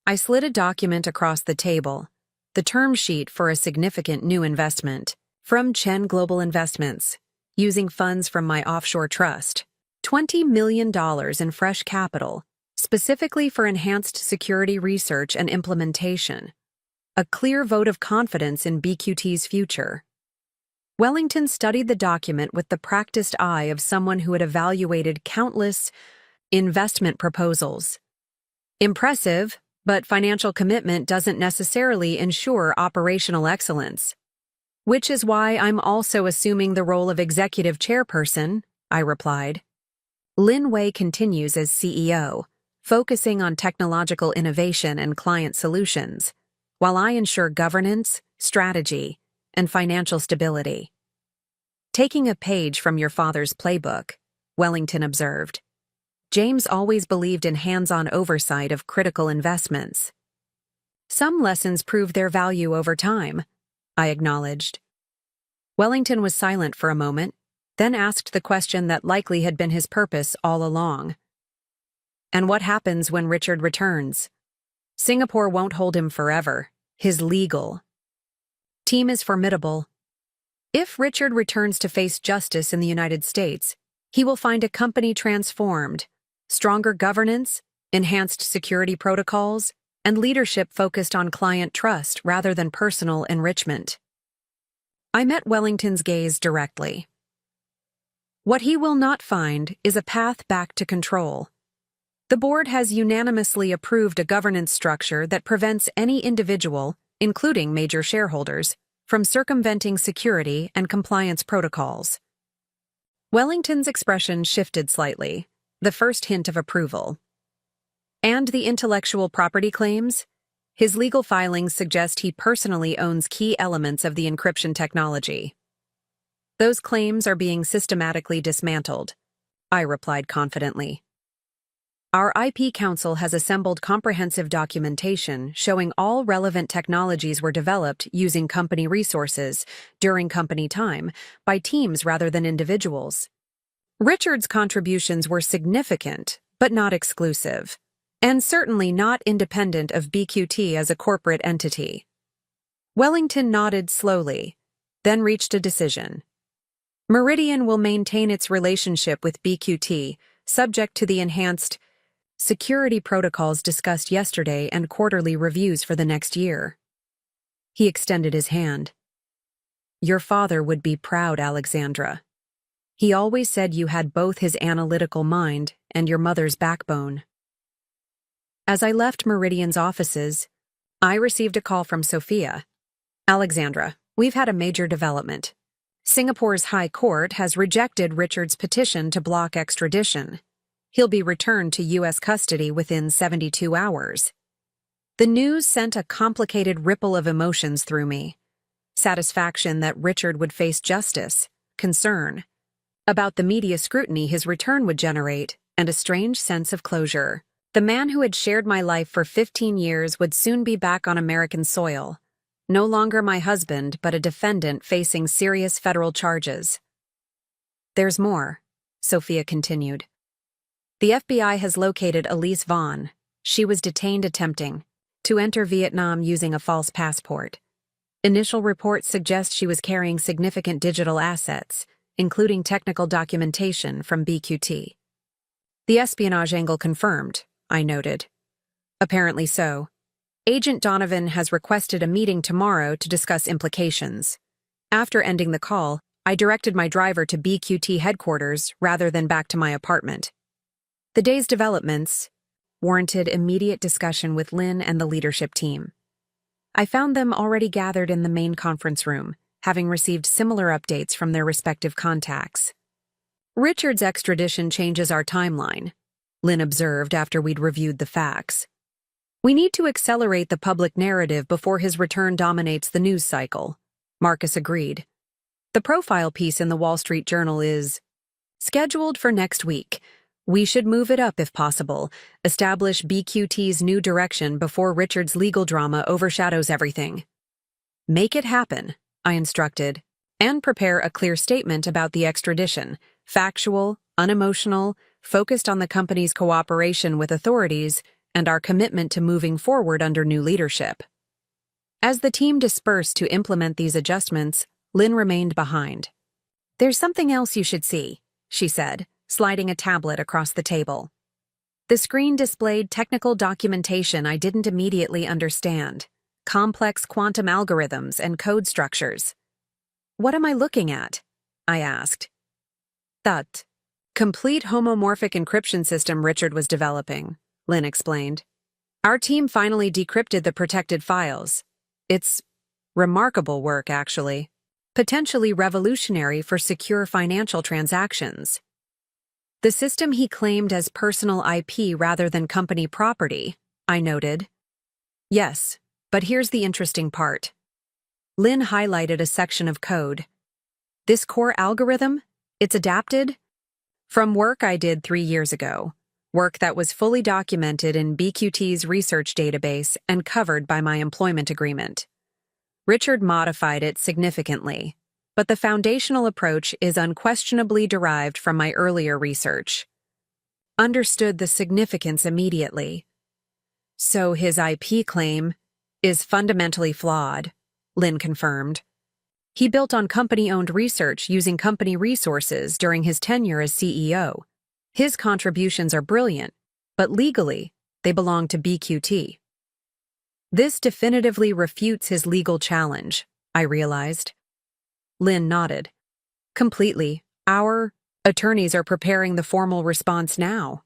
I slid a document across the table, the term sheet for a significant new investment, from Chen Global Investments, using funds from my offshore trust, $20 million in fresh capital, specifically for enhanced security research and implementation. A clear vote of confidence in BQT's future. Wellington studied the document with the practiced eye of someone who had evaluated countless investment proposals. Impressive, but financial commitment doesn't necessarily ensure operational excellence. Which is why I'm also assuming the role of executive chairperson, I replied. Lin Wei continues as CEO, focusing on technological innovation and client solutions, while I ensure governance, strategy, and financial stability. Taking a page from your father's playbook, Wellington observed. James always believed in hands-on oversight of critical investments. Some lessons prove their value over time, I acknowledged. Wellington was silent for a moment, then asked the question that likely had been his purpose all along. And what happens when Richard returns? Singapore won't hold him forever. His legal team is formidable. If Richard returns to face justice in the United States, he will find a company transformed, stronger governance, enhanced security protocols, and leadership focused on client trust rather than personal enrichment. I met Wellington's gaze directly. What he will not find is a path back to control. The board has unanimously approved a governance structure that prevents any individual, including major shareholders, from circumventing security and compliance protocols. Wellington's expression shifted slightly, the first hint of approval. And the intellectual property claims? His legal filings suggest he personally owns key elements of the encryption technology. Those claims are being systematically dismantled, I replied confidently. Our IP Council has assembled comprehensive documentation showing all relevant technologies were developed using company resources, during company time, by teams rather than individuals. Richard's contributions were significant, but not exclusive, and certainly not independent of BQT as a corporate entity. Wellington nodded slowly, then reached a decision. Meridian will maintain its relationship with BQT, subject to the enhanced security protocols discussed yesterday and quarterly reviews for the next year. He extended his hand. Your father would be proud, Alexandra. He always said you had both his analytical mind and your mother's backbone. As I left Meridian's offices, I received a call from Sophia. Alexandra, we've had a major development. Singapore's High Court has rejected Richard's petition to block extradition. He'll be returned to U.S. custody within 72 hours. The news sent a complicated ripple of emotions through me. Satisfaction that Richard would face justice, concern about the media scrutiny his return would generate, and a strange sense of closure. The man who had shared my life for 15 years would soon be back on American soil. No longer my husband, but a defendant facing serious federal charges. There's more, Sophia continued. The FBI has located Elise Vaughn. She was detained attempting to enter Vietnam using a false passport. Initial reports suggest she was carrying significant digital assets, including technical documentation from BQT. The espionage angle confirmed, I noted. Apparently so. Agent Donovan has requested a meeting tomorrow to discuss implications. After ending the call, I directed my driver to BQT headquarters rather than back to my apartment. The day's developments warranted immediate discussion with Lynn and the leadership team. I found them already gathered in the main conference room, having received similar updates from their respective contacts. Richard's extradition changes our timeline, Lynn observed after we'd reviewed the facts. We need to accelerate the public narrative before his return dominates the news cycle, Marcus agreed. The profile piece in the Wall Street Journal is scheduled for next week. We should move it up if possible, establish BQT's new direction before Richard's legal drama overshadows everything. Make it happen, I instructed, and prepare a clear statement about the extradition, factual, unemotional, focused on the company's cooperation with authorities and our commitment to moving forward under new leadership. As the team dispersed to implement these adjustments, Lynn remained behind. There's something else you should see, she said, sliding a tablet across the table. The screen displayed technical documentation I didn't immediately understand, complex quantum algorithms and code structures. What am I looking at? I asked. That complete homomorphic encryption system Richard was developing, Lynn explained. Our team finally decrypted the protected files. It's remarkable work, actually. Potentially revolutionary for secure financial transactions. The system he claimed as personal IP rather than company property, I noted. Yes, but here's the interesting part. Lynn highlighted a section of code. This core algorithm, it's adapted from work I did 3 years ago, work that was fully documented in BQT's research database and covered by my employment agreement. Richard modified it significantly, but the foundational approach is unquestionably derived from my earlier research. Understood the significance immediately. So his IP claim is fundamentally flawed, Lynn confirmed. He built on company-owned research using company resources during his tenure as CEO. His contributions are brilliant, but legally, they belong to BQT. This definitively refutes his legal challenge, I realized. Lynn nodded. Completely. Our attorneys are preparing the formal response now.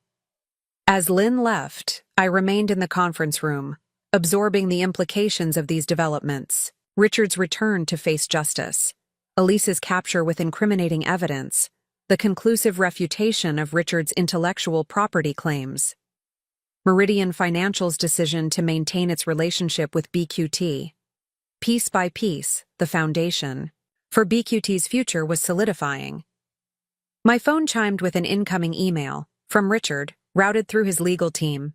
As Lynn left, I remained in the conference room, absorbing the implications of these developments. Richard's return to face justice, Elise's capture with incriminating evidence, the conclusive refutation of Richard's intellectual property claims, Meridian Financial's decision to maintain its relationship with BQT. Piece by piece, the foundation for BQT's future was solidifying. My phone chimed with an incoming email from Richard, routed through his legal team.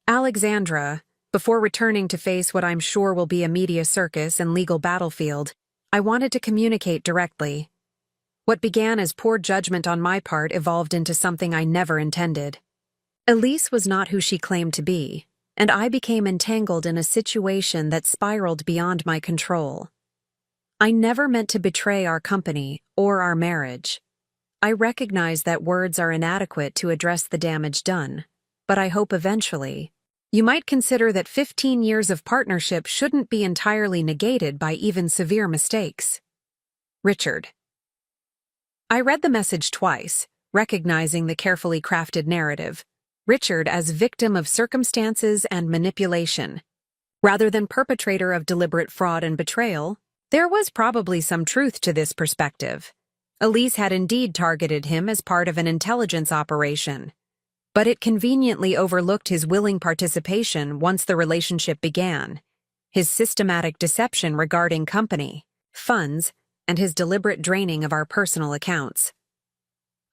Alexandra, before returning to face what I'm sure will be a media circus and legal battlefield, I wanted to communicate directly. What began as poor judgment on my part evolved into something I never intended. Elise was not who she claimed to be, and I became entangled in a situation that spiraled beyond my control. I never meant to betray our company or our marriage. I recognize that words are inadequate to address the damage done, but I hope eventually you might consider that 15 years of partnership shouldn't be entirely negated by even severe mistakes. Richard. I read the message twice, recognizing the carefully crafted narrative. Richard as victim of circumstances and manipulation. Rather than perpetrator of deliberate fraud and betrayal, there was probably some truth to this perspective. Elise had indeed targeted him as part of an intelligence operation, but it conveniently overlooked his willing participation once the relationship began, his systematic deception regarding company, funds, and his deliberate draining of our personal accounts.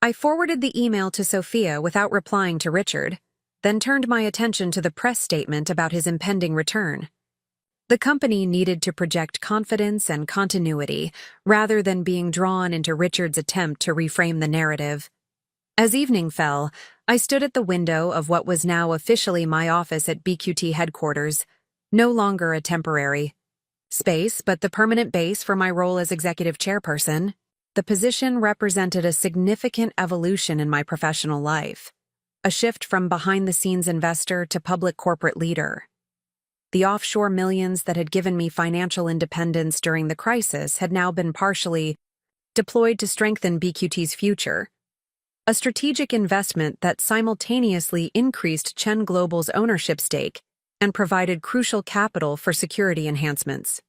I forwarded the email to Sophia without replying to Richard, then turned my attention to the press statement about his impending return. The company needed to project confidence and continuity rather than being drawn into Richard's attempt to reframe the narrative. As evening fell, I stood at the window of what was now officially my office at BQT headquarters, no longer a temporary space but the permanent base for my role as executive chairperson. The position represented a significant evolution in my professional life, a shift from behind-the-scenes investor to public corporate leader. The offshore millions that had given me financial independence during the crisis had now been partially deployed to strengthen BQT's future, a strategic investment that simultaneously increased Chen Global's ownership stake and provided crucial capital for security enhancements.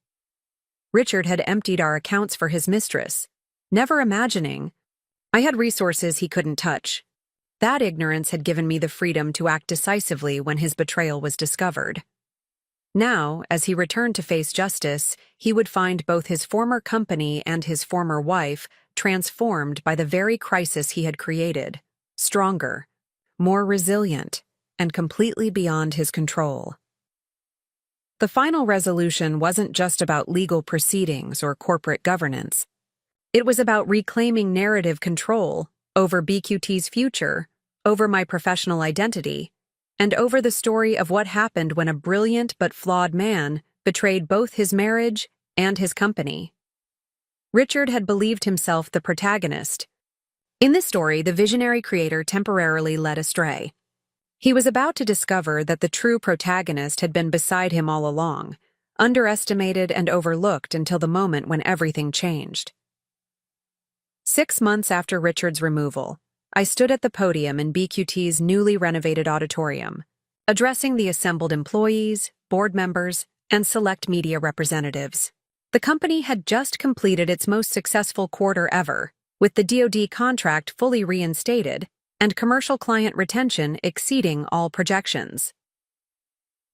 Richard had emptied our accounts for his mistress, never imagining I had resources he couldn't touch. That ignorance had given me the freedom to act decisively when his betrayal was discovered. Now, as he returned to face justice, he would find both his former company and his former wife transformed by the very crisis he had created, stronger, more resilient, and completely beyond his control. The final resolution wasn't just about legal proceedings or corporate governance. It was about reclaiming narrative control over BQT's future, over my professional identity, and over the story of what happened when a brilliant but flawed man betrayed both his marriage and his company. Richard had believed himself the protagonist. In this story, the visionary creator temporarily led astray. He was about to discover that the true protagonist had been beside him all along, underestimated and overlooked until the moment when everything changed. 6 months after Richard's removal, I stood at the podium in BQT's newly renovated auditorium, addressing the assembled employees, board members, and select media representatives. The company had just completed its most successful quarter ever, with the DoD contract fully reinstated and commercial client retention exceeding all projections.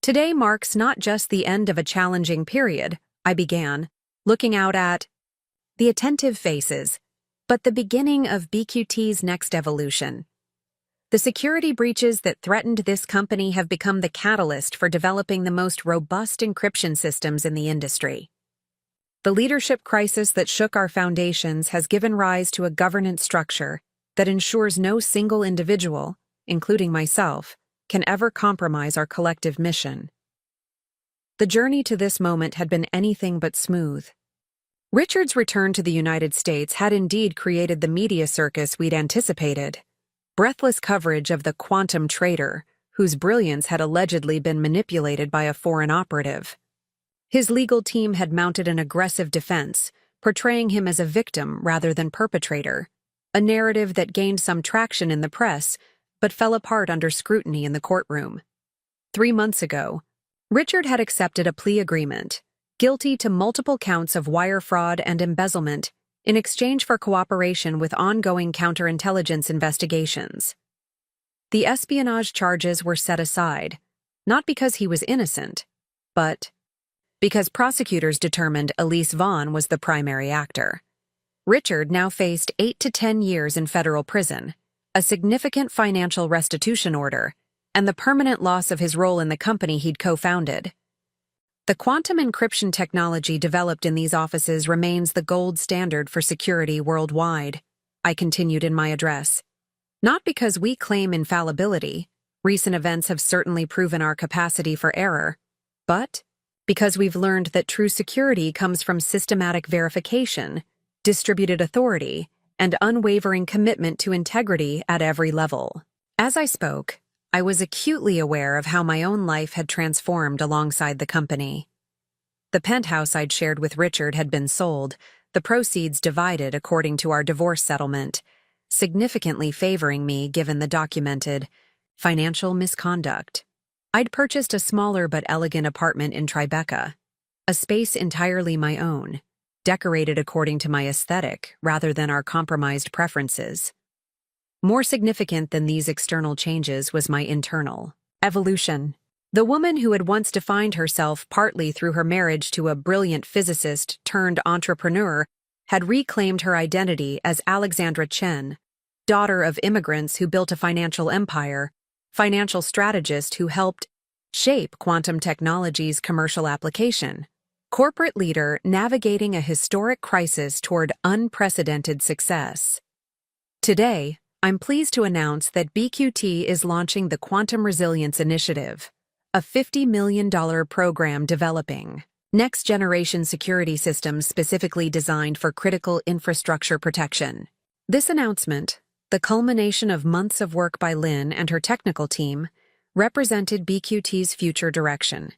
Today marks not just the end of a challenging period, I began, looking out at the attentive faces, but the beginning of BQT's next evolution. The security breaches that threatened this company have become the catalyst for developing the most robust encryption systems in the industry. The leadership crisis that shook our foundations has given rise to a governance structure that ensures no single individual, including myself, can ever compromise our collective mission. The journey to this moment had been anything but smooth. Richard's return to the United States had indeed created the media circus we'd anticipated. Breathless coverage of the quantum trader, whose brilliance had allegedly been manipulated by a foreign operative. His legal team had mounted an aggressive defense, portraying him as a victim rather than perpetrator, a narrative that gained some traction in the press but fell apart under scrutiny in the courtroom. 3 months ago, Richard had accepted a plea agreement, guilty to multiple counts of wire fraud and embezzlement, in exchange for cooperation with ongoing counterintelligence investigations. The espionage charges were set aside, not because he was innocent, but because prosecutors determined Elise Vaughn was the primary actor. Richard now faced 8 to 10 years in federal prison, a significant financial restitution order, and the permanent loss of his role in the company he'd co-founded. The quantum encryption technology developed in these offices remains the gold standard for security worldwide, I continued in my address. Not because we claim infallibility, recent events have certainly proven our capacity for error, but because we've learned that true security comes from systematic verification, distributed authority, and unwavering commitment to integrity at every level. As I spoke, I was acutely aware of how my own life had transformed alongside the company. The penthouse I'd shared with Richard had been sold, the proceeds divided according to our divorce settlement, significantly favoring me given the documented financial misconduct. I'd purchased a smaller but elegant apartment in Tribeca, a space entirely my own, decorated according to my aesthetic rather than our compromised preferences. More significant than these external changes was my internal evolution. The woman who had once defined herself partly through her marriage to a brilliant physicist turned entrepreneur had reclaimed her identity as Alexandra Chen, daughter of immigrants who built a financial empire, financial strategist who helped shape quantum technology's commercial application, corporate leader navigating a historic crisis toward unprecedented success. Today, I'm pleased to announce that BQT is launching the Quantum Resilience Initiative, a $50 million program developing next-generation security systems specifically designed for critical infrastructure protection. This announcement, the culmination of months of work by Lynn and her technical team, represented BQT's future direction,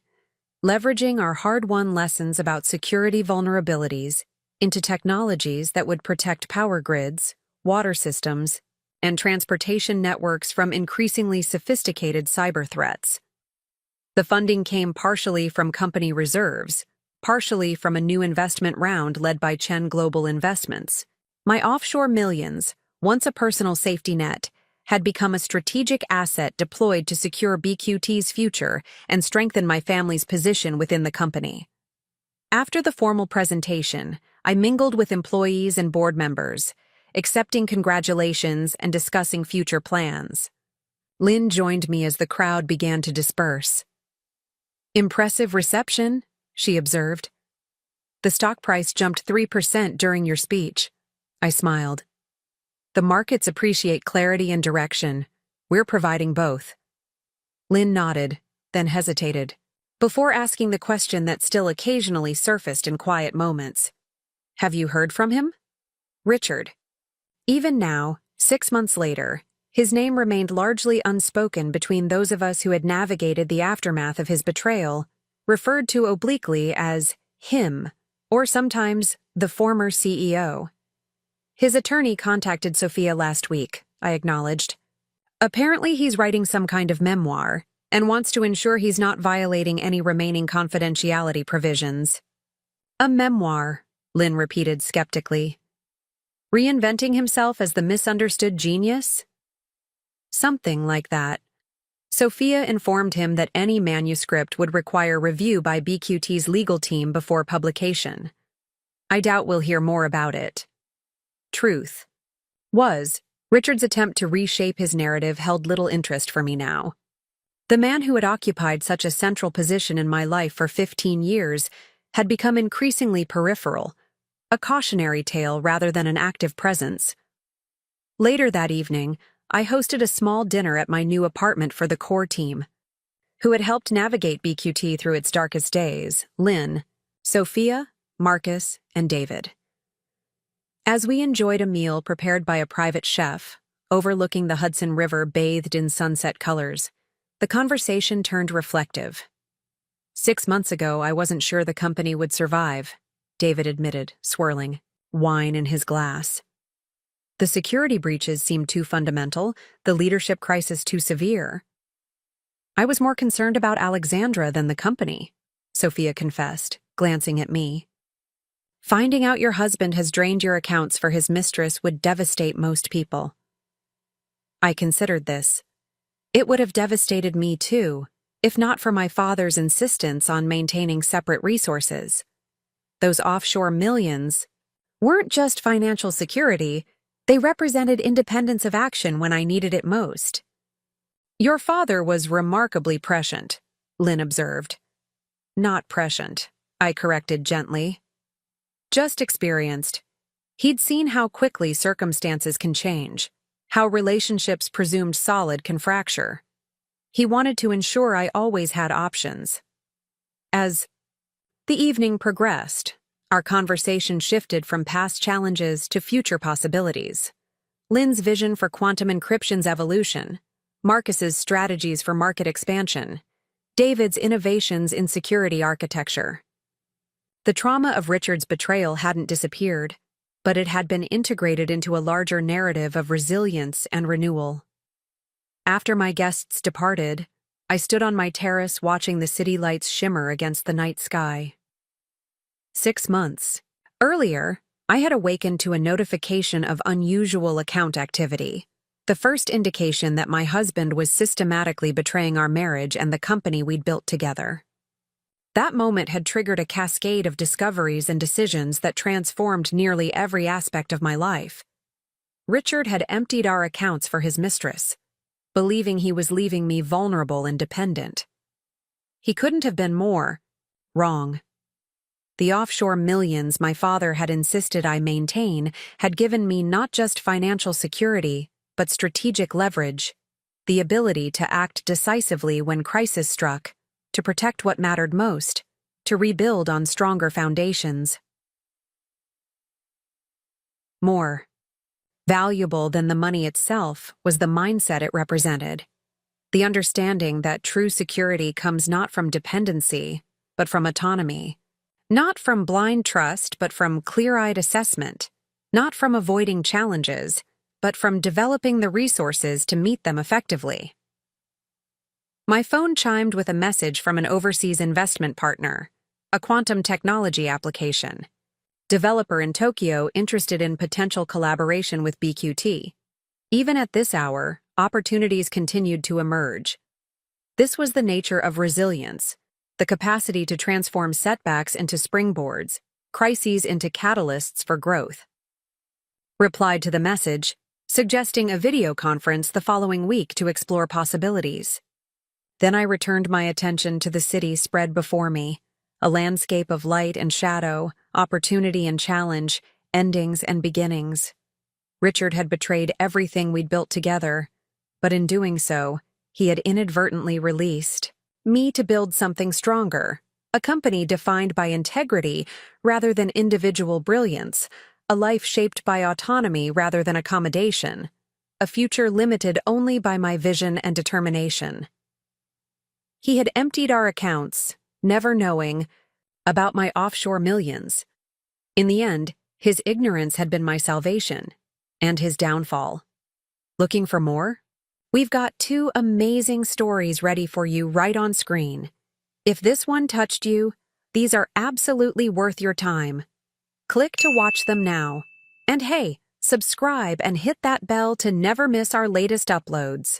leveraging our hard-won lessons about security vulnerabilities into technologies that would protect power grids, water systems, and transportation networks from increasingly sophisticated cyber threats. The funding came partially from company reserves, partially from a new investment round led by Chen Global Investments. My offshore millions, once a personal safety net, had become a strategic asset deployed to secure BQT's future and strengthen my family's position within the company. After the formal presentation, I mingled with employees and board members, accepting congratulations and discussing future plans. Lynn joined me as the crowd began to disperse. "Impressive reception," she observed. "The stock price jumped 3% during your speech." I smiled. "The markets appreciate clarity and direction. We're providing both." Lynn nodded, then hesitated, before asking the question that still occasionally surfaced in quiet moments. "Have you heard from him?" Richard. Even now, 6 months later, his name remained largely unspoken between those of us who had navigated the aftermath of his betrayal, referred to obliquely as him, or sometimes the former CEO. His attorney contacted Sophia last week, I acknowledged. Apparently he's writing some kind of memoir, and wants to ensure he's not violating any remaining confidentiality provisions. "A memoir," Lynn repeated skeptically. "Reinventing himself as the misunderstood genius?" "Something like that." Sophia informed him that any manuscript would require review by BQT's legal team before publication. "I doubt we'll hear more about it." Truth was, Richard's attempt to reshape his narrative held little interest for me now. The man who had occupied such a central position in my life for 15 years had become increasingly peripheral, a cautionary tale rather than an active presence. Later that evening, I hosted a small dinner at my new apartment for the core team, who had helped navigate BQT through its darkest days: Lynn, Sophia, Marcus, and David. As we enjoyed a meal prepared by a private chef, overlooking the Hudson River bathed in sunset colors, The conversation turned reflective. 6 months ago, I wasn't sure the company would survive, David admitted, swirling wine in his glass. The security breaches seemed too fundamental, the leadership crisis too severe. I was more concerned about Alexandra than the company, Sophia confessed, glancing at me. Finding out your husband has drained your accounts for his mistress would devastate most people. I considered this. It would have devastated me too, if not for my father's insistence on maintaining separate resources. Those offshore millions weren't just financial security, they represented independence of action when I needed it most. Your father was remarkably prescient, Lynn observed. Not prescient, I corrected gently. Just experienced. He'd seen how quickly circumstances can change, how relationships presumed solid can fracture. He wanted to ensure I always had options. As the evening progressed, our conversation shifted from past challenges to future possibilities. Lynn's vision for quantum encryption's evolution, Marcus's strategies for market expansion, David's innovations in security architecture. The trauma of Richard's betrayal hadn't disappeared, but it had been integrated into a larger narrative of resilience and renewal. After my guests departed, I stood on my terrace watching the city lights shimmer against the night sky. 6 months earlier, I had awakened to a notification of unusual account activity, the first indication that my husband was systematically betraying our marriage and the company we'd built together. That moment had triggered a cascade of discoveries and decisions that transformed nearly every aspect of my life. Richard had emptied our accounts for his mistress, believing he was leaving me vulnerable and dependent. He couldn't have been more wrong. The offshore millions my father had insisted I maintain had given me not just financial security, but strategic leverage, the ability to act decisively when crisis struck, to protect what mattered most, to rebuild on stronger foundations. More valuable than the money itself was the mindset it represented, the understanding that true security comes not from dependency, but from autonomy, not from blind trust, but from clear-eyed assessment, not from avoiding challenges, but from developing the resources to meet them effectively. My phone chimed with a message from an overseas investment partner, a quantum technology application, developer in Tokyo interested in potential collaboration with BQT. Even at this hour, opportunities continued to emerge. This was the nature of resilience, the capacity to transform setbacks into springboards, crises into catalysts for growth. Replied to the message, suggesting a video conference the following week to explore possibilities. Then I returned my attention to the city spread before me, a landscape of light and shadow, opportunity and challenge, endings and beginnings. Richard had betrayed everything we'd built together, but in doing so, he had inadvertently released me to build something stronger, a company defined by integrity rather than individual brilliance, a life shaped by autonomy rather than accommodation, a future limited only by my vision and determination. He had emptied our accounts, never knowing about my offshore millions. In the end, his ignorance had been my salvation, and his downfall. Looking for more? We've got 2 amazing stories ready for you right on screen. If this one touched you, these are absolutely worth your time. Click to watch them now. And hey, subscribe and hit that bell to never miss our latest uploads.